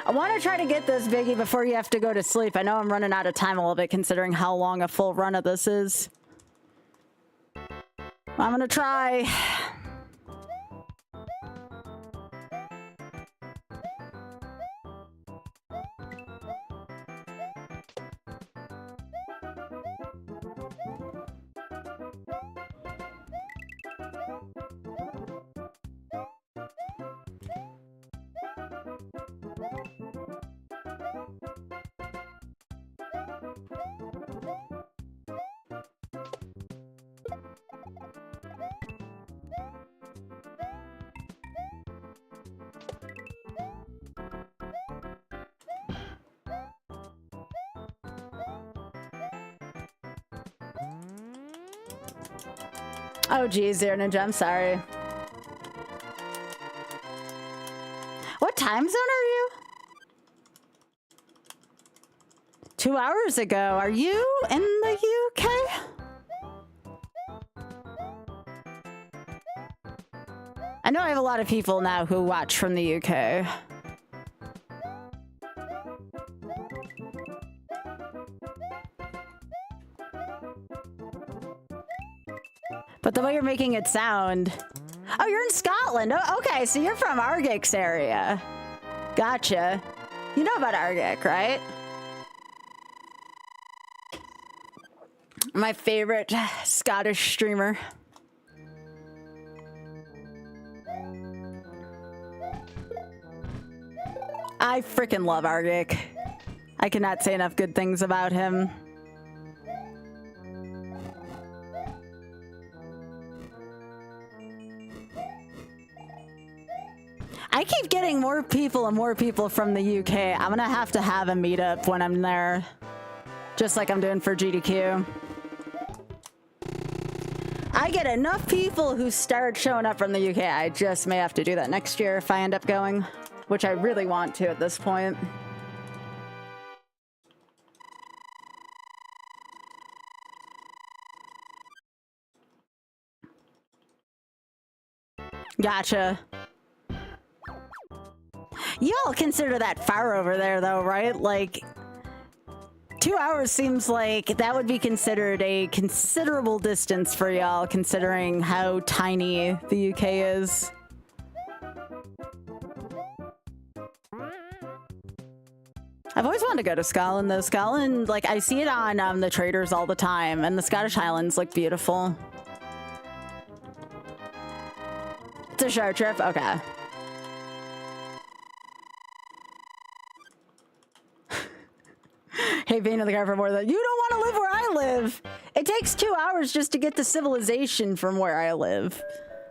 I want to try to get this, Biggie, before you have to go to sleep. I know I'm running out of time a little bit considering how long a full run of this is. I'm gonna try. Oh geez, Zero Ninja, I'm sorry. What time zone are you? 2 hours ago. Are you in the UK? I know I have a lot of people now who watch from the UK. But the way you're making it sound... Oh, you're in Scotland. Oh, okay, so you're from Argic's area. Gotcha. You know about Argic, right? My favorite Scottish streamer. I freaking love Argic. I cannot say enough good things about him. I keep getting more people and more people from the UK. I'm gonna have to have a meetup when I'm there. Just like I'm doing for GDQ. I get enough people who start showing up from the UK. I just may have to do that next year if I end up going. Which I really want to at this point. Gotcha. Y'all consider that far over there though, right? Like, 2 hours seems like that would be considered a considerable distance for y'all, considering how tiny the UK is. I've always wanted to go to Scotland though. Scotland, like, I see it on the traders all the time, and the Scottish Highlands look beautiful. It's a short trip? Okay. Hey, being in the car for more than you don't want to live where I live. It takes 2 hours just to get to civilization from where I live.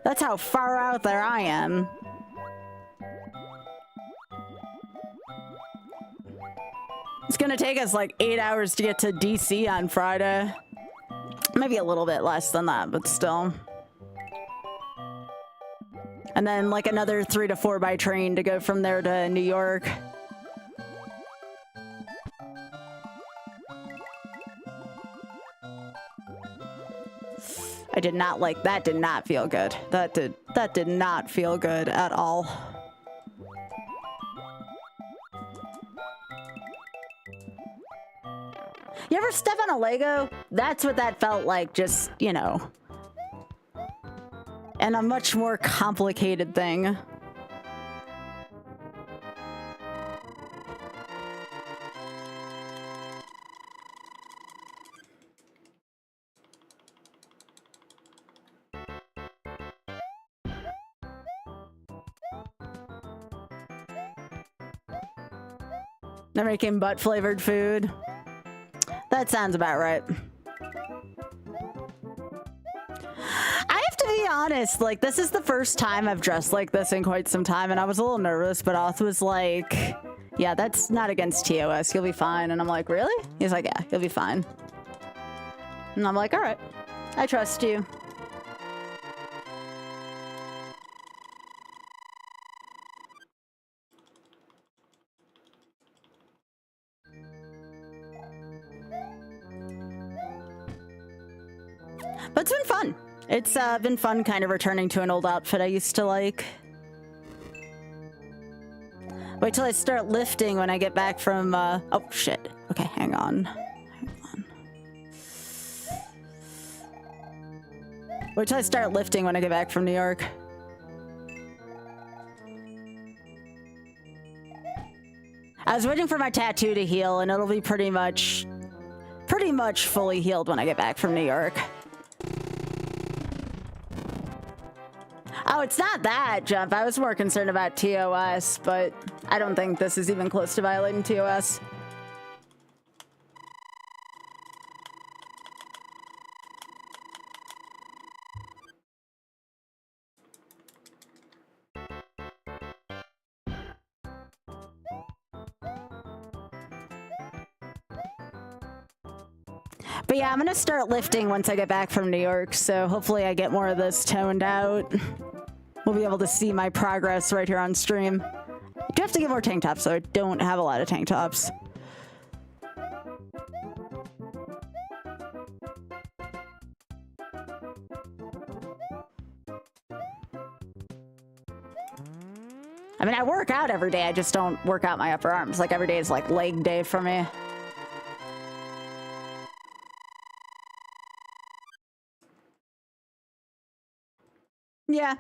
That's how far out there I am. It's gonna take us like 8 hours to get to DC on Friday. Maybe a little bit less than that, but still. And then like another 3 to 4 by train to go from there to New York. I did not like that. Did not feel good. That did not feel good at all. You ever step on a Lego? That's what that felt like, just, you know. And a much more complicated thing. They're making butt-flavored food. That sounds about right. I have to be honest, like, this is the first time I've dressed like this in quite some time, and I was a little nervous, but Oth was like, yeah, that's not against TOS, you'll be fine. And I'm like, really? He's like, yeah, you'll be fine. And I'm like, all right, I trust you. But it's been fun. It's been fun kind of returning to an old outfit I used to like. Wait till I start lifting when I get back from, oh shit. Okay, hang on. Hang on. Wait till I start lifting when I get back from New York. I was waiting for my tattoo to heal, and it'll be pretty much fully healed when I get back from New York. Oh, it's not that, Jump. I was more concerned about TOS, but I don't think this is even close to violating TOS. But yeah, I'm gonna start lifting once I get back from New York, so hopefully I get more of this toned out. We'll be able to see my progress right here on stream. I do have to get more tank tops, so I don't have a lot of tank tops. I mean, I work out every day, I just don't work out my upper arms. Like, every day is like leg day for me. Yeah.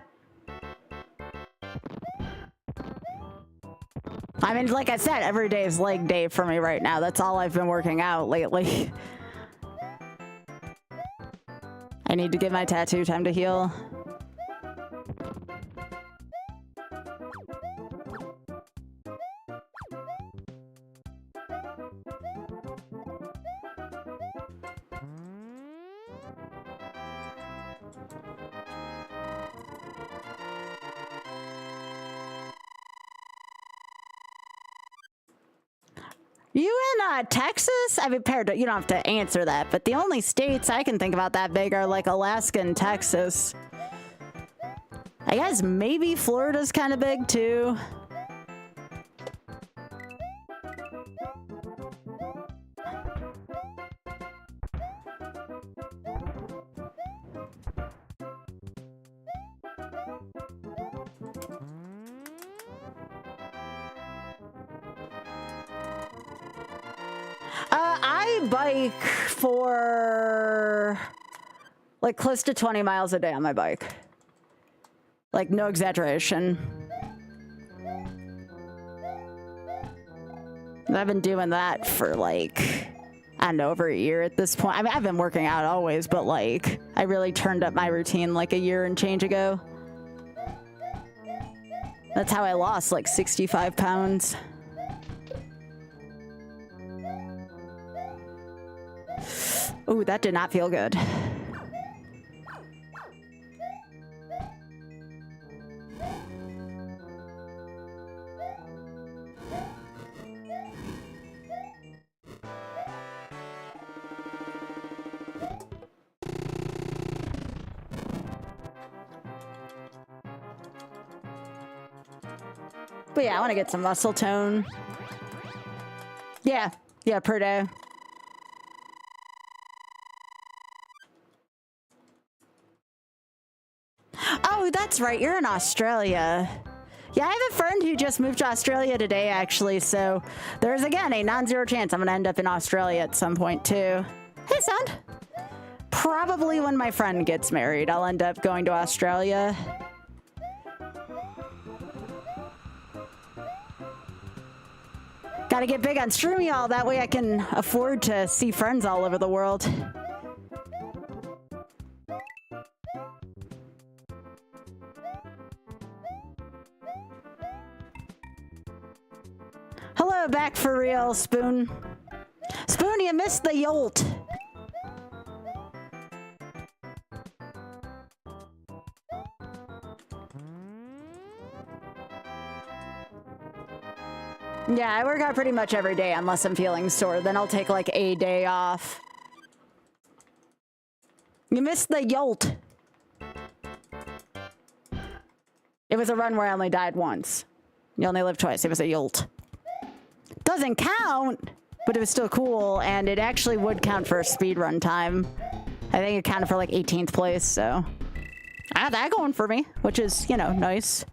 I mean, like I said, every day is leg day for me right now. That's all I've been working out lately. I need to give my tattoo time to heal. You in Texas? I mean, you don't have to answer that, but the only states I can think about that big are like Alaska and Texas. I guess maybe Florida's kind of big too. I bike for like close to 20 miles a day on my bike. Like, no exaggeration. I've been doing that for like, I don't know, over a year at this point. I mean, I've been working out always, but like, I really turned up my routine like a year and change ago. That's how I lost like 65 pounds. Ooh, that did not feel good. But yeah, I want to get some muscle tone. Yeah, per day. Oh, that's right. You're in Australia. Yeah, I have a friend who just moved to Australia today, actually. So there's, again, a non-zero chance I'm going to end up in Australia at some point, too. Hey, sound. Probably when my friend gets married, I'll end up going to Australia. Gotta get big on streaming all that way I can afford to see friends all over the world. Hello, back for real, Spoon. Spoon, you missed the yolt. Yeah, I work out pretty much every day unless I'm feeling sore. Then I'll take like a day off. You missed the yolt. It was a run where I only died once. You only live twice. It was a yolt. Doesn't count, but it was still cool, and it actually would count for a speed run time. I think it counted for like 18th place, so I had that going for me, which is, you know, nice.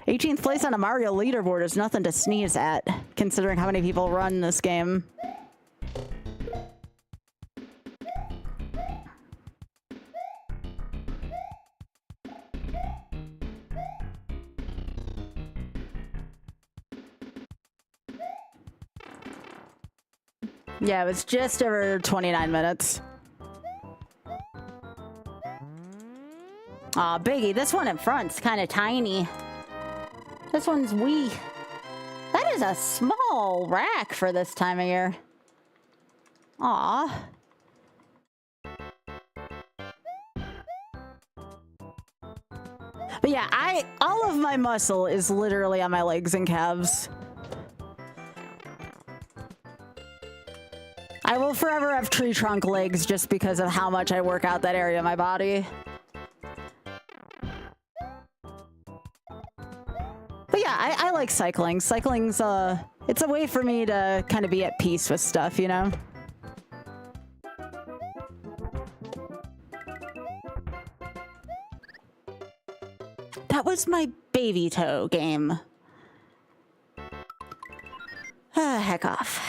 '18th place on a Mario leaderboard is nothing to sneeze at, considering how many people run this game. Yeah, it was just over 29 minutes. Aw, Biggie, this one in front's kind of tiny. This one's wee. That is a small rack for this time of year. Aw. But yeah, all of my muscle is literally on my legs and calves. I will forever have tree trunk legs just because of how much I work out that area of my body. But yeah, I like cycling. Cycling's, it's a way for me to kind of be at peace with stuff, you know? That was my baby toe game. Heck off.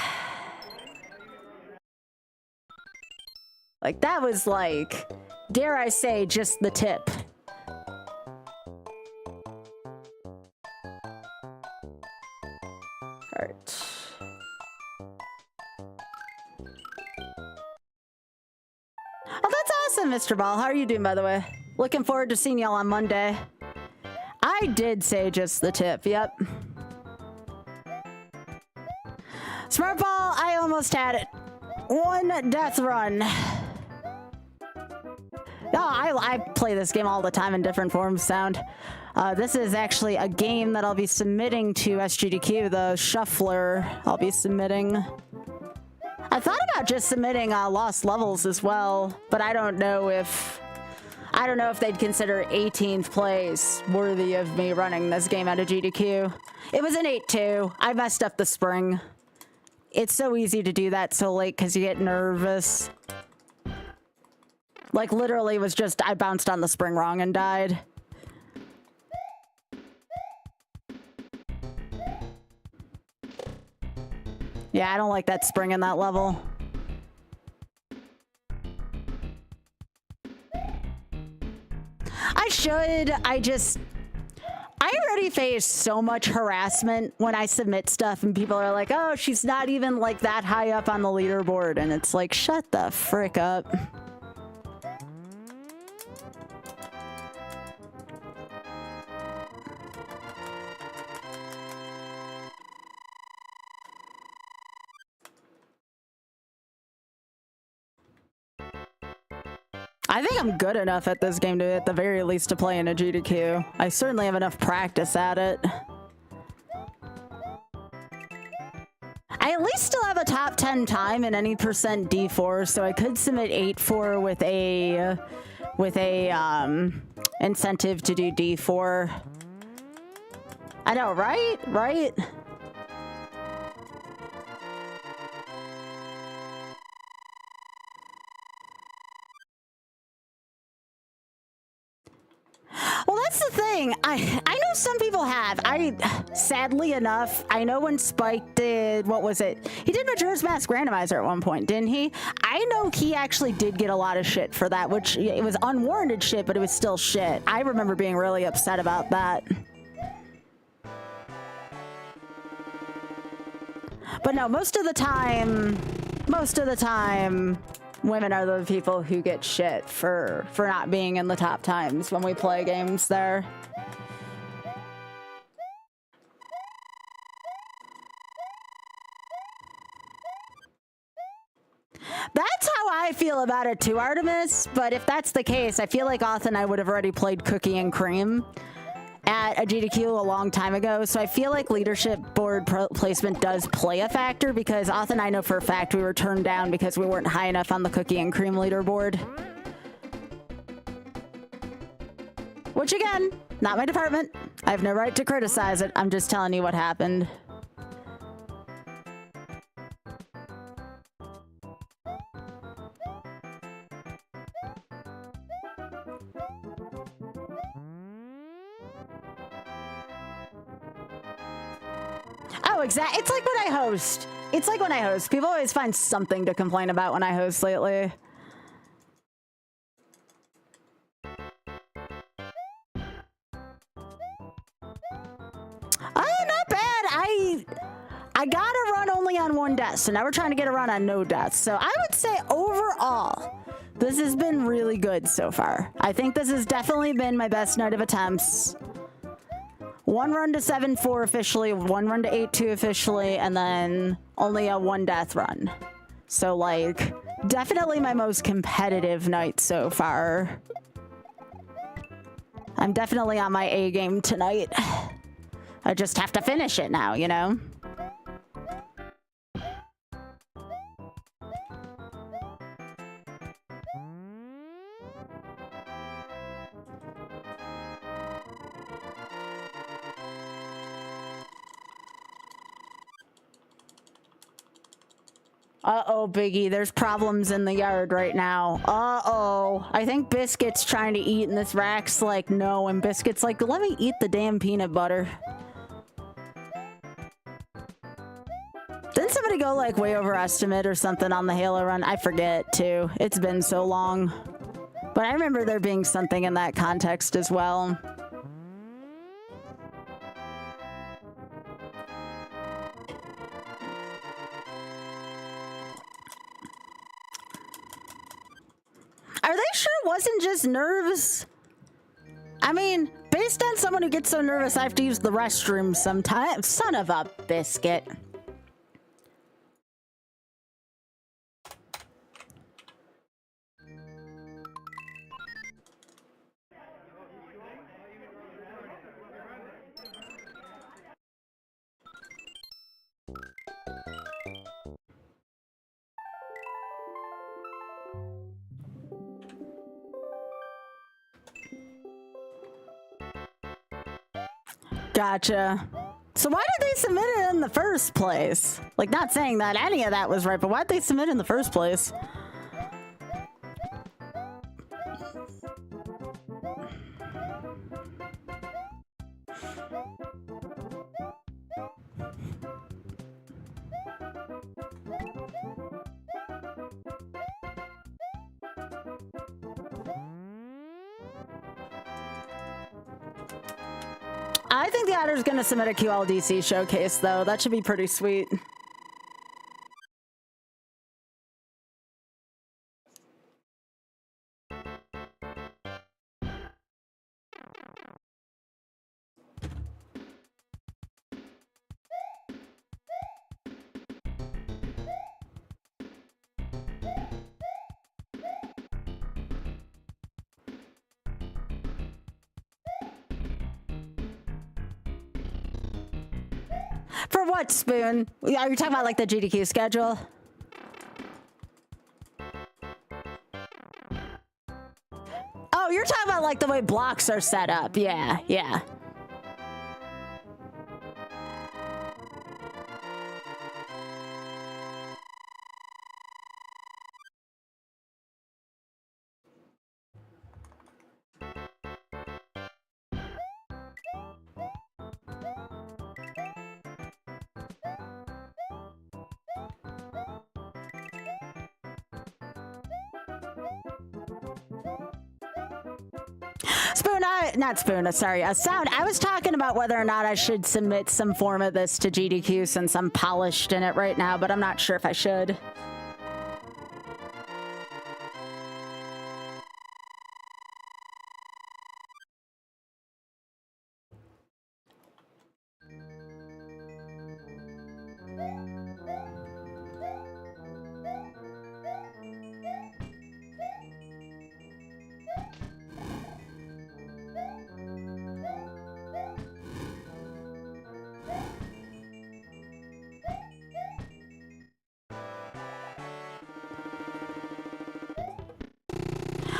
Like, that was like, dare I say, just the tip. Alright. Oh, that's awesome, Mr. Ball. How are you doing, by the way? Looking forward to seeing y'all on Monday. I did say just the tip, yep. Smart Ball, I almost had it. One death run. No, I play this game all the time in different forms, Sound. This is actually a game that I'll be submitting to SGDQ, the shuffler I'll be submitting. I thought about just submitting Lost Levels as well, but I don't know if they'd consider 18th place worthy of me running this game out of GDQ. It was an 8-2. I messed up the spring. It's so easy to do that so late because you get nervous. Like, literally was just, I bounced on the spring wrong and died. Yeah, I don't like that spring in that level. I should, I already face so much harassment when I submit stuff and people are like, oh, she's not even like that high up on the leaderboard. And it's like, shut the frick up. I think I'm good enough at this game to, at the very least, to play in a GDQ. I certainly have enough practice at it. I at least still have a top 10 time in any percent D4, so I could submit 8-4 with a incentive to do D4. I know, right? Right? Well, that's the thing. I know some people have. Sadly enough, I know when Spike did, what was it? He did Majora's Mask Randomizer at one point, didn't he? I know he actually did get a lot of shit for that, which it was unwarranted shit, but it was still shit. I remember being really upset about that. But no, most of the time, women are the people who get shit for not being in the top times when we play games there. That's how I feel about it too, Artemis. But if that's the case, I feel like Auth and I would have already played Cookie and Cream at a GDQ a long time ago, so I feel like leadership board placement does play a factor, because Auth and I know for a fact we were turned down because we weren't high enough on the Cookie and Cream leaderboard. Which again, not my department. I have no right to criticize it. I'm just telling you what happened. Oh, exactly. It's like when I host. It's like when I host. People always find something to complain about when I host lately. Oh, not bad. I got a run only on 1 death, so now we're trying to get a run on no deaths. So I would say overall, this has been really good so far. I think this has definitely been my best night of attempts. 1 run to 7-4 officially, 1 run to 8-2 officially, and then only a 1 death run. So, like, definitely my most competitive night so far. I'm definitely on my A game tonight. I just have to finish it now, you know? Uh-oh, Biggie, there's problems in the yard right now. Uh-oh. I think Biscuit's trying to eat and this Rack's like, no, and Biscuit's like, let me eat the damn peanut butter. Didn't somebody go like way over estimate or something on the Halo run? I forget too. It's been so long. But I remember there being something in that context as well. Are they sure it wasn't just nerves? I mean, based on someone who gets so nervous I have to use the restroom sometimes. Son of a biscuit. Gotcha. So why did they submit it in the first place? Like, not saying that any of that was right, but why'd they submit it in the first place? I think the Otter's gonna submit a QLDC showcase, though. That should be pretty sweet. For what, Spoon? Are you talking about like the GDQ schedule? Oh, you're talking about like the way blocks are set up. Yeah, yeah. Not Spoon, sorry, Sound. I was talking about whether or not I should submit some form of this to GDQ since I'm polished in it right now, but I'm not sure if I should.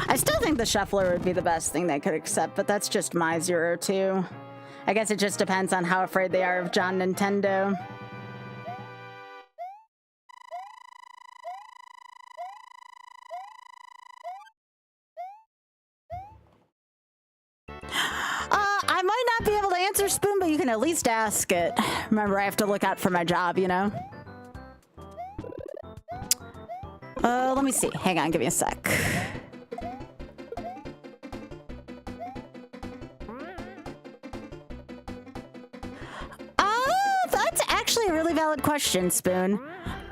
I still think the shuffler would be the best thing they could accept, but that's just my 0-2. I guess it just depends on how afraid they are of John Nintendo. I might not be able to answer, Spoon, but you can at least ask it. Remember, I have to look out for my job, you know? Let me see. Hang on, give me a sec. That's actually a really valid question, Spoon.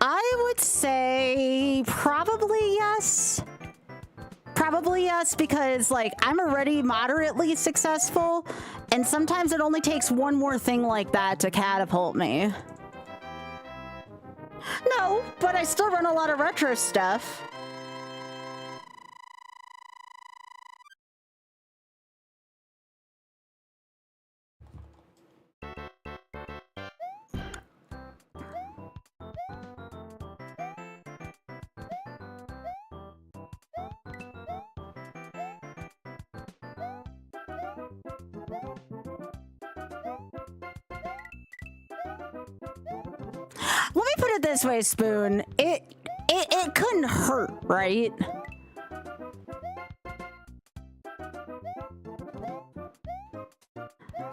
I would say probably yes. Probably yes, because like I'm already moderately successful, and sometimes it only takes one more thing like that to catapult me. No, but I still run a lot of retro stuff. Let me put it this way, Spoon. It couldn't hurt, right?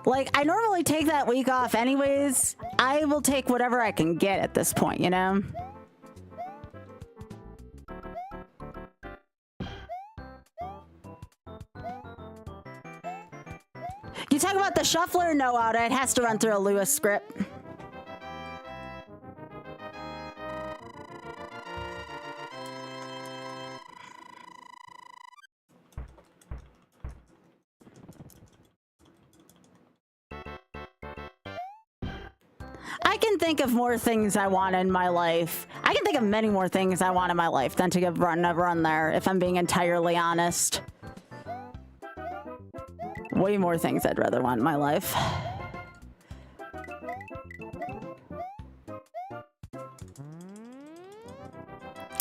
Like, I normally take that week off anyways. I will take whatever I can get at this point, you know? You talk about the shuffler? No, Oda. It has to run through a Lewis script. I can think of more things I want in my life. I can think of many more things I want in my life than to give run there, if I'm being entirely honest. Way more things I'd rather want in my life.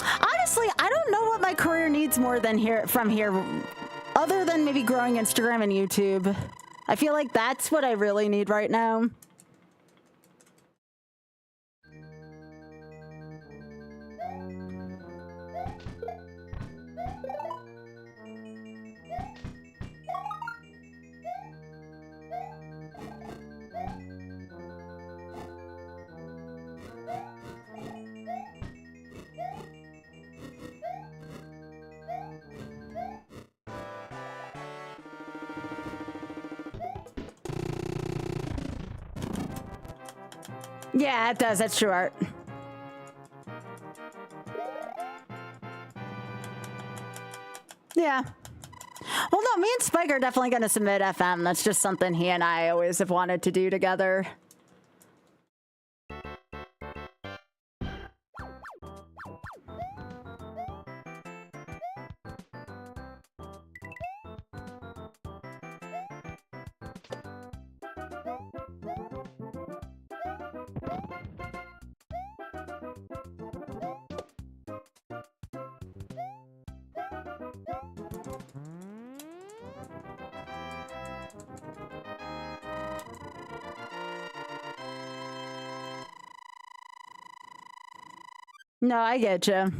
Honestly, I don't know what my career needs more than from here, other than maybe growing Instagram and YouTube. I feel like that's what I really need right now. Yeah, it does. That's true art. Yeah. Well, no, me and Spike are definitely going to submit FM. That's just something he and I always have wanted to do together. No, I get you.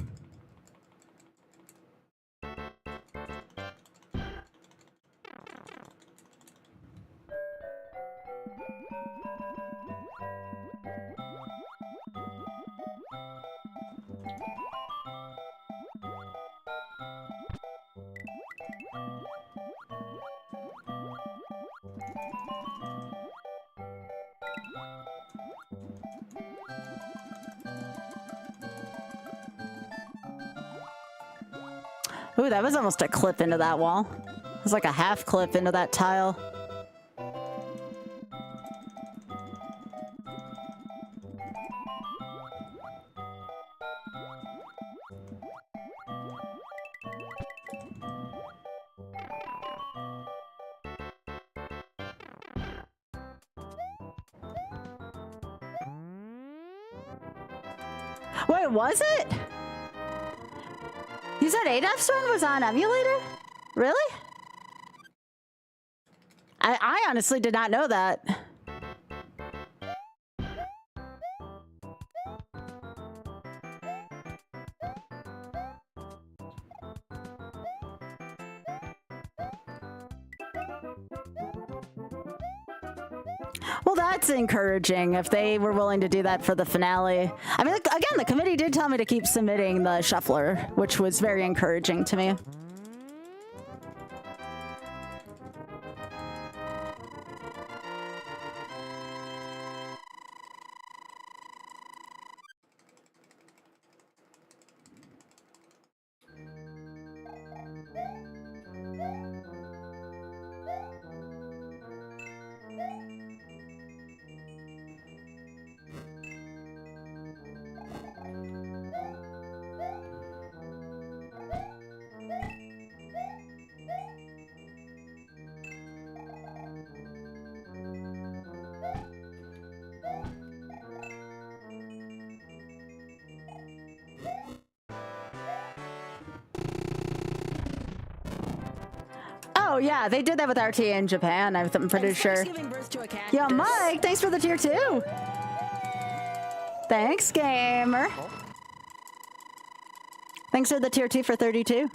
Ooh, that was almost a clip into that wall. It was like a half clip into that tile. Wait, was it? You said ADAF Storm was on emulator? Really? I honestly did not know that. Well, that's encouraging if they were willing to do that for the finale. I mean, again, the committee did tell me to keep submitting the shuffler, which was very encouraging to me. Oh, yeah, they did that with RTA in Japan, I'm pretty sure. Yo, Mike, thanks for the tier 2. Thanks, gamer. Thanks for the tier 2 for 32.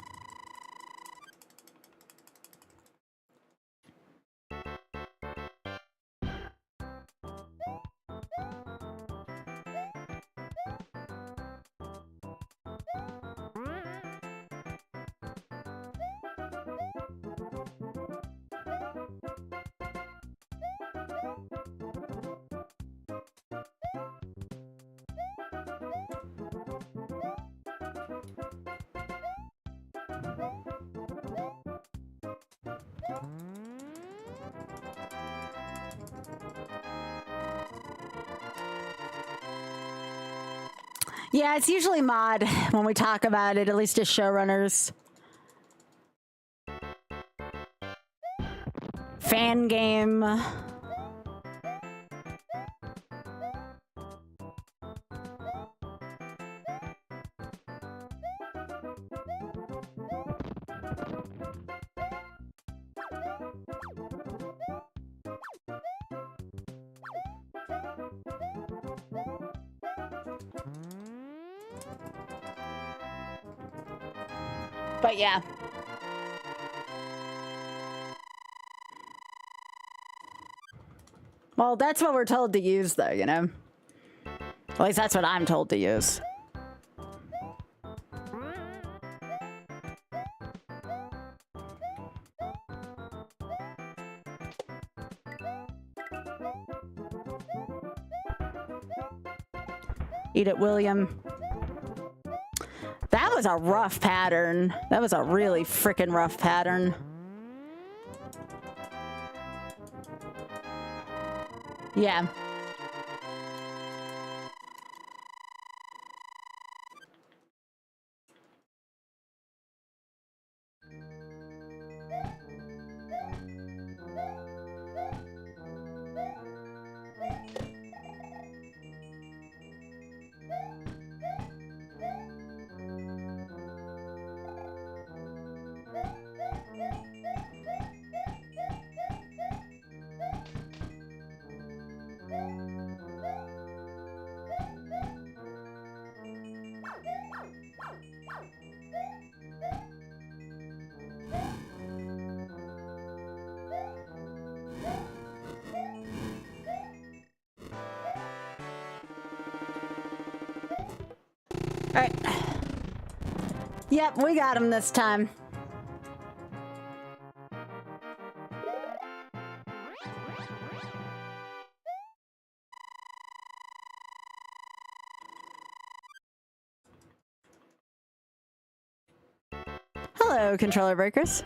Yeah, it's usually mod when we talk about it, at least as showrunners. Fan game. But yeah. Well, that's what we're told to use, though, you know? At least that's what I'm told to use. Eat it, William. That was a rough pattern. That was a really freaking rough pattern. Yeah. Alright. Yep, we got him this time. Hello, controller breakers.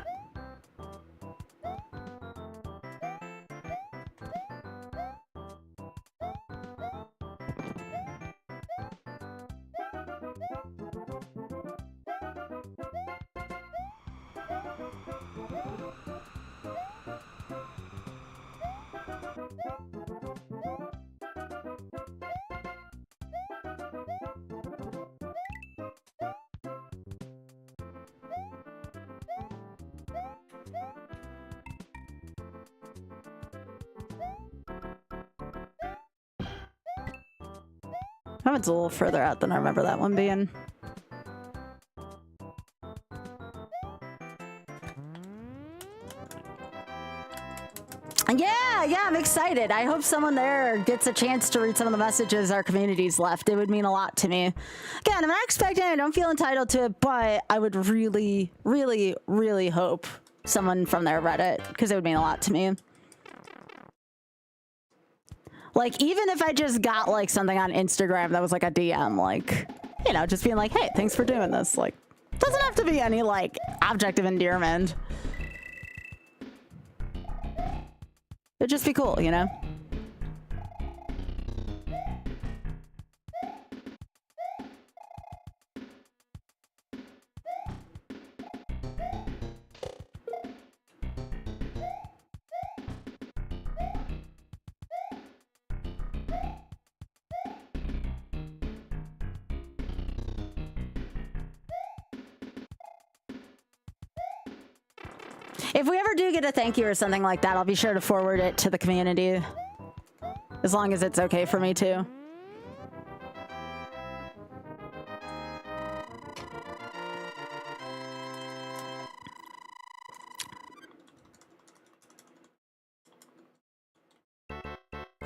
That one's a little further out than I remember that one being. Yeah, I'm excited. I hope someone there gets a chance to read some of the messages our community's left. It would mean a lot to me. Again, I'm not expecting it. I don't feel entitled to it, but I would really, really, really hope someone from there read it, because it would mean a lot to me. Like, even if I just got, like, something on Instagram that was, like, a DM, like, you know, just being like, hey, thanks for doing this. Like, doesn't have to be any, like, object of endearment. It'd just be cool, you know? If we ever do get a thank you or something like that, I'll be sure to forward it to the community. As long as it's okay for me to.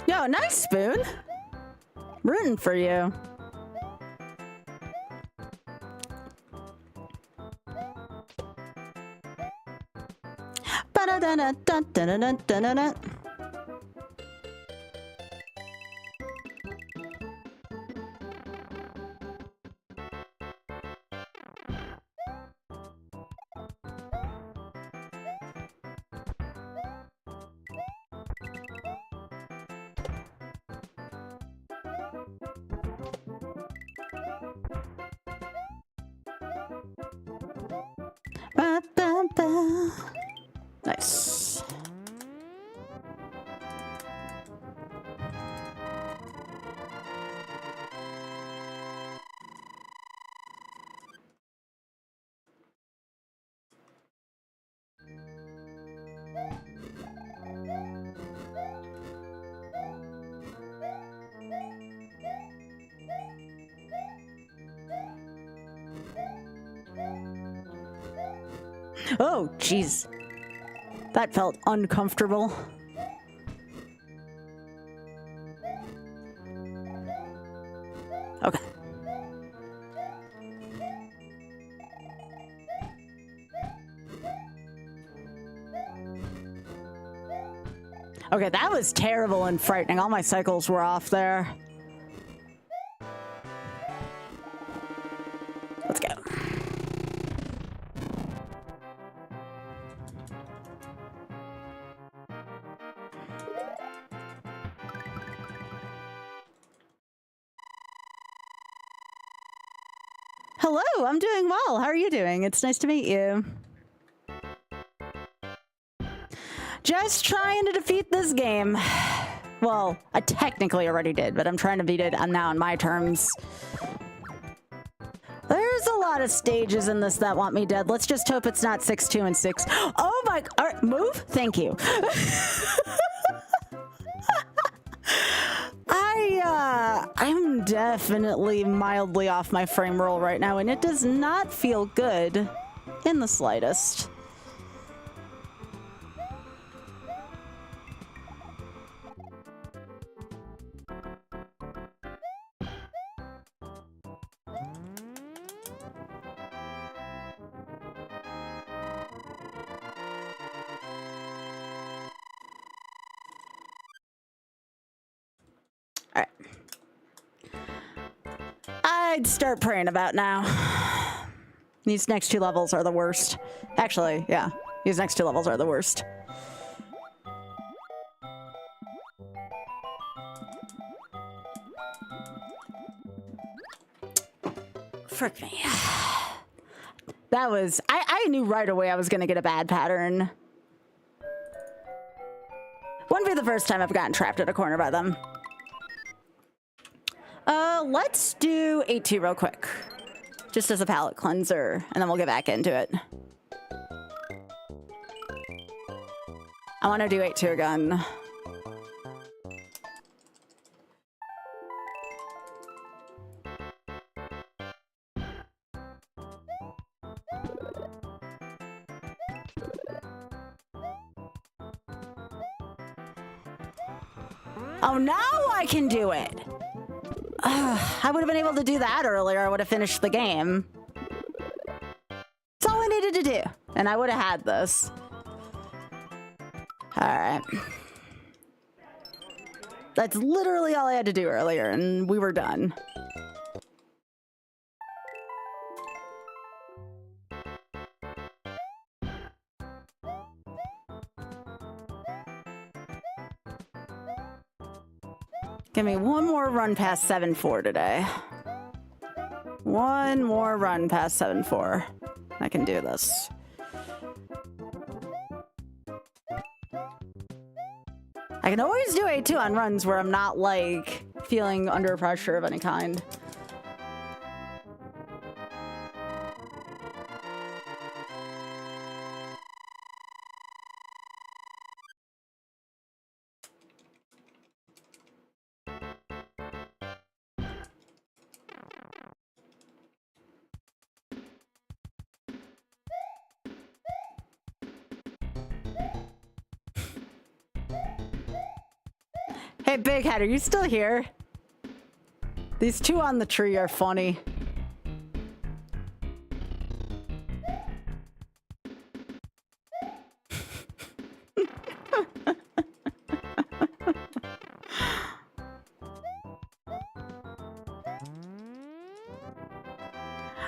Yo, nice, Spoon. Rooting for you. Ba-da-da-da-da-da-da-da-da. Ba-ba-ba. Nice. Oh, jeez. That felt uncomfortable. Okay. Okay, that was terrible and frightening. All my cycles were off there. Let's go. Hello, I'm doing well. How are you doing? It's nice to meet you. Just trying to defeat this game. Well, I technically already did, but I'm trying to beat it now on my terms. There's a lot of stages in this that want me dead. Let's just hope it's not 6, 2, and 6. Oh my, all right, move? Thank you. I'm definitely mildly off my frame roll right now, and it does not feel good in the slightest. All right. I'd start praying about now. These next 2 levels are the worst. Actually, yeah. These next 2 levels are the worst. Frick me. That was... I knew right away I was going to get a bad pattern. Wouldn't be the first time I've gotten trapped in a corner by them. Let's do 8-2 real quick. Just as a palate cleanser, and then we'll get back into it. I want to do 8-2 again. Oh, now I can do it. I would have been able to do that earlier. I would have finished the game. That's all I needed to do. And I would have had this. All right. That's literally all I had to do earlier, and we were done. Give me one more run past 7-4 today. One more run past 7-4. I can do this. I can always do 8-2 on runs where I'm not, like, feeling under pressure of any kind. Hey, Big Head, are you still here? These 2 on the tree are funny.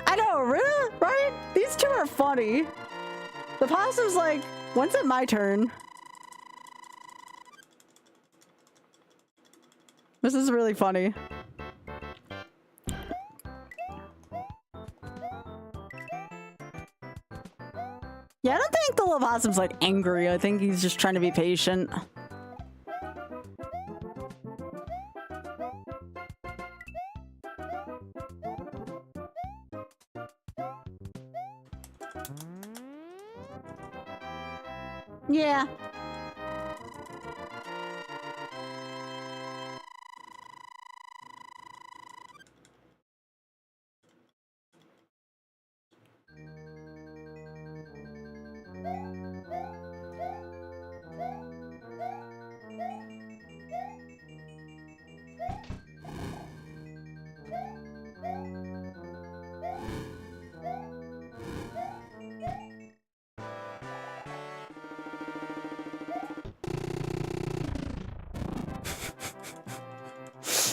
I know, really? Right? These 2 are funny. The possum's like, when's it my turn? This is really funny. Yeah, I don't think the little possum's like angry. I think he's just trying to be patient. Yeah.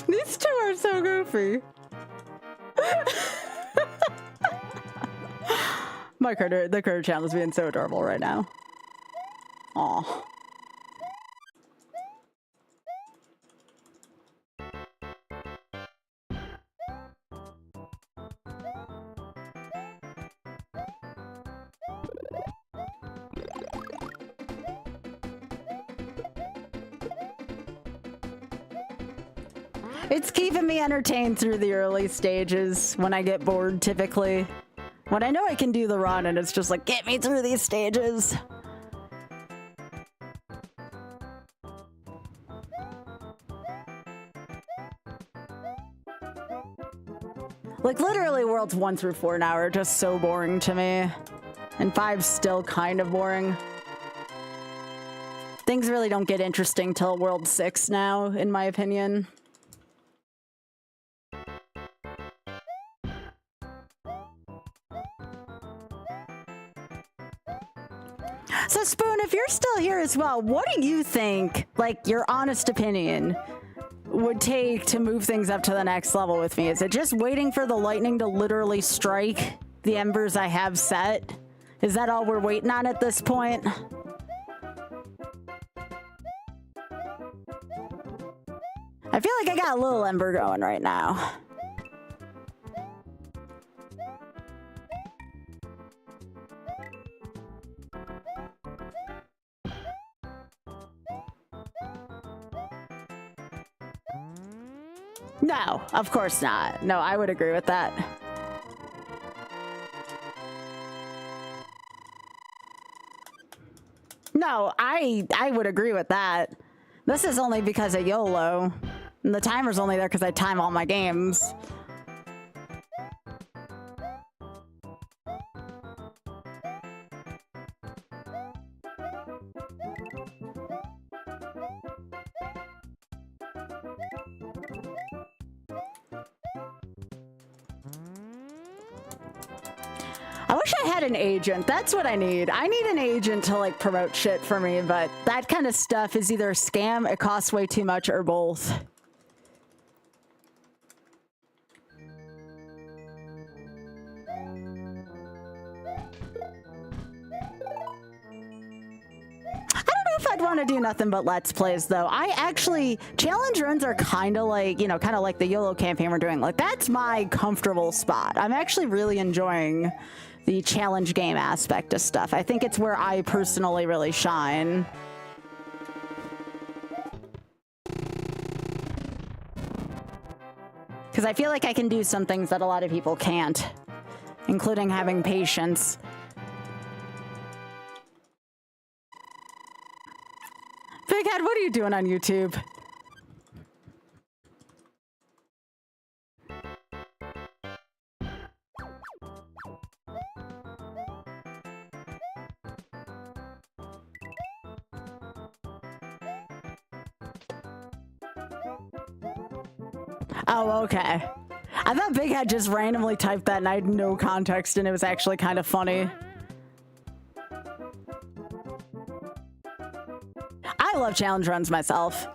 These 2 are so goofy. The critter channel is being so adorable right now. Aw. It's keeping me entertained through the early stages when I get bored, typically. When I know I can do the run and it's just like, get me through these stages. Like, literally, worlds 1 through 4 now are just so boring to me. And 5's still kind of boring. Things really don't get interesting till world 6 now, in my opinion. So, Spoon, if you're still here as well, what do you think, like, your honest opinion, would take to move things up to the next level with me? Is it just waiting for the lightning to literally strike the embers I have set? Is that all we're waiting on at this point? I feel like I got a little ember going right now. No, of course not. No, I would agree with that. No, I would agree with that. This is only because of YOLO. And the timer's only there because I time all my games. I wish I had an agent. That's what I need. I need an agent to like promote shit for me, but that kind of stuff is either a scam, it costs way too much, or both. I'd want to do nothing but Let's Plays, though. I actually, challenge runs are kind of like, you know, kind of like the YOLO campaign we're doing. Like, that's my comfortable spot. I'm actually really enjoying the challenge game aspect of stuff. I think it's where I personally really shine. Because I feel like I can do some things that a lot of people can't, including having patience. Big Head, what are you doing on YouTube? Oh, okay. I thought Big Head just randomly typed that and I had no context and it was actually kind of funny. I love challenge runs myself.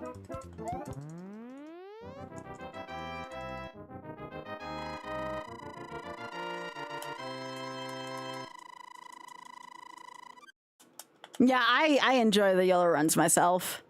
Yeah, I enjoy the YOLO runs myself.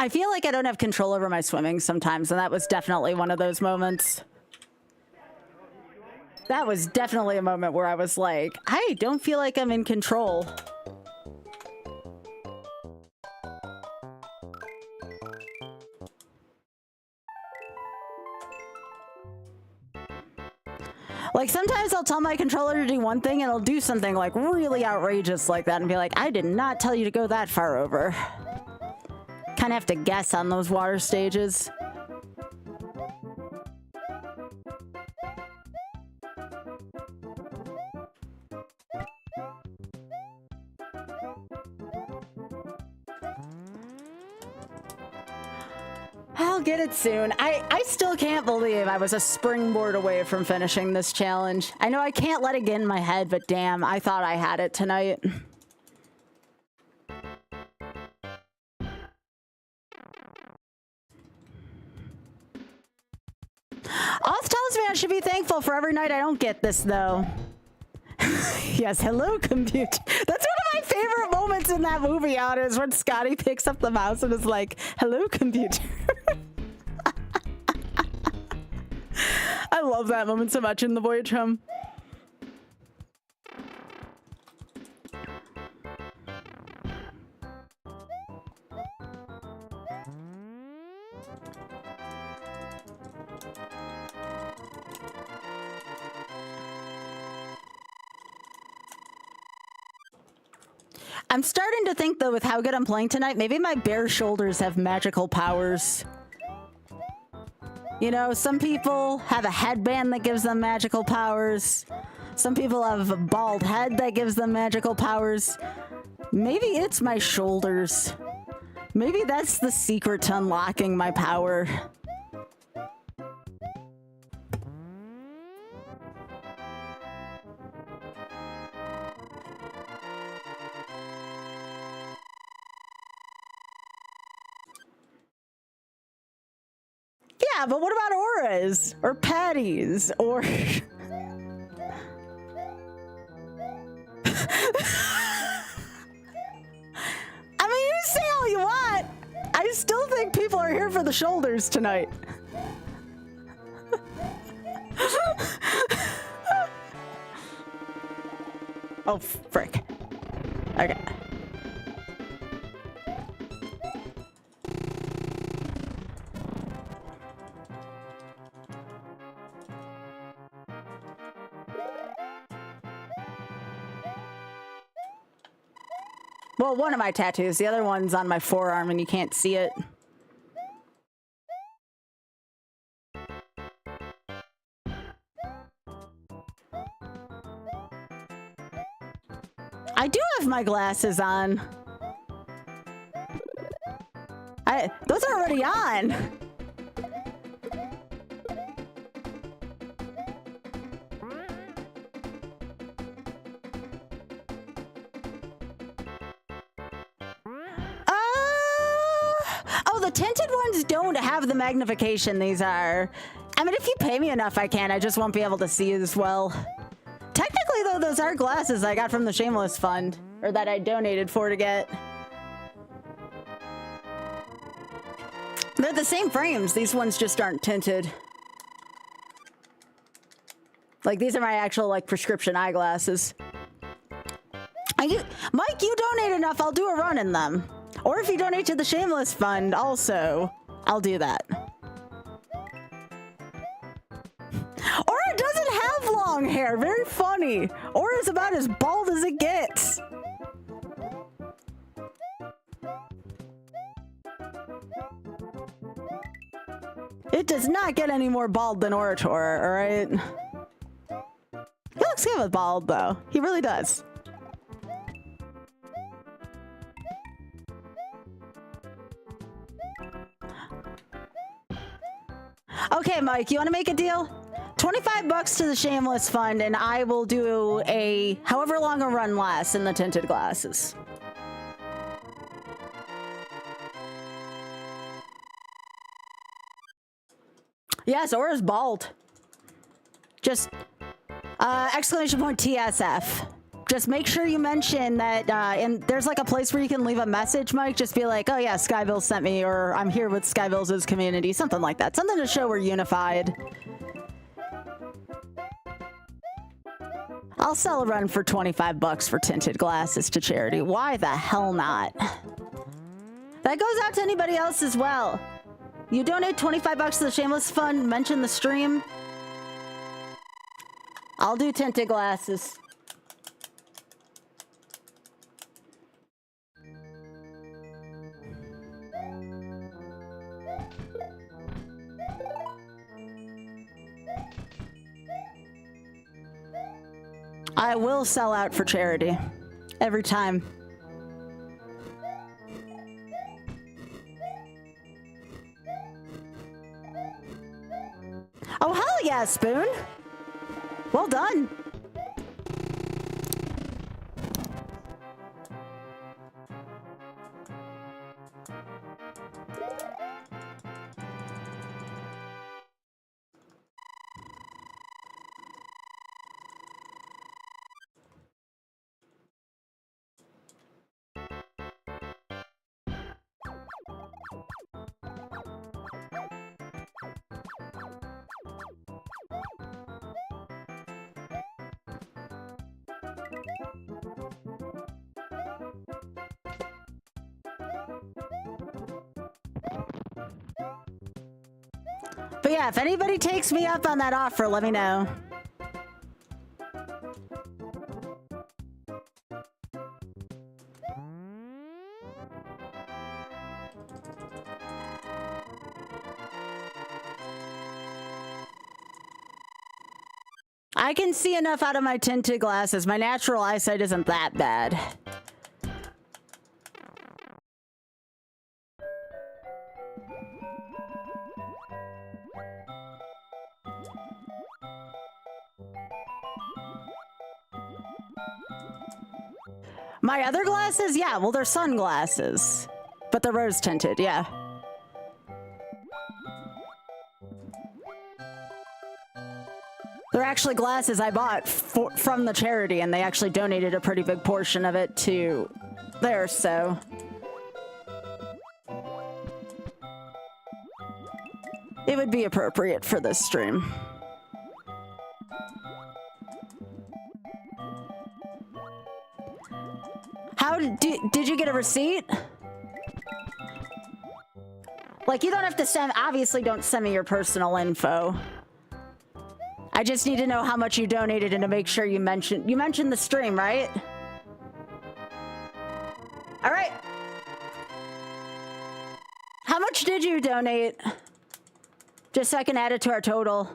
I feel like I don't have control over my swimming sometimes, and that was definitely one of those moments. That was definitely a moment where I was like, I don't feel like I'm in control. Like, sometimes I'll tell my controller to do one thing and it'll do something like really outrageous like that and be like, I did not tell you to go that far over. Kind of have to guess on those water stages. I'll get it soon. I still can't believe I was a springboard away from finishing this challenge. I know I can't let it get in my head, but damn, I thought I had it tonight. Oth tells me I should be thankful for every night I don't get this, though. Yes, hello, compute. That's one of my favorite moments in that movie, Odd, is when Scotty picks up the mouse and is like, hello, computer. I love that moment so much in the Voyage Home. I'm starting to think, though, with how good I'm playing tonight, maybe my bare shoulders have magical powers. You know, some people have a headband that gives them magical powers. Some people have a bald head that gives them magical powers. Maybe it's my shoulders. Maybe that's the secret to unlocking my power. Yeah, but what about auras? Or patties? Or... I mean, you say all you want. I still think people are here for the shoulders tonight. Oh, frick. Okay. Well, one of my tattoos. The other one's on my forearm and you can't see it. I do have my glasses on. Those are already on. Oh, the tinted ones don't have the magnification these are. I mean, if you pay me enough, I can. I just won't be able to see as well. Technically, though, those are glasses I got from the Shameless Fund, or that I donated for to get. They're the same frames. These ones just aren't tinted. Like, these are my actual, like, prescription eyeglasses. Mike, you donate enough, I'll do a run in them. Or if you donate to the Shameless Fund, also, I'll do that. Aura doesn't have long hair. Very funny. Aura's about as bald as it gets. It does not get any more bald than Orator, alright? He looks good with bald, though. He really does. Okay, Mike, you want to make a deal? 25 bucks to the Shameless Fund, and I will do a however long a run lasts in the tinted glasses. Yes, Aura's bald. Just exclamation point TSF. Just make sure you mention that, and there's like a place where you can leave a message, Mike. Just be like, oh yeah, Skybilz sent me, or I'm here with Skybilz's community, something like that. Something to show we're unified. I'll sell a run for 25 bucks for tinted glasses to charity. Why the hell not? That goes out to anybody else as well. You donate 25 bucks to the Shameless Fund, mention the stream. I'll do tinted glasses. I will sell out for charity. Every time. Oh, hell yeah, Spoon! Well done. But yeah, if anybody takes me up on that offer, let me know. I can see enough out of my tinted glasses. My natural eyesight isn't that bad. My other glasses? Yeah, well, they're sunglasses. But they're rose tinted, yeah. They're actually glasses I bought from the charity, and they actually donated a pretty big portion of it to there, so. It would be appropriate for this stream. How did you get a receipt? Like, you don't have to send, obviously don't send me your personal info. I just need to know how much you donated and to make sure you mentioned the stream, right? All right. How much did you donate? Just so I can add it to our total.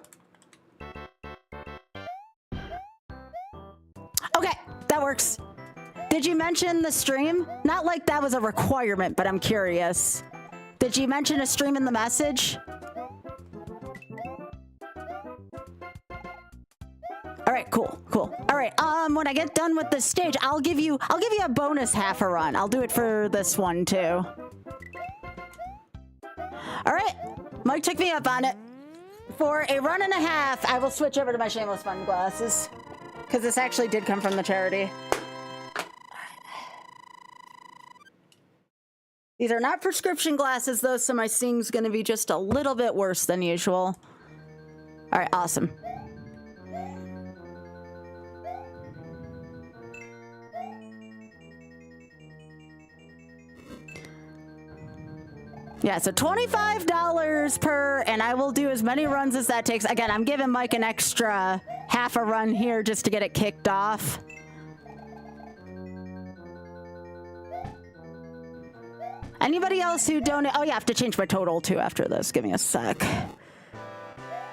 Okay, that works. Did you mention the stream? Not like that was a requirement, but I'm curious. Did you mention a stream in the message? All right, cool. All right, when I get done with this stage, I'll give you a bonus half a run. I'll do it for this one too. All right, Mike took me up on it. For a run and a half, I will switch over to my Shameless Fun glasses. Because this actually did come from the charity. These are not prescription glasses though, so my seeing's gonna be just a little bit worse than usual. All right, awesome. Yeah, so $25 per, and I will do as many runs as that takes. Again, I'm giving Mike an extra half a run here just to get it kicked off. Anybody else who donate? Oh yeah, I have to change my total too after this. Give me a sec.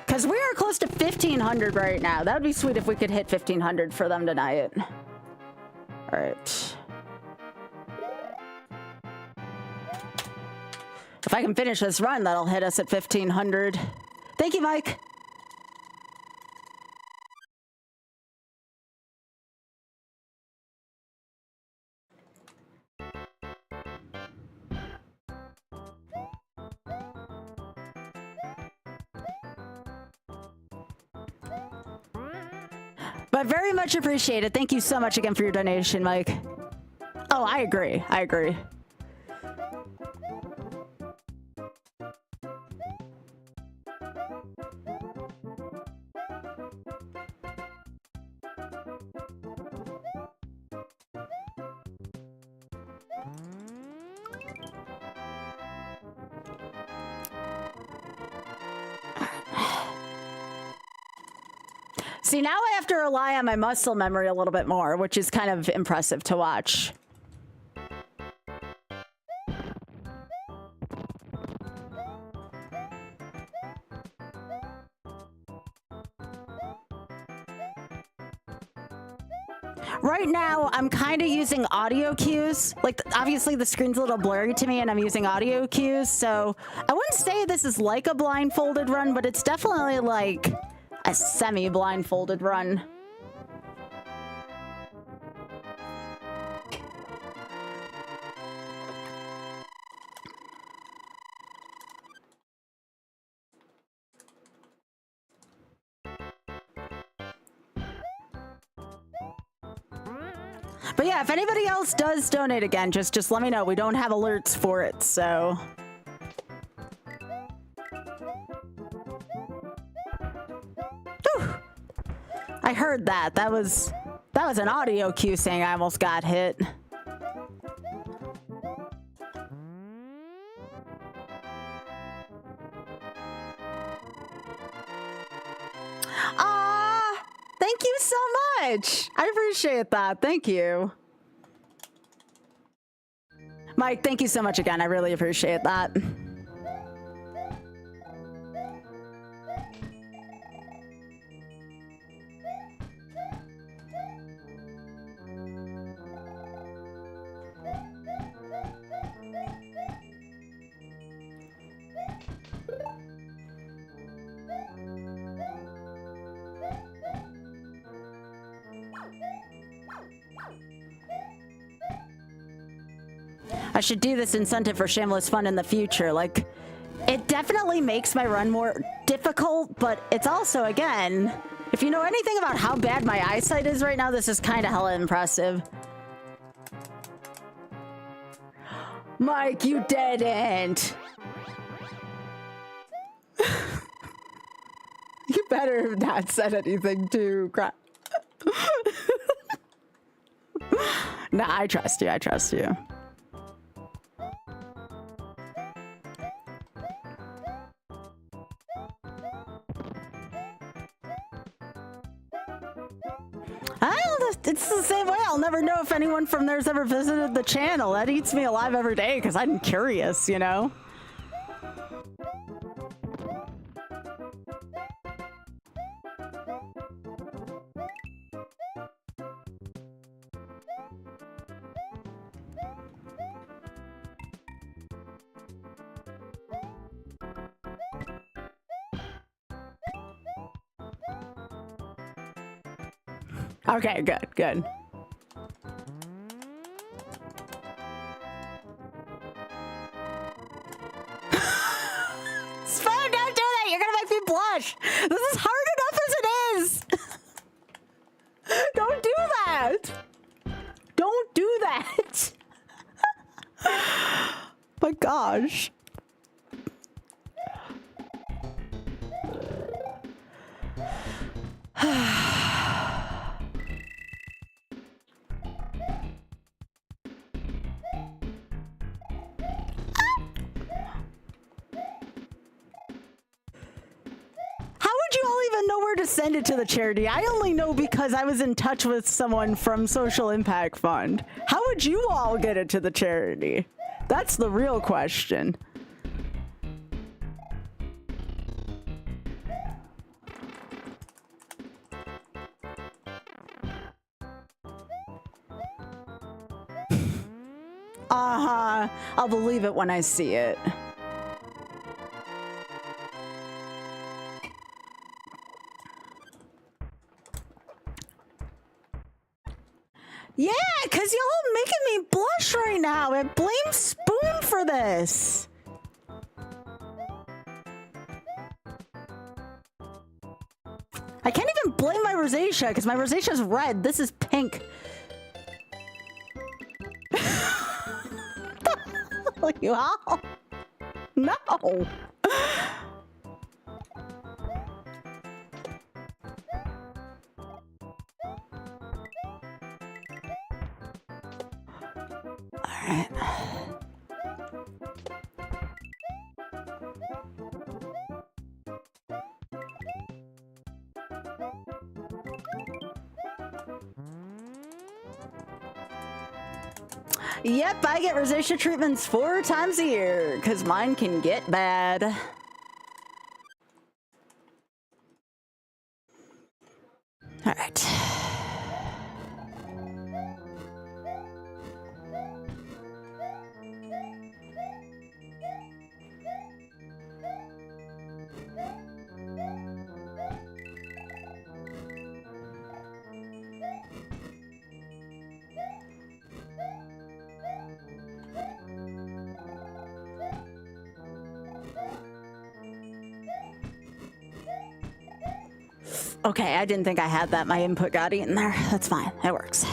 Because we are close to 1,500 right now. That would be sweet if we could hit 1,500 for them tonight. All right. If I can finish this run, that'll hit us at 1,500. Thank you, Mike. But very much appreciated. Thank you so much again for your donation, Mike. Oh, I agree. I agree. See, now I have to rely on my muscle memory a little bit more, which is kind of impressive to watch. Right now, I'm kind of using audio cues. Like, obviously, the screen's a little blurry to me, and I'm using audio cues, so I wouldn't say this is like a blindfolded run, but it's definitely like a semi-blindfolded run. But yeah, if anybody else does donate again, just let me know. We don't have alerts for it, so. Whew. I heard that. That was an audio cue saying I almost got hit. Thank you so much. I appreciate that. Thank you. Mike, thank you so much again. I really appreciate that. I should do this incentive for shameless fun in the future. Like, it definitely makes my run more difficult, but it's also, again, if you know anything about how bad my eyesight is right now, this is kind of hella impressive. Mike, you didn't. You better have not said anything too. Crap. Nah, I trust you. I trust you. It's the same way. I'll never know if anyone from there's ever visited the channel. That eats me alive every day because I'm curious, you know? Okay, good, good. Spoon, don't do that! You're gonna make me blush! This is hard enough as it is! Don't do that! Don't do that! My gosh. To send it to the charity. I only know because I was in touch with someone from Social Impact Fund. How would you all get it to the charity? That's the real question. Uh-huh. I'll believe it when I see it. Yeah, because y'all making me blush right now and blame Spoon for this. I can't even blame my rosacea because my rosacea is red. This is pink. Wow. No. Alright. Yep, I get rosacea treatments 4 times a year, because mine can get bad. Alright. Okay, I didn't think I had that. My input got eaten there. That's fine. It works.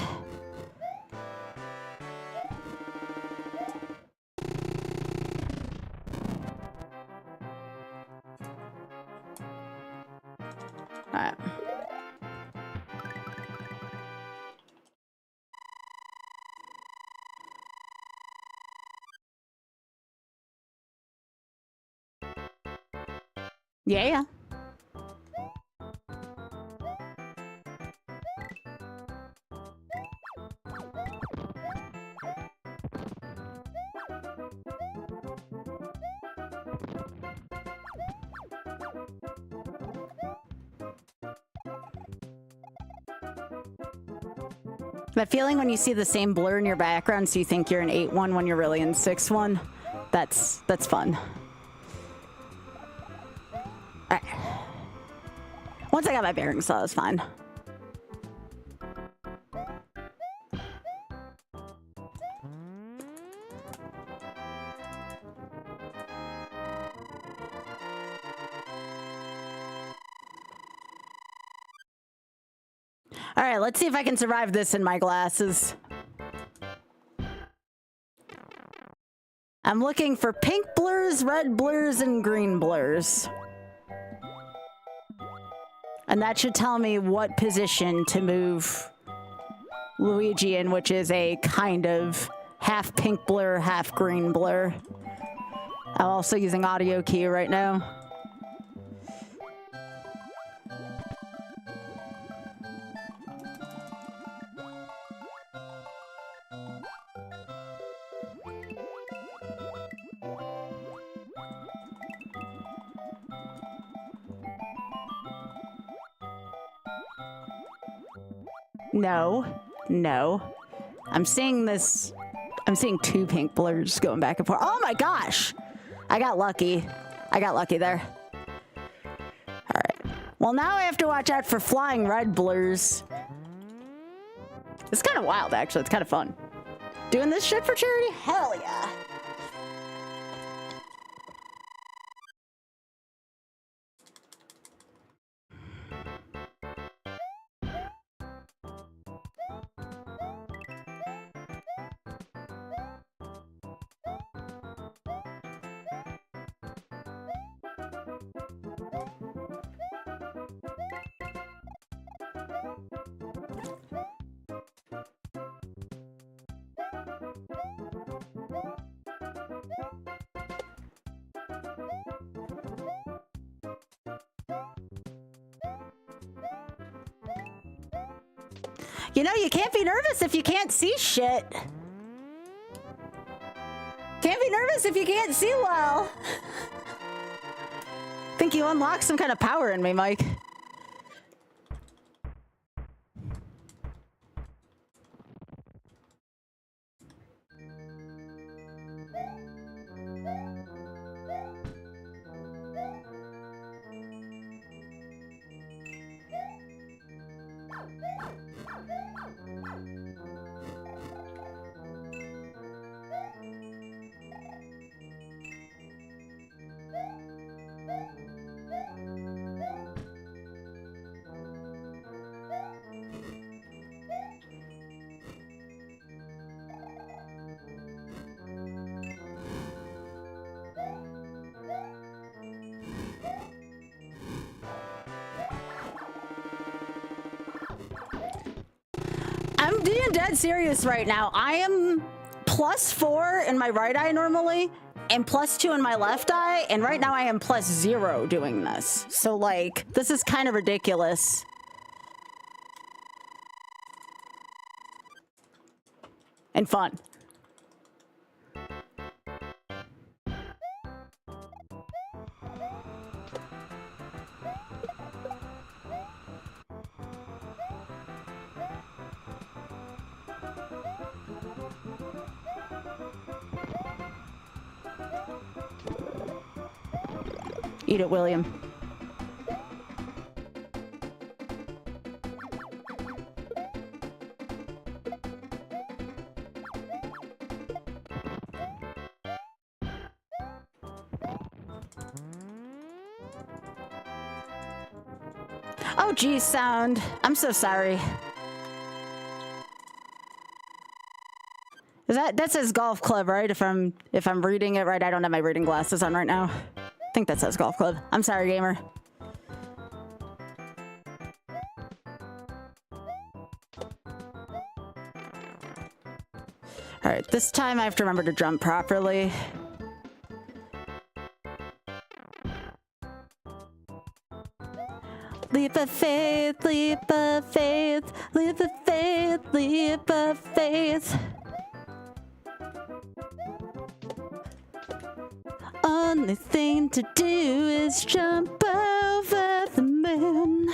Alright. Yeah. That feeling when you see the same blur in your background, so you think you're in 8-1 when you're really in 6-1. That's fun. All right. Once I got my bearings, so that was fine. All right, let's see if I can survive this in my glasses. I'm looking for pink blurs, red blurs, and green blurs. And that should tell me what position to move Luigi in, which is a kind of half pink blur, half green blur. I'm also using audio key right now. No, no. I'm seeing this. I'm seeing two pink blurs going back and forth. Oh my gosh! I got lucky. I got lucky there. All right. Well, now I have to watch out for flying red blurs. It's kind of wild, actually. It's kind of fun. Doing this shit for charity? Hell yeah. You know, you can't be nervous if you can't see shit. Can't be nervous if you can't see well. Think you unlocked some kind of power in me, Mike. I'm being dead serious right now. I am +4 in my right eye normally, and +2 in my left eye, and right now I am +0 doing this. So, like, this is kind of ridiculous. And fun. Eat it, William. Oh, geez, sound. I'm so sorry. That says golf club, right? If I'm reading it right, I don't have my reading glasses on right now. I think that says golf club. I'm sorry, gamer. All right, this time I have to remember to jump properly. Leap of faith, leap of faith, leap of faith, leap of faith. Only thing to do is jump over the moon.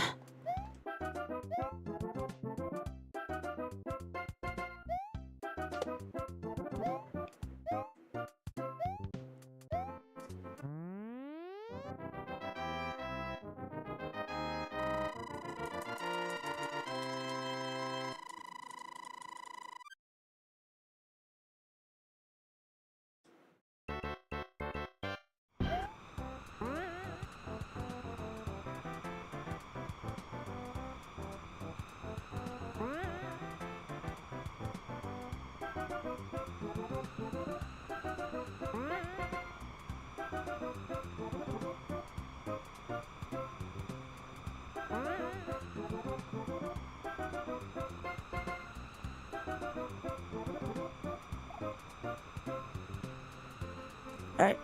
All right.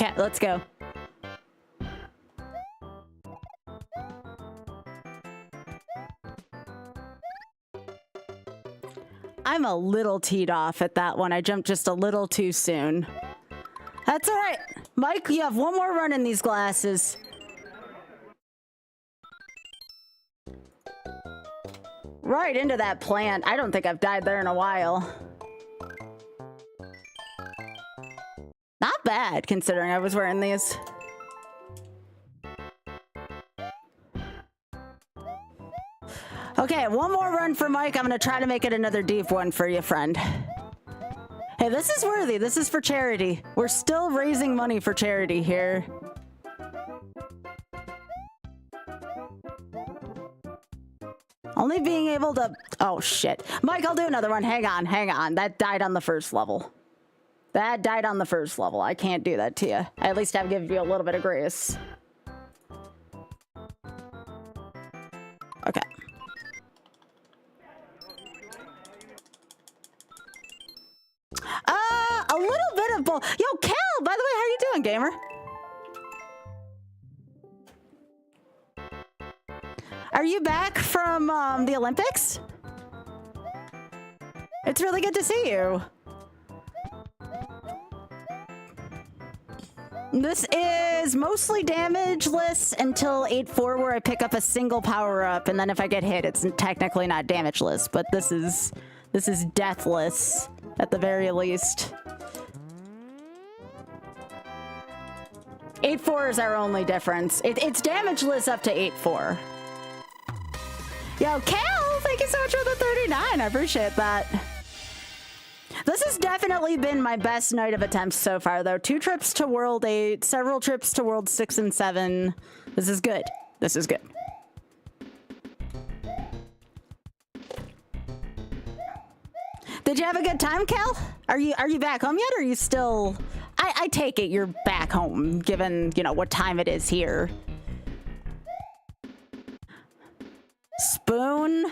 Okay, let's go. I'm a little teed off at that one. I jumped just a little too soon. That's all right. Mike, you have one more run in these glasses. Right into that plant. I don't think I've died there in a while. Not bad, considering I was wearing these. Okay, one more run for Mike. I'm gonna try to make it another deep one for you, friend. Hey, this is worthy. This is for charity. We're still raising money for charity here. Only being able to... Oh, shit. Mike, I'll do another one. Hang on, hang on. That died on the first level. That died on the first level. I can't do that to you. I at least have to give you a little bit of grace. Okay. A little bit of bull. Yo, Cal, by the way, how you doing, gamer? Are you back from the Olympics? It's really good to see you. This is mostly damageless until 8-4, where I pick up a single power-up, and then if I get hit, it's technically not damageless, but this is deathless at the very least. 8-4 is our only difference. It's damageless up to 8-4. Yo, Cal, thank you so much for the 39. I appreciate that. This has definitely been my best night of attempts so far, though. 2 trips to World 8, several trips to World 6 and 7. This is good. This is good. Did you have a good time, Cal? Are you back home yet, or are you still... I take it you're back home, given, you know, what time it is here. Spoon?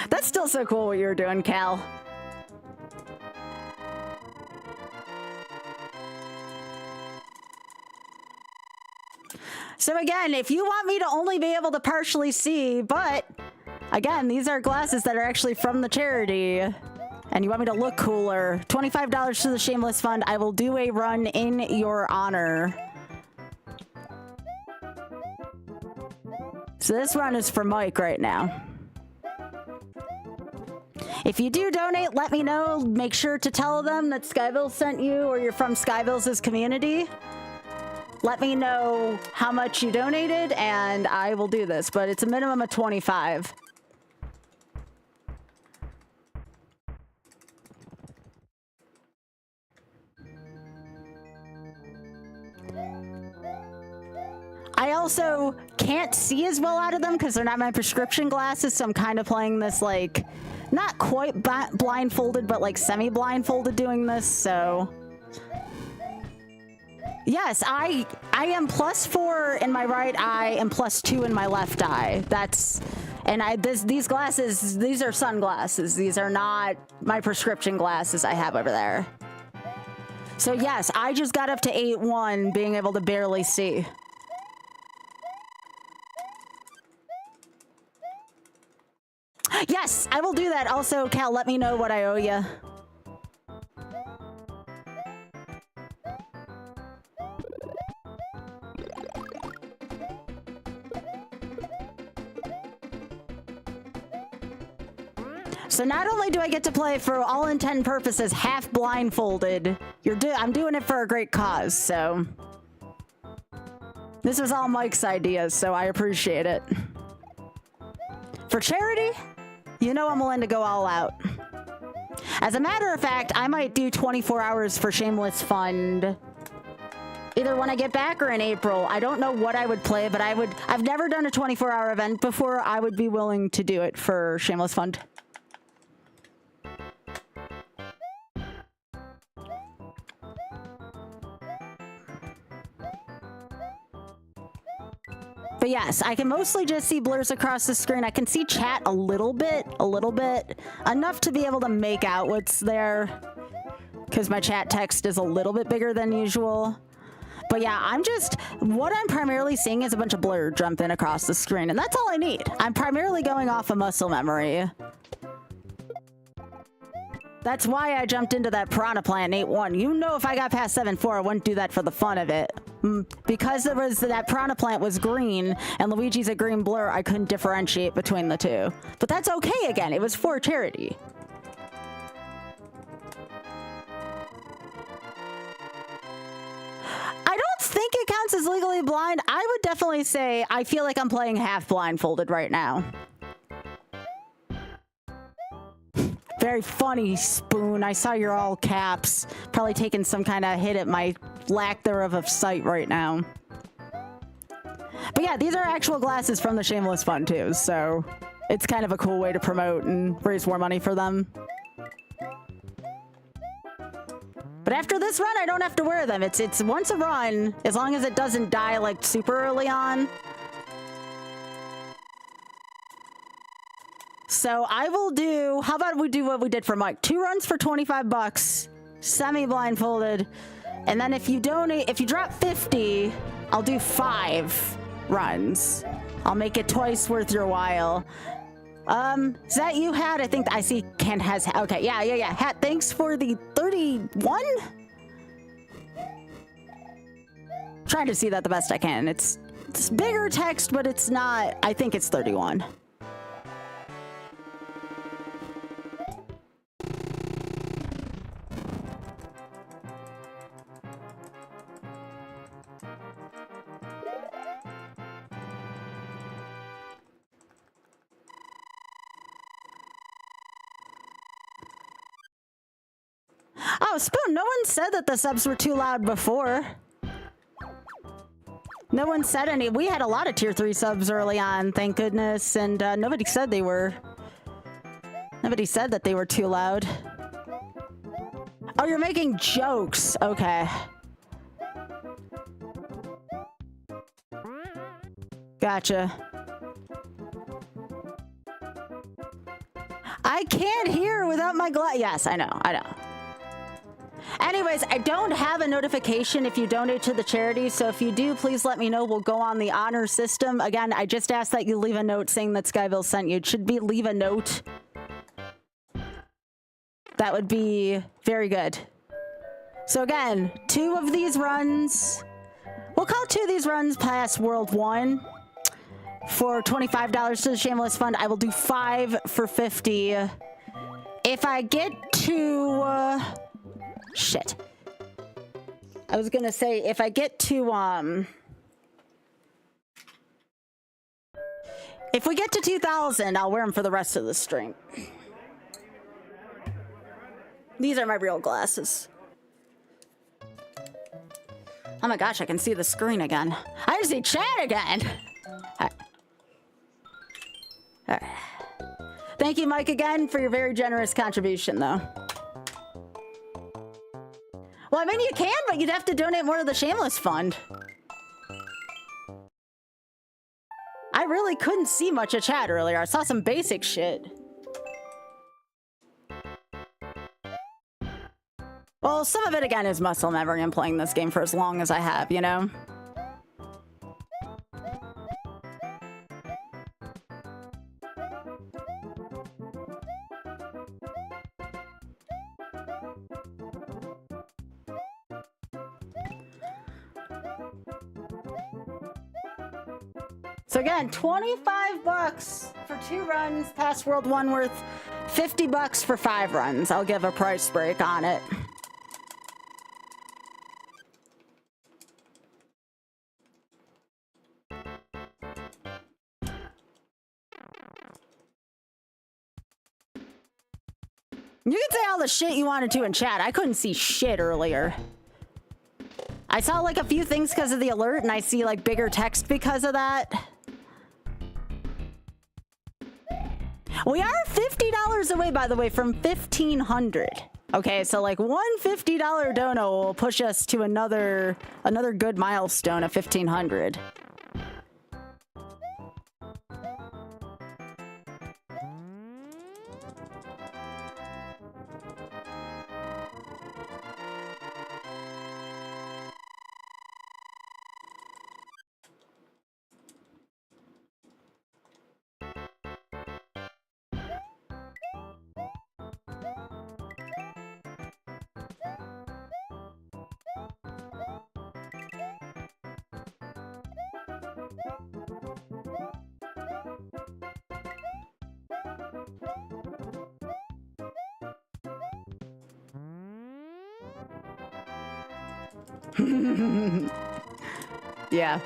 That's still so cool what you were doing, Cal. So again, if you want me to only be able to partially see, but again, these are glasses that are actually from the charity. and you want me to look cooler, $25 to the Shameless Fund. I will do a run in your honor. So this run is for Mike right now. If you do donate, let me know. Make sure to tell them that Skybilz sent you or you're from Skybilz's community. Let me know how much you donated and I will do this, but it's a minimum of 25. I also can't see as well out of them because they're not my prescription glasses, so I'm kind of playing this like, not quite blindfolded, but like semi-blindfolded doing this, so... Yes, I am +4 in my right eye and +2 in my left eye. That's... And these glasses, these are sunglasses. These are not my prescription glasses I have over there. So yes, I just got up to 8-1, being able to barely see. Yes, I will do that. Also, Cal, let me know what I owe you. So not only do I get to play for all intent and purposes half blindfolded, I'm doing it for a great cause, so... This was all Mike's ideas, so I appreciate it. For charity, you know I'm willing to go all out. As a matter of fact, I might do 24 hours for Shameless Fund either when I get back or in April. I don't know what I would play, but I've never done a 24-hour event before. I would be willing to do it for Shameless Fund. But yes, I can mostly just see blurs across the screen. I can see chat a little bit, enough to be able to make out what's there, because my chat text is a little bit bigger than usual. But yeah, what I'm primarily seeing is a bunch of blur jumping across the screen, and that's all I need. I'm primarily going off of muscle memory. That's why I jumped into that Piranha Plant 8-1. You know, if I got past 7-4, I wouldn't do that for the fun of it. Because that Piranha Plant was green and Luigi's a green blur, I couldn't differentiate between the two. But that's okay again. It was for charity. I don't think it counts as legally blind. I would definitely say I feel like I'm playing half blindfolded right now. Very funny, Spoon. I saw your all caps. Probably taking some kind of hit at my lack thereof of sight right now. But yeah, these are actual glasses from the Shameless Fund too, so it's kind of a cool way to promote and raise more money for them. But after this run, I don't have to wear them. It's once a run, as long as it doesn't die like super early on. So I will do, how about we do what we did for Mike? 2 runs for 25 bucks, semi-blindfolded. And then if you drop 50, I'll do 5 runs. I'll make it twice worth your while. Is that you, Hat? I think I see Kent has, okay, yeah. Hat, thanks for the 31? Trying to see that the best I can. It's bigger text, but it's not, I think it's 31. Oh, Spoon, no one said that the subs were too loud before. No one said any. We had a lot of tier 3 subs early on, thank goodness, and nobody said they were. Nobody said that they were too loud. Oh, you're making jokes. Okay. Gotcha. I can't hear without my Yes, I know. Anyways, I don't have a notification if you donate to the charity, so if you do, please let me know. We'll go on the honor system. Again, I just asked that you leave a note saying that Skybilz sent you. It should be leave a note. That would be very good. So again, 2 of these runs. We'll call 2 of these runs past World 1 for $25 to the Shameless Fund. I will do 5 for 50. If I get to... shit. I was gonna say, if I get to, if we get to 2,000, I'll wear them for the rest of the stream. These are my real glasses. Oh my gosh, I can see the screen again. I can see chat again. All right. Thank you, Mike, again, for your very generous contribution, though. Well, I mean, you can, but you'd have to donate more to the Shameless Fund. I really couldn't see much of chat earlier. I saw some basic shit. Well, some of it, again, is muscle memory and playing this game for as long as I have, you know? So again, 25 bucks for 2 runs past World 1 worth 50 bucks for 5 runs. I'll give a price break on it. You can say all the shit you wanted to in chat. I couldn't see shit earlier. I saw like a few things because of the alert, and I see like bigger text because of that. We are $50 away, by the way, from 1,500. Okay, so like one $50 dono will push us to another good milestone of 1,500. Yeah.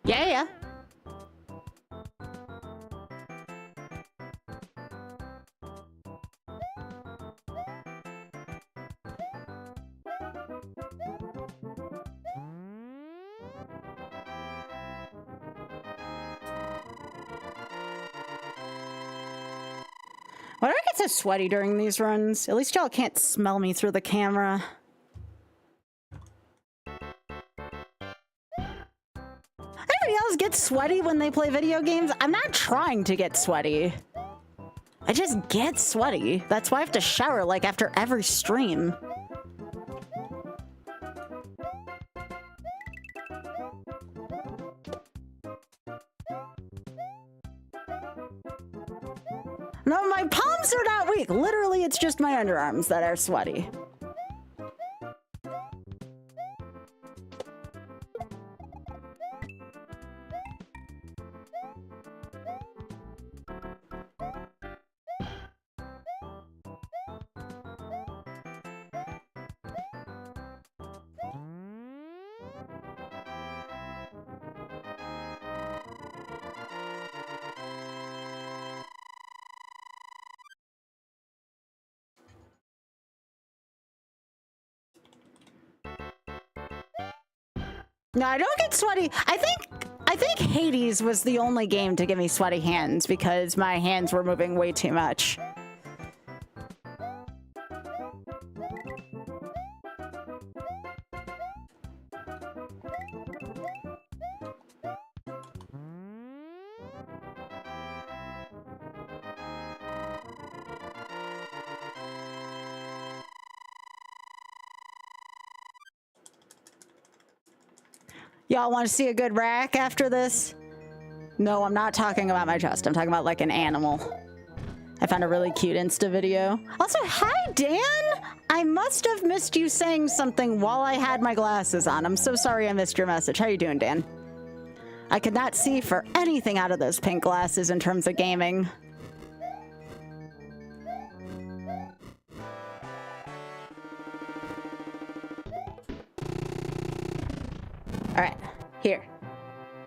Yeah. Why do I get so sweaty during these runs? At least y'all can't smell me through the camera. Anybody else get sweaty when they play video games? I'm not trying to get sweaty. I just get sweaty. That's why I have to shower like after every stream. No, my palms are not weak. Literally, it's just my underarms that are sweaty. No, I don't get sweaty. I think Hades was the only game to give me sweaty hands because my hands were moving way too much. Y'all want to see a good rack after this? No, I'm not talking about my chest. I'm talking about like an animal. I found a really cute Insta video. Also, hi, Dan! I must have missed you saying something while I had my glasses on. I'm so sorry I missed your message. How you doing, Dan? I could not see for anything out of those pink glasses in terms of gaming. All right, here.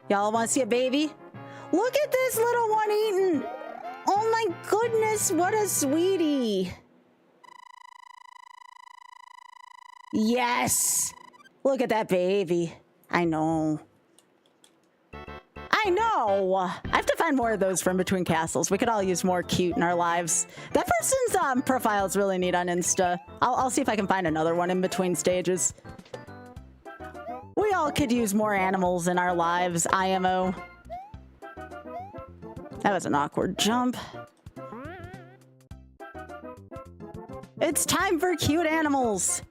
Y'all want to see a baby? Look at this little one eating. Oh my goodness, what a sweetie. Yes. Look at that baby. I know. I know. I have to find more of those from Between Castles. We could all use more cute in our lives. That person's profile is really neat on Insta. I'll see if I can find another one in between stages. We all could use more animals in our lives, IMO. That was an awkward jump. It's time for cute animals.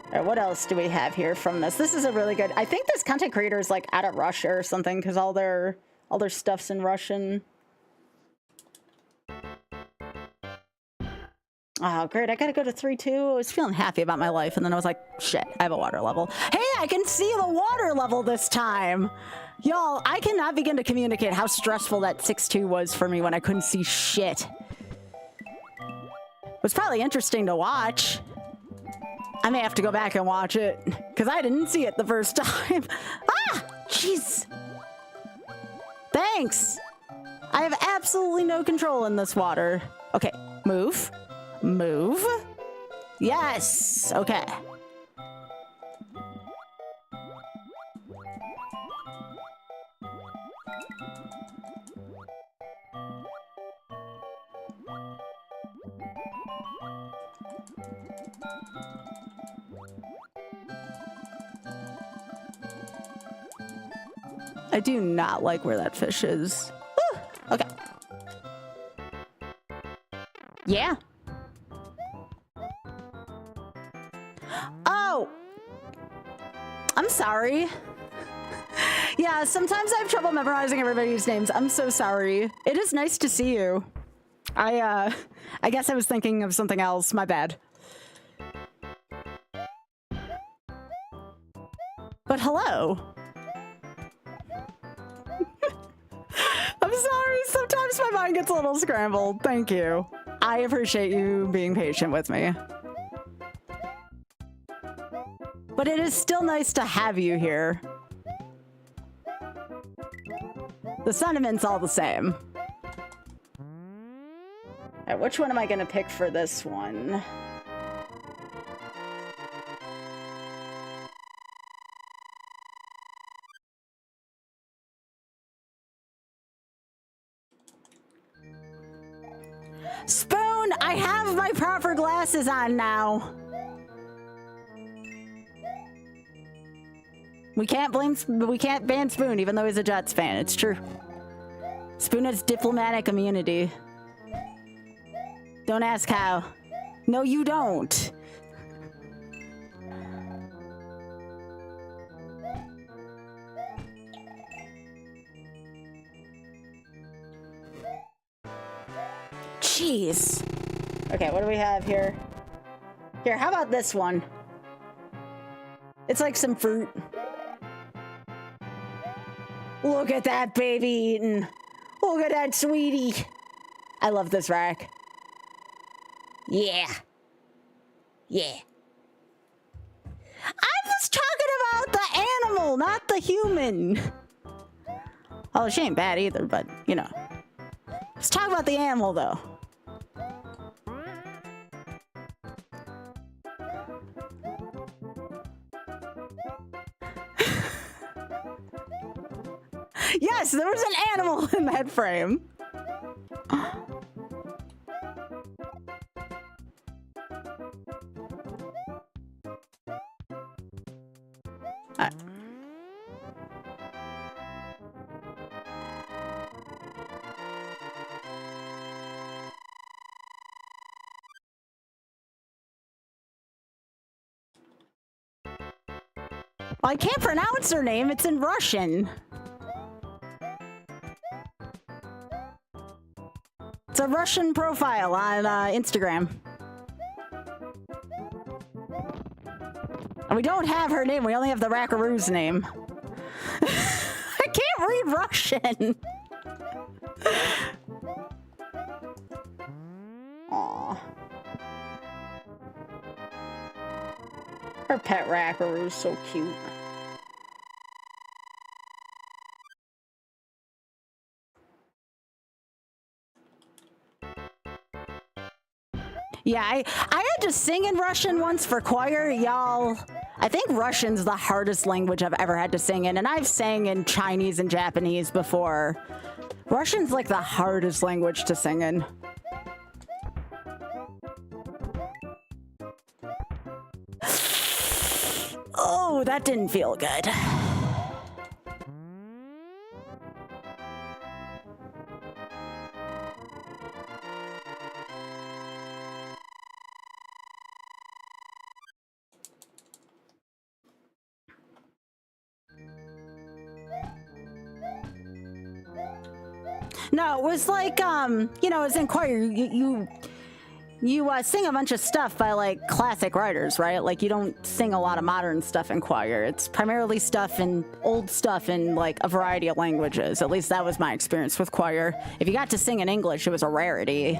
All right, what else do we have here from this? This is a really good. I think this content creator is like out of Russia or something because all their stuff's in Russian. Oh, great. I gotta go to 3-2. I was feeling happy about my life, and then I was like, shit, I have a water level. Hey, I can see the water level this time. Y'all, I cannot begin to communicate how stressful that 6-2 was for me when I couldn't see shit. It was probably interesting to watch. I may have to go back and watch it, because I didn't see it the first time. Ah! Jeez. Thanks. I have absolutely no control in this water. Okay, move. Move. Yes. Okay. I do not like where that fish is. Woo! Okay. Yeah. Oh! I'm sorry. Yeah, sometimes I have trouble memorizing everybody's names. I'm so sorry. It is nice to see you. I guess I was thinking of something else. My bad. But hello. I'm sorry. Sometimes my mind gets a little scrambled. Thank you. I appreciate you being patient with me. But it is still nice to have you here. The sentiment's all the same. All right, which one am I gonna pick for this one? Spoon, I have my proper glasses on now. We can't ban Spoon even though he's a Jets fan. It's true. Spoon has diplomatic immunity. Don't ask how. No, you don't. Jeez. Okay, what do we have here? Here, how about this one? It's like some fruit. Look at that baby eating. Look at that sweetie. I love this rack. Yeah. Yeah. I was talking about the animal, not the human. Oh, she ain't bad either, but, you know. Let's talk about the animal, though. Yes, there was an animal in that frame. Well, I can't pronounce her name. It's in Russian. It's a Russian profile on Instagram. And we don't have her name. We only have the Rackaroo's name. I can't read Russian. Aw. Her pet Rackaroo's so cute. Yeah, I had to sing in Russian once for choir, y'all. I think Russian's the hardest language I've ever had to sing in, and I've sang in Chinese and Japanese before. Russian's like the hardest language to sing in. Oh, that didn't feel good. No, it was like, you know, it was in choir. You sing a bunch of stuff by, like, classic writers, right? Like, you don't sing a lot of modern stuff in choir. It's primarily stuff and old stuff in, like, a variety of languages. At least that was my experience with choir. If you got to sing in English, it was a rarity.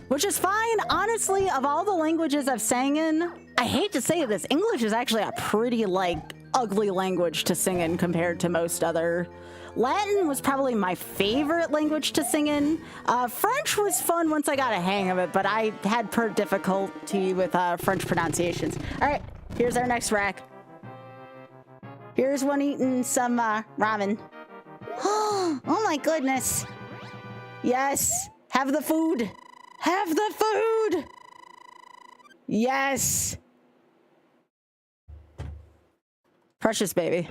Which is fine. Honestly, of all the languages I've sang in, I hate to say this, English is actually a pretty, like, ugly language to sing in compared to most other. Latin was probably my favorite language to sing in. French was fun once I got a hang of it, but I had difficulty with French pronunciations. All right, here's our next rack. Here's one eating some ramen. Oh my goodness. Yes, have the food. Have the food. Yes. Precious baby.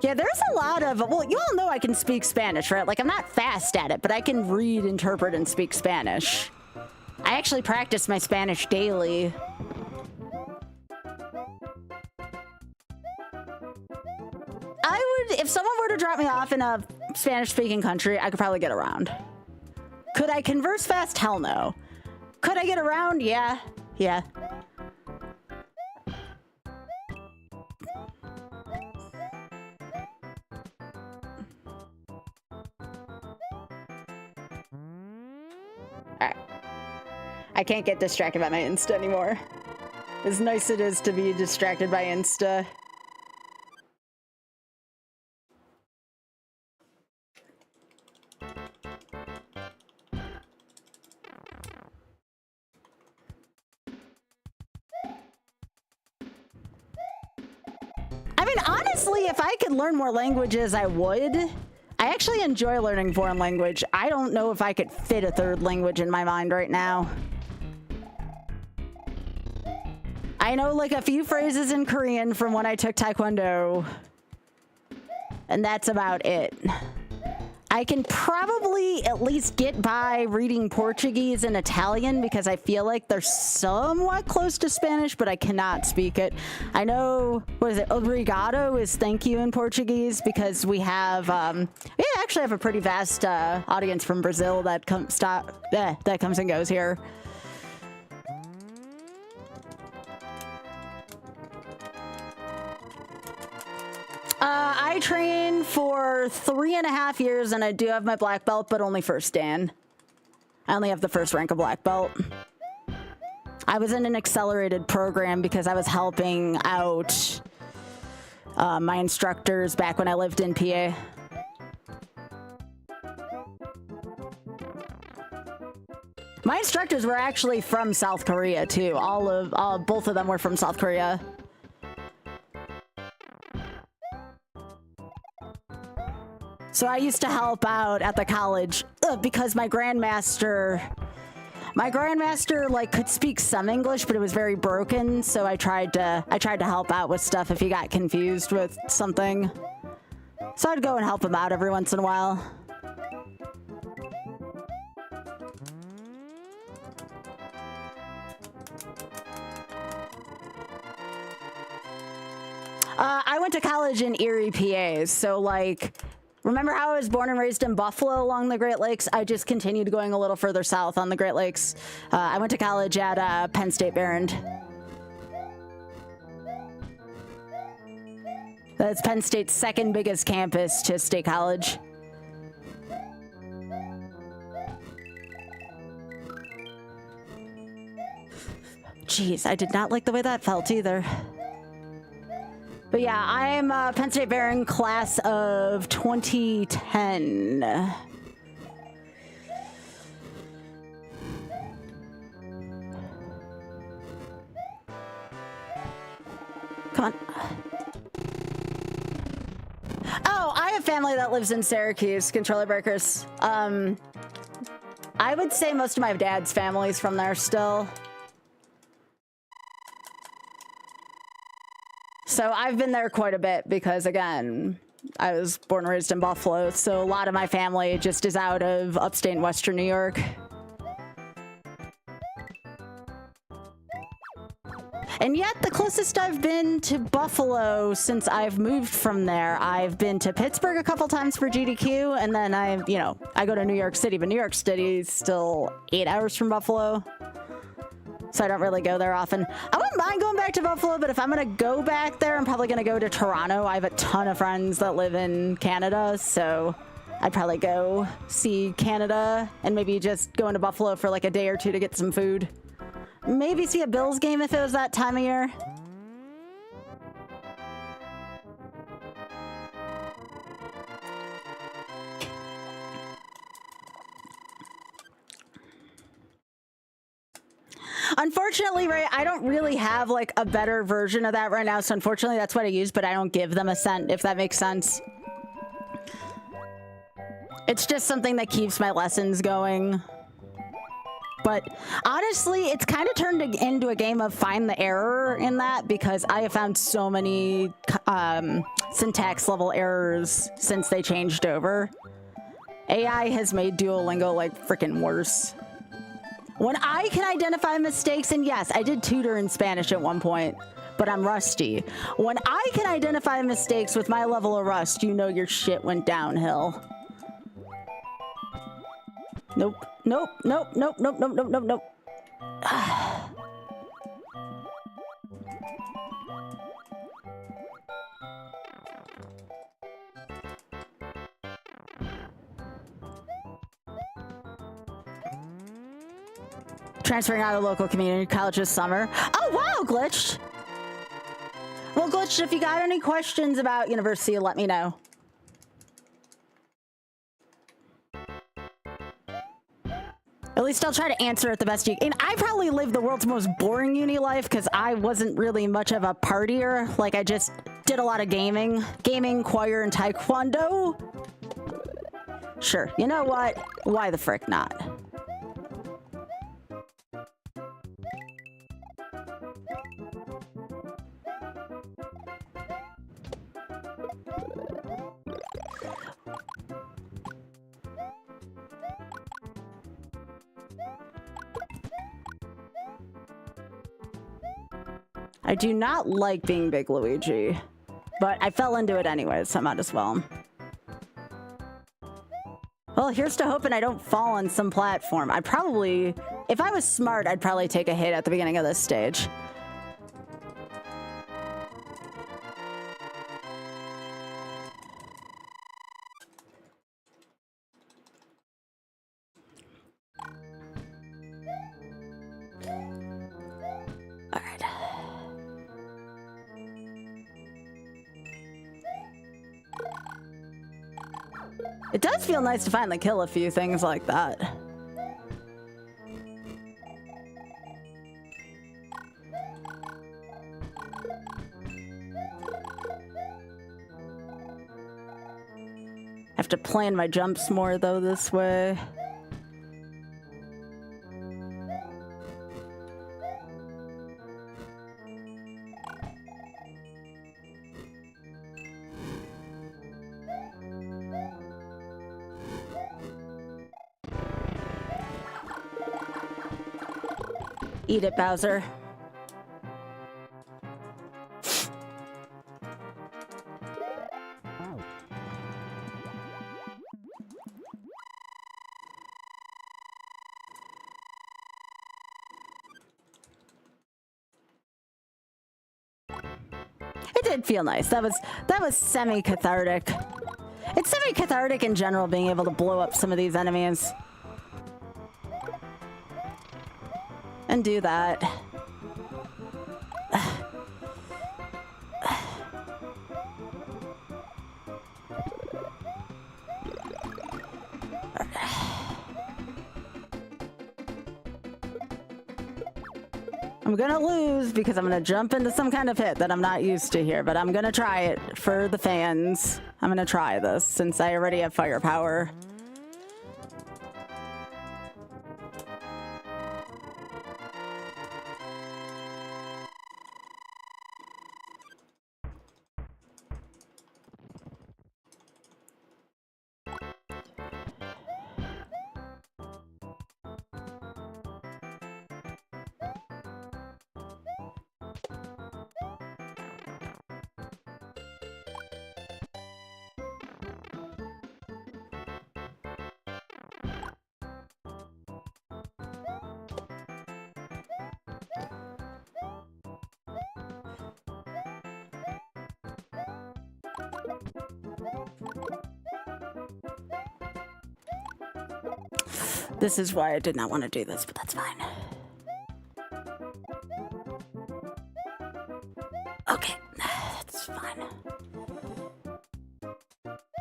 Yeah, there's a lot of, well, you all know I can speak Spanish, right? Like, I'm not fast at it, but I can read, interpret, and speak Spanish. I actually practice my Spanish daily. I would, if someone were to drop me off in a Spanish-speaking country, I could probably get around. Could I converse fast? Hell no. Could I get around? Yeah. Yeah. I can't get distracted by my Insta anymore. As nice it is to be distracted by Insta. I mean, honestly, if I could learn more languages, I would. I actually enjoy learning foreign language. I don't know if I could fit a third language in my mind right now. I know like a few phrases in Korean from when I took Taekwondo. And that's about it. I can probably at least get by reading Portuguese and Italian because I feel like they're somewhat close to Spanish, but I cannot speak it. I know, what is it? Obrigado is thank you in Portuguese because we have, we actually have a pretty vast audience from Brazil that comes and goes here. I trained for 3.5 years and I do have my black belt, but only first Dan. I only have the first rank of black belt. I was in an accelerated program because I was helping out my instructors back when I lived in PA. My instructors were actually from South Korea too. Both of them were from South Korea. So I used to help out at the college because my grandmaster like could speak some English, but it was very broken. So I tried to help out with stuff if he got confused with something. So I'd go and help him out every once in a while. I went to college in Erie, PA, so like, remember how I was born and raised in Buffalo along the Great Lakes? I just continued going a little further south on the Great Lakes. I went to college at Penn State Behrend. That's Penn State's second biggest campus to State College. Jeez, I did not like the way that felt either. But yeah, I'm Penn State Behrend class of 2010. Come on. Oh, I have family that lives in Syracuse, controller breakers. I would say most of my dad's family's from there still. So I've been there quite a bit because, again, I was born and raised in Buffalo, so a lot of my family just is out of upstate and western New York. And yet, the closest I've been to Buffalo since I've moved from there, I've been to Pittsburgh a couple times for GDQ, and then I go to New York City, but New York City is still 8 hours from Buffalo. So I don't really go there often. I wouldn't mind going back to Buffalo, but if I'm going to go back there, I'm probably going to go to Toronto. I have a ton of friends that live in Canada, so I'd probably go see Canada and maybe just go into Buffalo for like a day or two to get some food. Maybe see a Bills game if it was that time of year. Unfortunately, right, I don't really have like a better version of that right now, so unfortunately that's what I use, but I don't give them a cent, if that makes sense. It's just something that keeps my lessons going. But honestly, it's kind of turned into a game of find the error in that, because I have found so many syntax level errors since they changed over. AI has made Duolingo like freaking worse. When I can identify mistakes, and yes, I did tutor in Spanish at one point, but I'm rusty. When I can identify mistakes with my level of rust, you know your shit went downhill. Nope, nope, nope, nope, nope, nope, nope, nope, nope. Transferring out of local community college this summer. Oh, wow, Glitched. Well, Glitched, if you got any questions about university, let me know. At least I'll try to answer it the best you can. And I probably lived the world's most boring uni life because I wasn't really much of a partier. Like, I just did a lot of gaming, choir, and taekwondo. Sure, you know what? Why the frick not? I do not like being Big Luigi, but I fell into it anyways, so I might as well. Well, here's to hoping I don't fall on some platform. I'd probably, if I was smart, I'd probably take a hit at the beginning of this stage. It does feel nice to finally kill a few things like that. have to plan my jumps more though this way. Eat it, Bowser. It did feel nice. That was semi-cathartic. It's semi-cathartic in general being able to blow up some of these enemies. And do that. I'm gonna lose because I'm gonna jump into some kind of hit that I'm not used to here, but I'm gonna try it for the fans. I'm gonna try this since I already have firepower. This is why I did not want to do this, but that's fine. Okay, that's fine.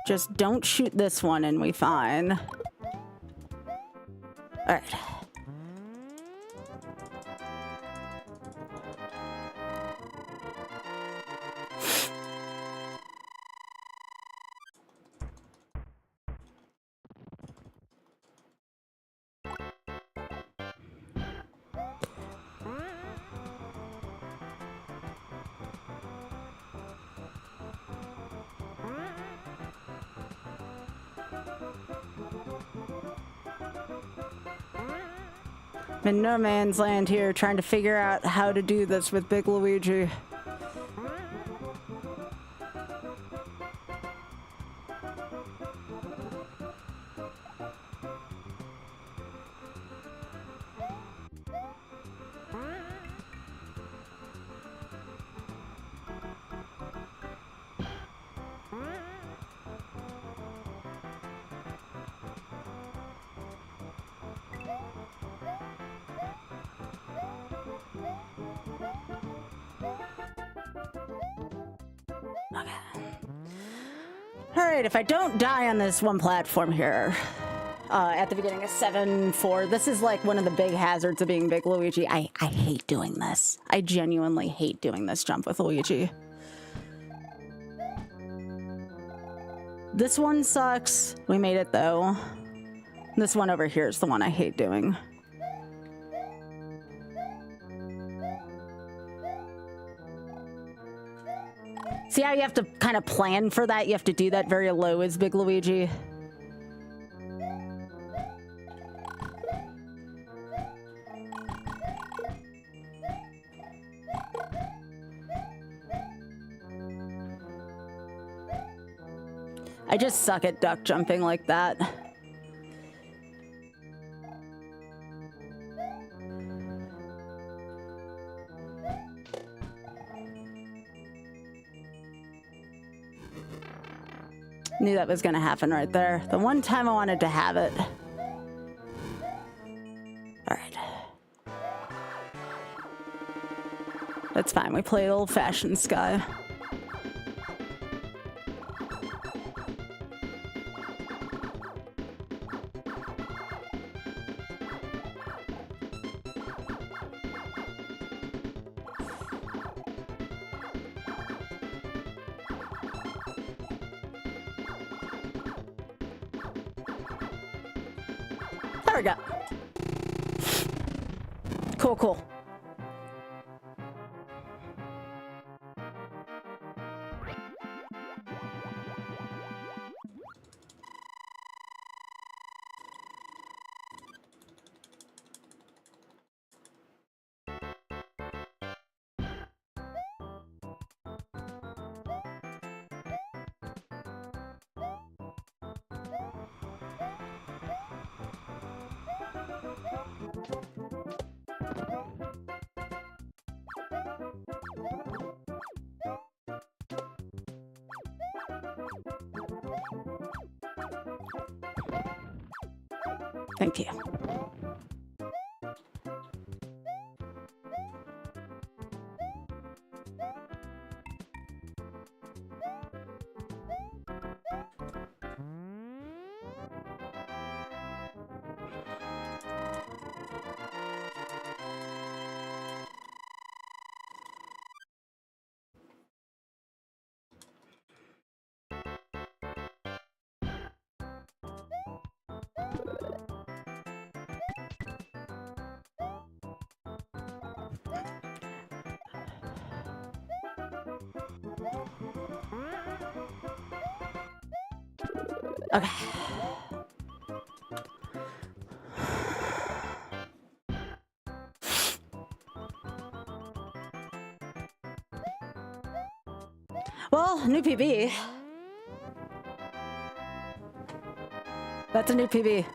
Just don't shoot this one and we fine. All right. I'm in no man's land here trying to figure out how to do this with Big Luigi. Alright, if I don't die on this one platform here, at the beginning of 7-4, this is like one of the big hazards of being Big Luigi. I hate doing this. I genuinely hate doing this jump with Luigi. This one sucks. We made it though. This one over here is the one I hate doing. See how you have to kind of plan for that? You have to do that very low as Big Luigi. I just suck at duck jumping like that. Knew that was gonna happen right there. The one time I wanted to have it. All right. That's fine. We played old-fashioned Sky. There we go. Cool, cool. Thank you. Okay. Well, new PB. That's a new PB.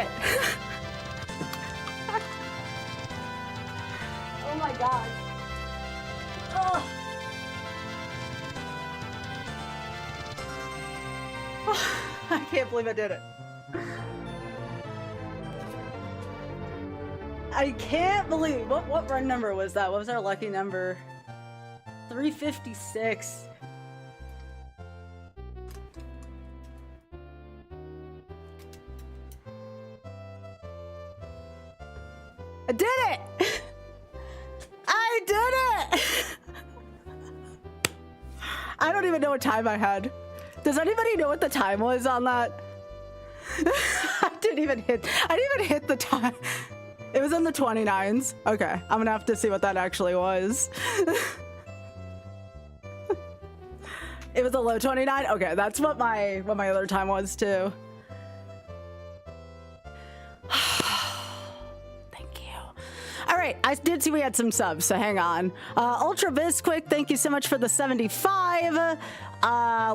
it! Oh my god. Oh. I can't believe I did it. I can't believe what run number was that? What was our lucky number? 356. I did it! I did it! I don't even know what time I had. Does anybody know what the time was on that? I didn't even hit the time. It was in the 29s. Okay, I'm gonna have to see what that actually was. It was a low 29? Okay, that's what my other time was too. All right, I did see we had some subs, so hang on. Ultra Bisquick, thank you so much for the 75.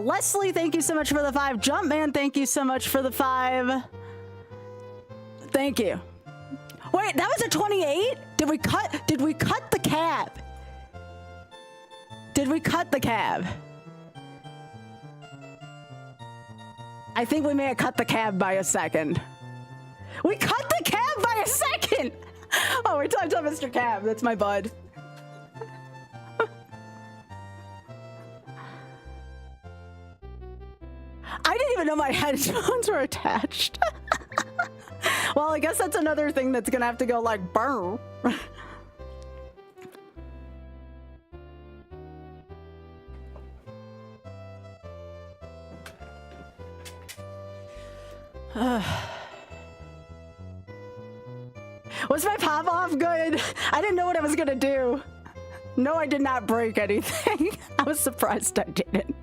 Leslie, thank you so much for the 5. Jumpman, thank you so much for the 5. Thank you. Wait, that was a 28? Did we cut the cab? Did we cut the cab? I think we may have cut the cab by a second. We cut the cab by a second! Oh, wait till I tell Mr. Cab. That's my bud. I didn't even know my headphones were attached. Well, I guess that's another thing that's gonna have to go like burr. Was my pop-off good? I didn't know what I was gonna do. No, I did not break anything. I was surprised I didn't.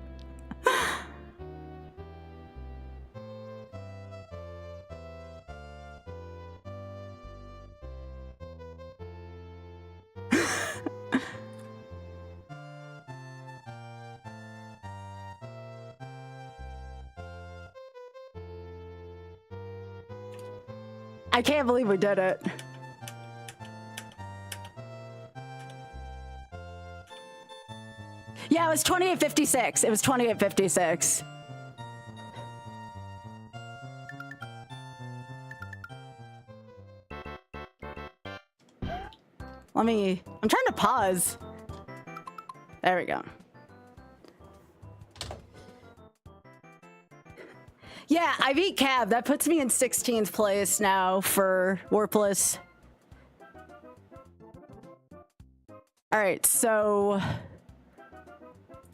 I can't believe we did it. Yeah, it was 2856. It was 2856. I'm trying to pause. There we go. Yeah, I beat Cab. That puts me in 16th place now for Warpless. All right, so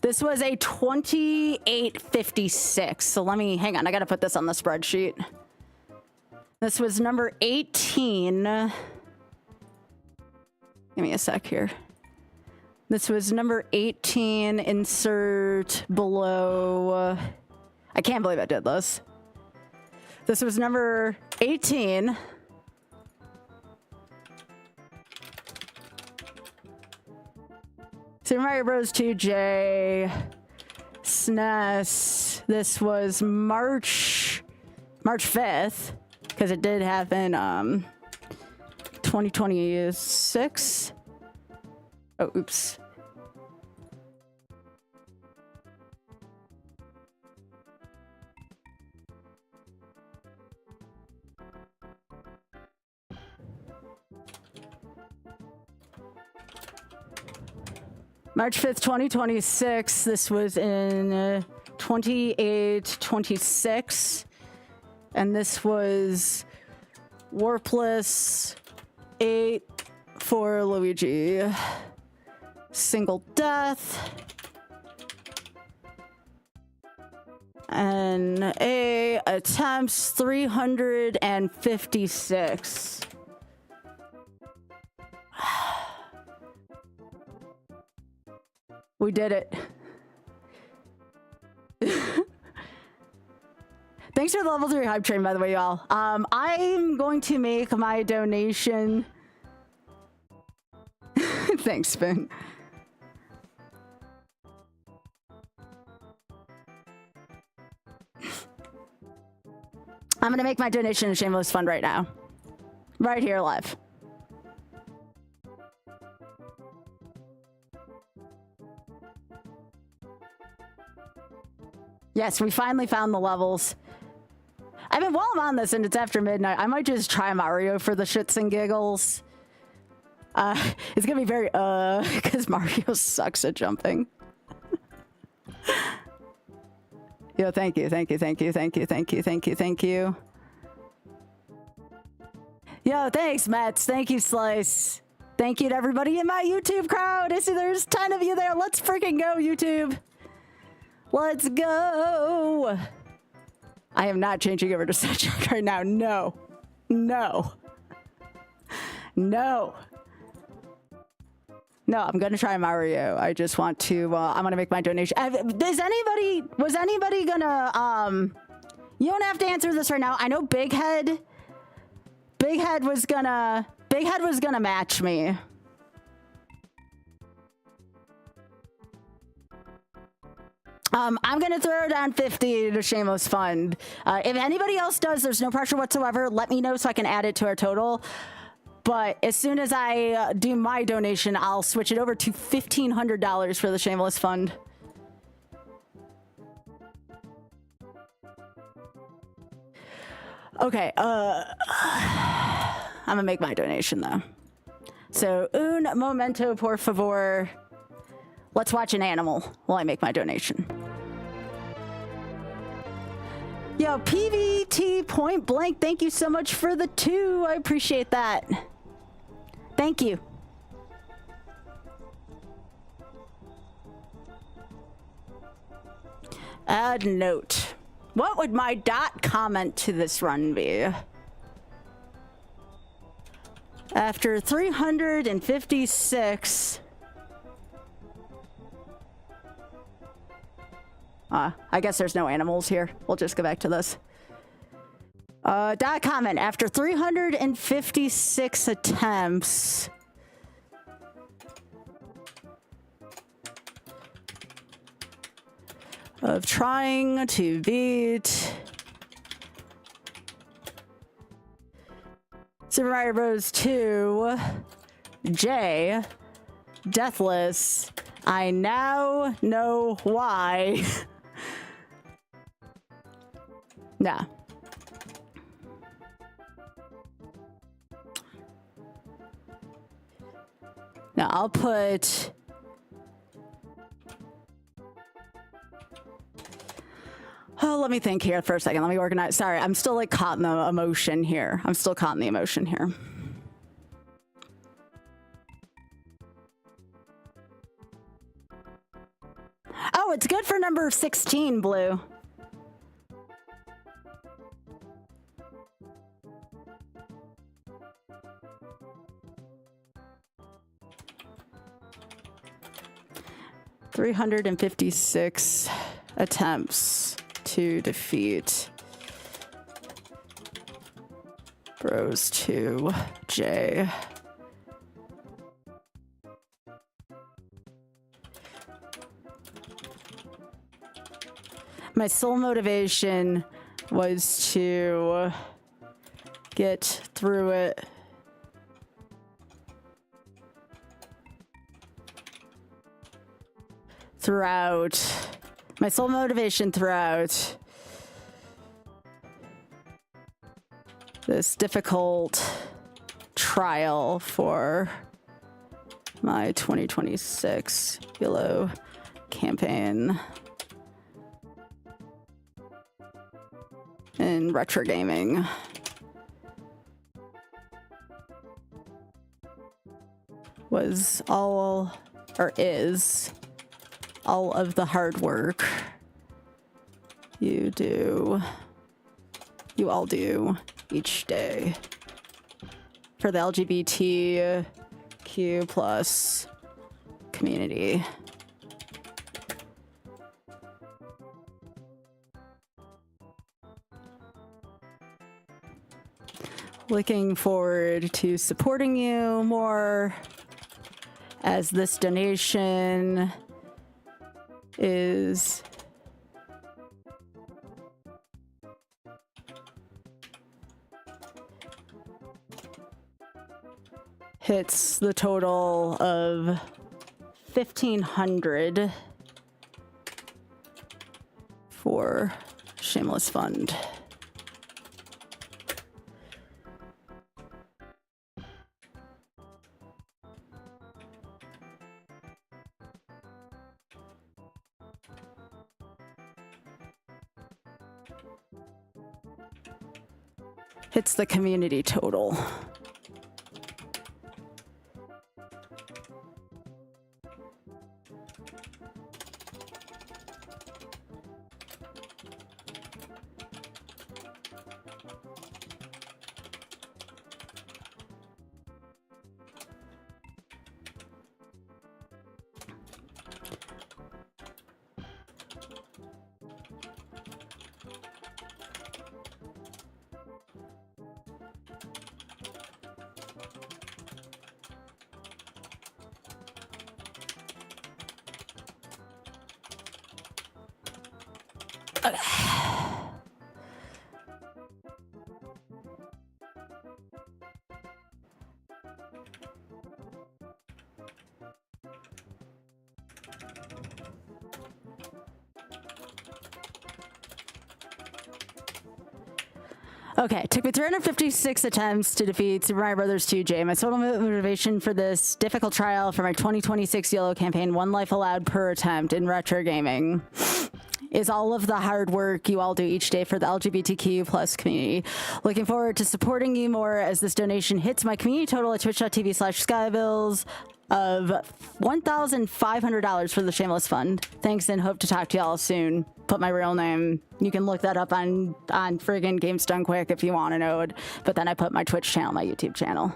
this was a 2856. So hang on, I gotta put this on the spreadsheet. This was number 18. Give me a sec here. This was number 18, insert below. I can't believe I did this. This was number 18. Super Mario Bros. 2J. SNES. This was March 5th, because it did happen 2026. Oh, oops. March 5th, 2026. This was in 2826. And this was Warpless 8 for Luigi. Single death. And A attempts 356. We did it. Thanks for the level 3 hype train, by the way, y'all. I'm going to make my donation. Thanks, Spin. I'm gonna make my donation to Shameless Fund right now. Right here live. Yes, we finally found the levels. I mean, while I'm on this and it's after midnight, I might just try Mario for the shits and giggles. It's gonna be very, because Mario sucks at jumping. Yo, thank you, thank you, thank you, thank you, thank you, thank you, thank you. Yo, thanks, Mets. Thank you, Slice. Thank you to everybody in my YouTube crowd. I see there's 10 of you there. Let's freaking go, YouTube. Let's go. I am not changing over to Sunshine right now. No. No. No. No, I'm going to try Mario. I just want to, I'm going to make my donation. Was anybody going to, you don't have to answer this right now. I know Big Head was gonna match me. I'm gonna throw down 50 to Shameless Fund. If anybody else does, there's no pressure whatsoever. Let me know so I can add it to our total. But as soon as I do my donation, I'll switch it over to $1,500 for the Shameless Fund. Okay, I'm gonna make my donation though. So, un momento, por favor. Let's watch an animal while I make my donation. Yo, PVT Point Blank, thank you so much for the 2. I appreciate that. Thank you. Add note. What would my dot comment to this run be? After 356... I guess there's no animals here. We'll just go back to this. Dot comment. After 356 attempts... of trying to beat Super Mario Bros. 2, J, Deathless, I now know why. Nah. Now I'll put... Oh, let me think here for a second. Let me organize. Sorry, I'm still like caught in the emotion here. I'm still caught in the emotion here. Oh, it's good for number 16, Blue. $356 attempts to defeat Bros 2 J. My sole motivation was to get through it throughout. My sole motivation throughout this difficult trial for my 2026 YOLO campaign in retro gaming was all, or is, all of the hard work you all do each day for the LGBTQ plus community. Looking forward to supporting you more as this donation is hits the total of 1,500 for Shameless Fund. Hits the community total. Okay, it took me 356 attempts to defeat Super Mario Brothers 2J. My total motivation for this difficult trial for my 2026 YOLO campaign, one life allowed per attempt in retro gaming, is all of the hard work you all do each day for the LGBTQ plus community. Looking forward to supporting you more as this donation hits my community total at twitch.tv/Skybilz of $1,500 for the Shameless Fund. Thanks and hope to talk to y'all soon. Put my real name. You can look that up on friggin' Games Done Quick if you want to know it. But then I put my Twitch channel, my YouTube channel.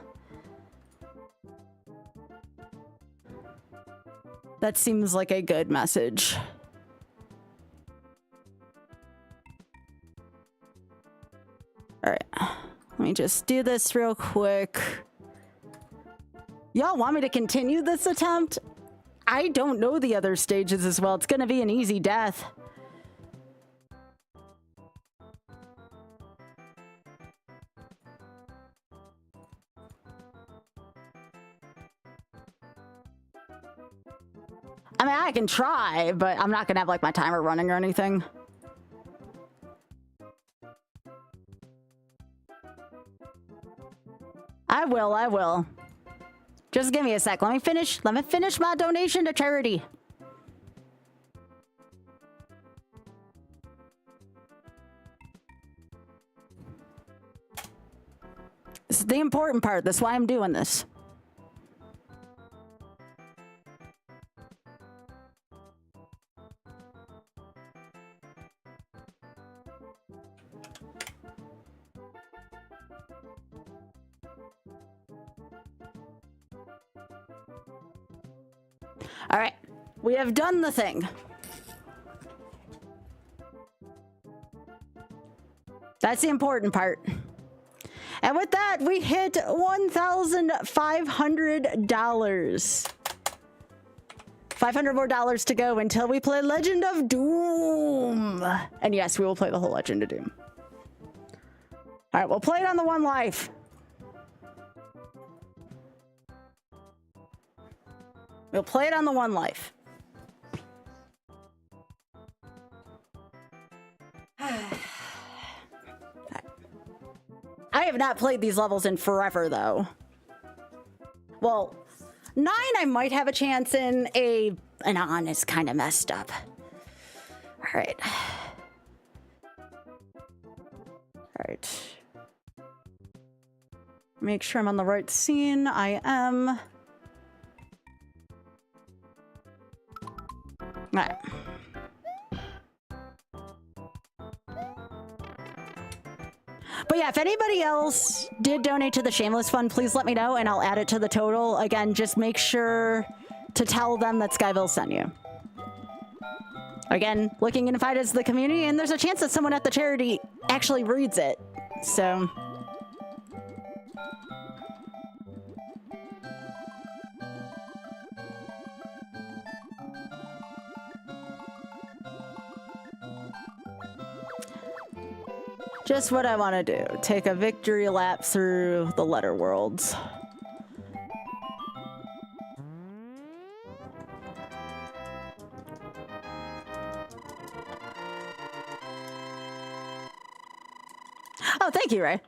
That seems like a good message. All right, let me just do this real quick. Y'all want me to continue this attempt? I don't know the other stages as well. It's gonna be an easy death. I mean, I can try, but I'm not gonna have like my timer running or anything. I will. Just give me a sec. Let me finish my donation to charity. This is the important part. That's why I'm doing this. All right, we have done the thing. That's the important part. And with that, we hit $1,500. $500 more to go until we play Legend of Doom. And yes, we will play the whole Legend of Doom. All right, we'll play it on the one life. We'll play it on the one life. I have not played these levels in forever, though. Well, 9 I might have a chance in. An on is kind of messed up. All right. All right. Make sure I'm on the right scene. I am. All right. But yeah, if anybody else did donate to the Shameless Fund, please let me know and I'll add it to the total. Again, just make sure to tell them that Skybilz sent you. Again, looking unified as the community, and there's a chance that someone at the charity actually reads it. So... just what I want to do. Take a victory lap through the letter worlds. Oh, thank you, Ray.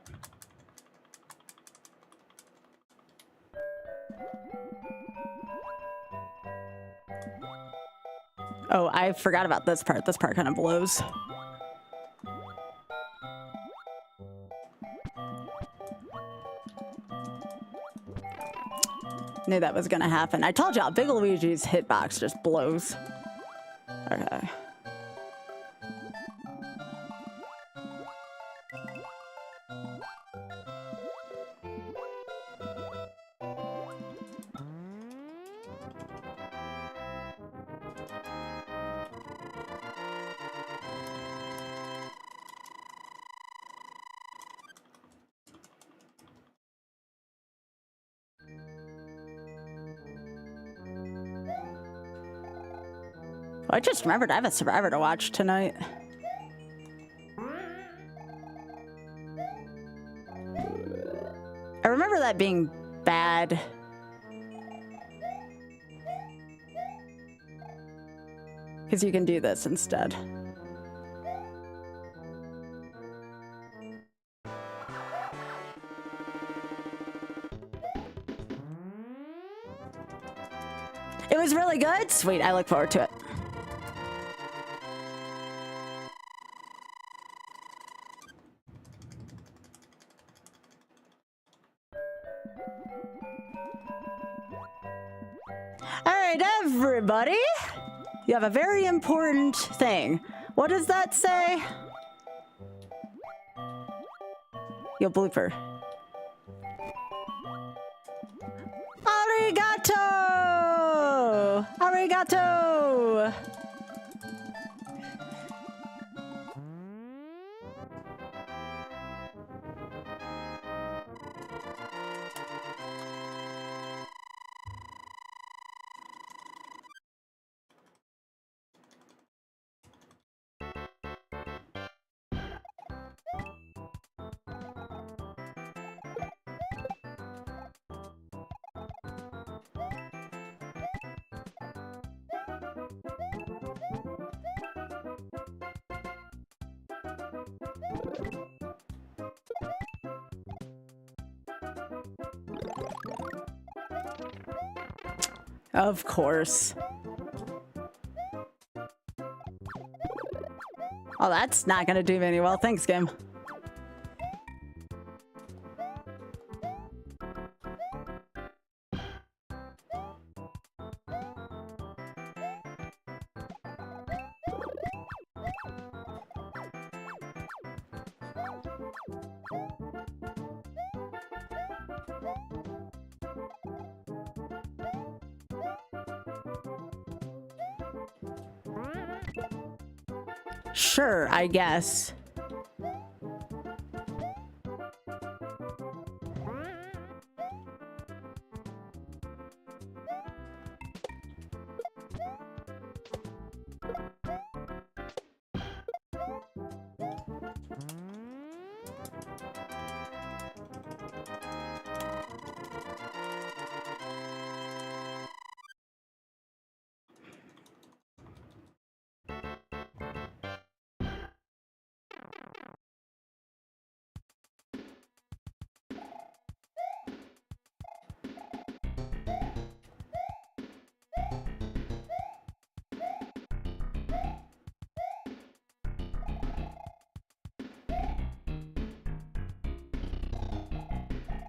Oh, I forgot about this part. This part kind of blows. Knew that was gonna happen. I told y'all, Big Luigi's hitbox just blows. Okay. I just remembered I have a Survivor to watch tonight. I remember that being bad. Because you can do this instead. It was really good? Sweet, I look forward to it. Alright, everybody! You have a very important thing. What does that say? Yo, blooper. Arigato! Arigato! Of course. Oh, that's not gonna do me any well. Thanks, game. Sure, I guess.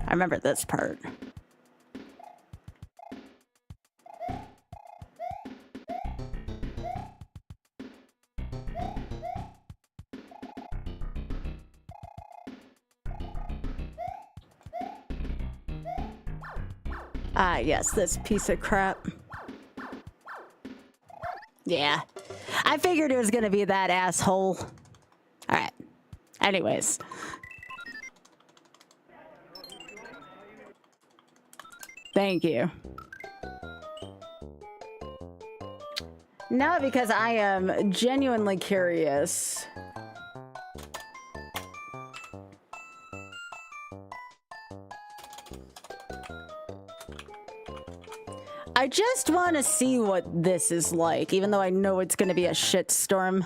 I remember this part. Ah, yes, this piece of crap. Yeah. I figured it was gonna be that asshole. Alright. Anyways. Thank you. No, because I am genuinely curious. I just want to see what this is like, even though I know it's going to be a shitstorm.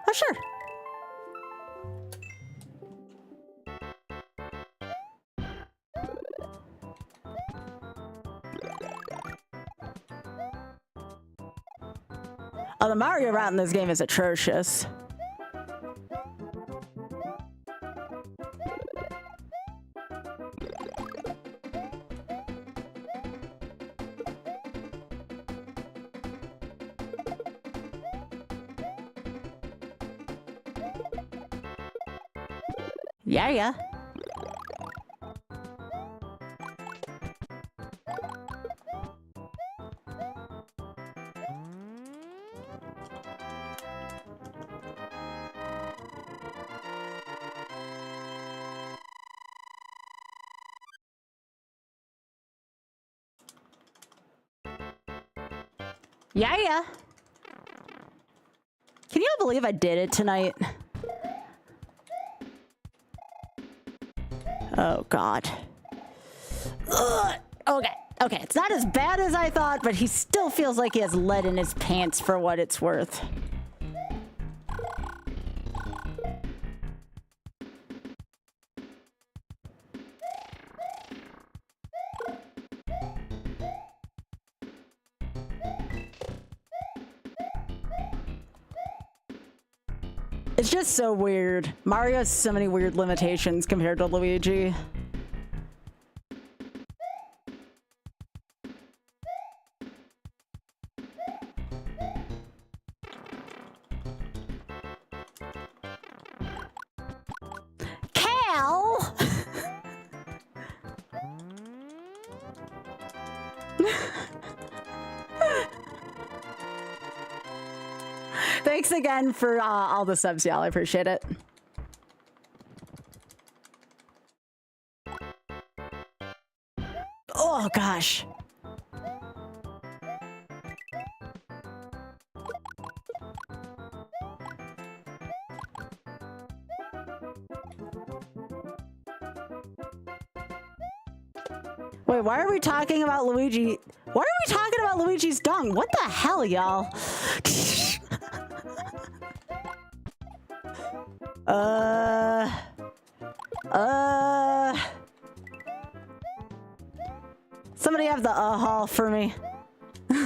Oh, sure. Oh, the Mario route in this game is atrocious. Yeah. Yeah. Can you believe I did it tonight? Oh, God. Ugh. Okay. It's not as bad as I thought, but he still feels like he has lead in his pants for what it's worth. It's just so weird. Mario has so many weird limitations compared to Luigi. Cal! Thanks again for all the subs, y'all. I appreciate it. Oh, gosh. Wait, why are we talking about Luigi? Why are we talking about Luigi's dung? What the hell, y'all? Somebody have the haul for me. By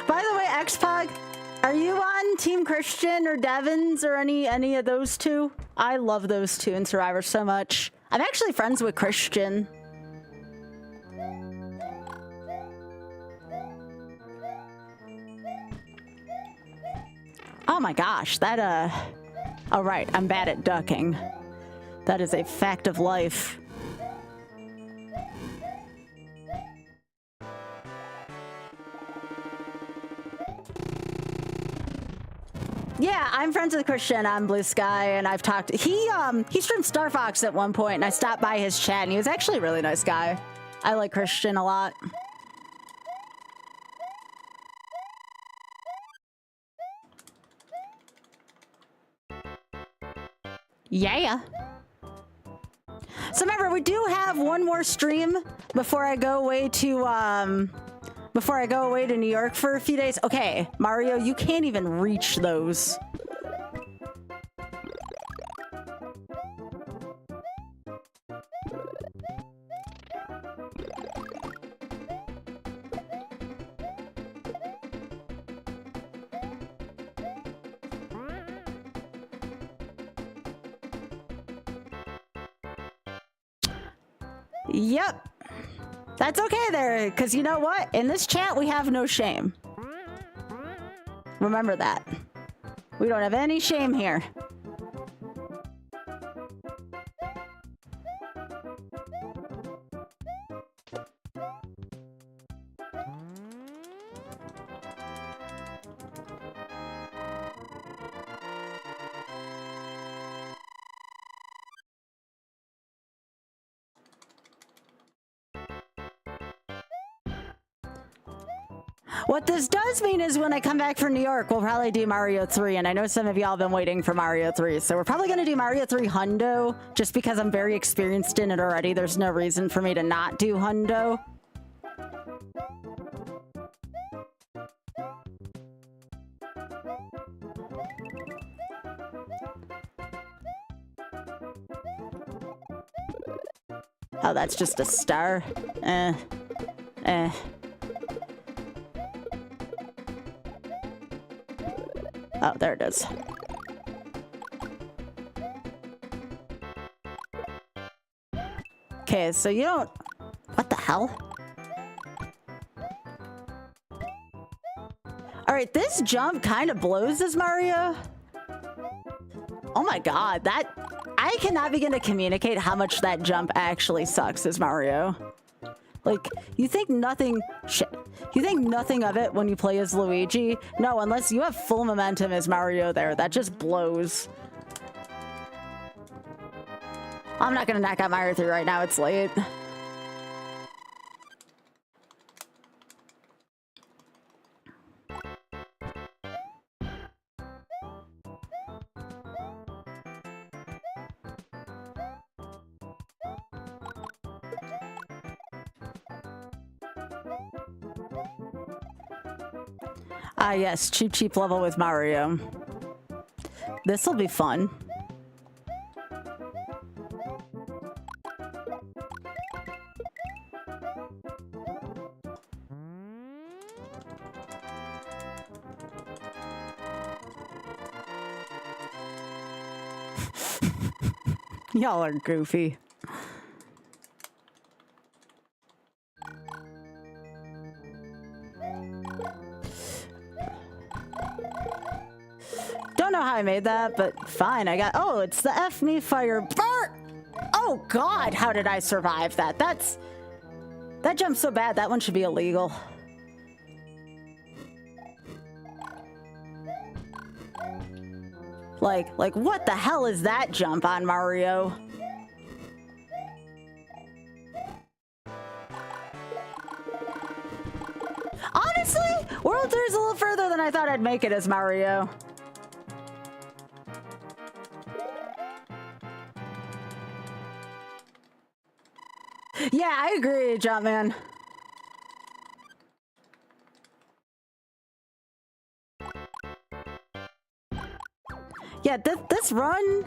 the way, Xpog, are you on Team Christian or Devons or any of those two? I love those two in Survivor so much. I'm actually friends with Christian. Oh my gosh, that all right, I'm bad at ducking. That is a fact of life. Yeah, I'm friends with Christian on Blue Sky, and I've talked. He streamed Star Fox at one point, and I stopped by his chat, and he was actually a really nice guy. I like Christian a lot. Yeah. So remember, we do have one more stream before I go away to New York for a few days. Okay, Mario, you can't even reach those. Yep. That's okay there, because you know what? In this chat, we have no shame. Remember that. We don't have any shame here. What this does mean is when I come back from New York, we'll probably do Mario 3, and I know some of y'all have been waiting for Mario 3, so we're probably going to do Mario 3 Hundo, just because I'm very experienced in it already. There's no reason for me to not do Hundo. Oh, that's just a star. Eh. Eh. Oh, there it is. Okay, so you don't... What the hell? Alright, this jump kind of blows as Mario. Oh my god, that... I cannot begin to communicate how much that jump actually sucks as Mario. Like, you think nothing... Shit. You think nothing of it when you play as Luigi? No, unless you have full momentum as Mario there. That just blows. I'm not gonna knock out Mario 3 right now, it's late. Ah, yes, cheap level with Mario. This'll be fun. Y'all are goofy. Don't know how I made that, but fine. I got... Oh, it's the F me fire burn! Oh, God! How did I survive that? That's... That jump's so bad, that one should be illegal. Like, what the hell is that jump on Mario? Honestly, World 3 is a little further than I thought I'd make it as Mario. Yeah, I agree, Jumpman. Yeah, this run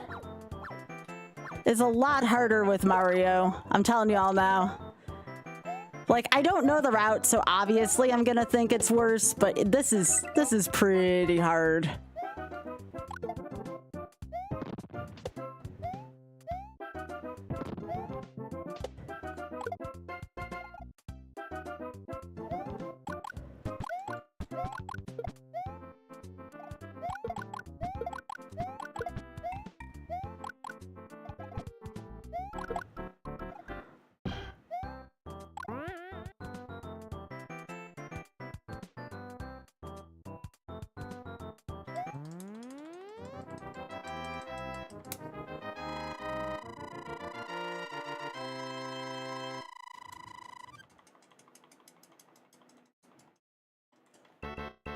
is a lot harder with Mario. I'm telling y'all now. Like, I don't know the route, so obviously I'm gonna think it's worse, but this is pretty hard.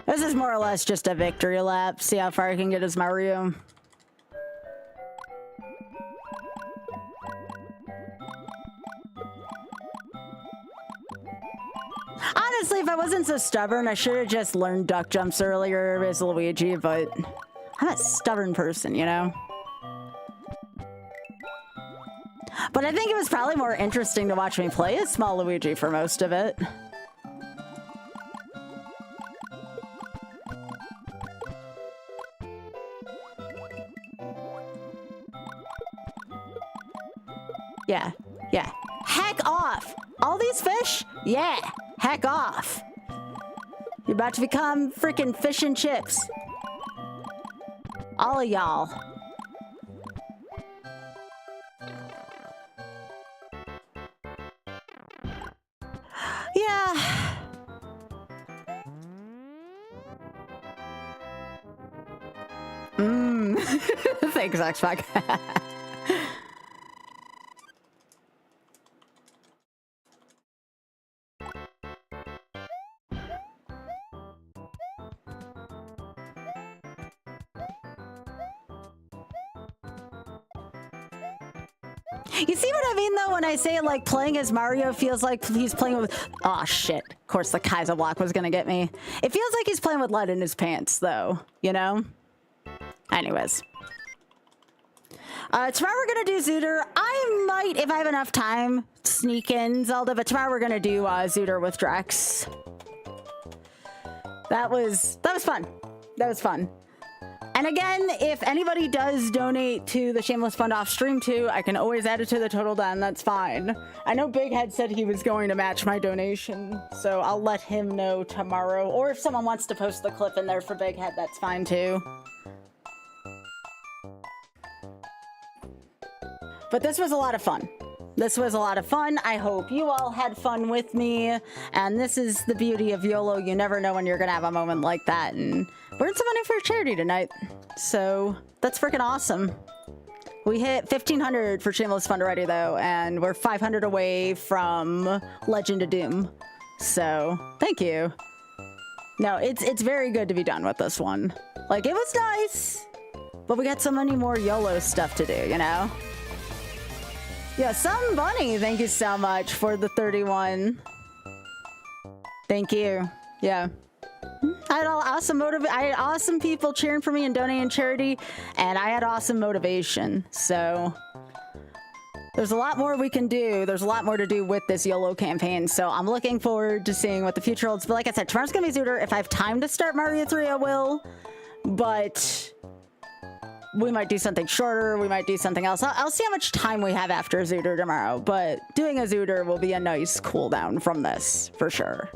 This is more or less just a victory lap. See how far I can get as Mario. Honestly, if I wasn't so stubborn, I should have just learned duck jumps earlier as Luigi, but I'm a stubborn person, you know? But I think it was probably more interesting to watch me play as small Luigi for most of it. Yeah. Heck off! All these fish? Yeah, heck off. You're about to become freaking fish and chips. All of y'all. Yeah. Thanks, Xbox. You see what I mean, though, when I say, like, playing as Mario feels like he's playing with... Oh, shit. Of course, the Kaiser block was gonna get me. It feels like he's playing with lead in his pants, though. You know? Anyways. Tomorrow we're gonna do Zooter. I might, if I have enough time, sneak in Zelda, but tomorrow we're gonna do Zooter with Drex. That was fun. That was fun. And again, if anybody does donate to the Shameless Fund off stream too, I can always add it to the total then. That's fine. I know Big Head said he was going to match my donation, so I'll let him know tomorrow. Or if someone wants to post the clip in there for Big Head, that's fine too. But this was a lot of fun. This was a lot of fun. I hope you all had fun with me. And this is the beauty of YOLO. You never know when you're going to have a moment like that. And we're in some money for charity tonight. So that's freaking awesome. We hit 1,500 for Shameless Fund already, though. And we're 500 away from Legend of Doom. So thank you. No, it's very good to be done with this one. Like, it was nice. But we got so many more YOLO stuff to do, you know? Yeah, Some Bunny, thank you so much for the 31. Thank you. Yeah. I had awesome people cheering for me and donating charity, and I had awesome motivation. So there's a lot more we can do. There's a lot more to do with this YOLO campaign. So I'm looking forward to seeing what the future holds. But like I said, tomorrow's gonna be Zooter. If I have time to start Mario 3, I will. But we might do something shorter. We might do something else. I'll see how much time we have after Zooter tomorrow. But doing a Zooter will be a nice cool down from this, for sure.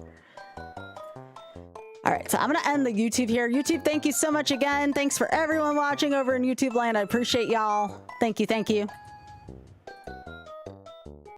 All right, so I'm going to end the YouTube here. YouTube, thank you so much again. Thanks for everyone watching over in YouTube land. I appreciate y'all. Thank you, thank you.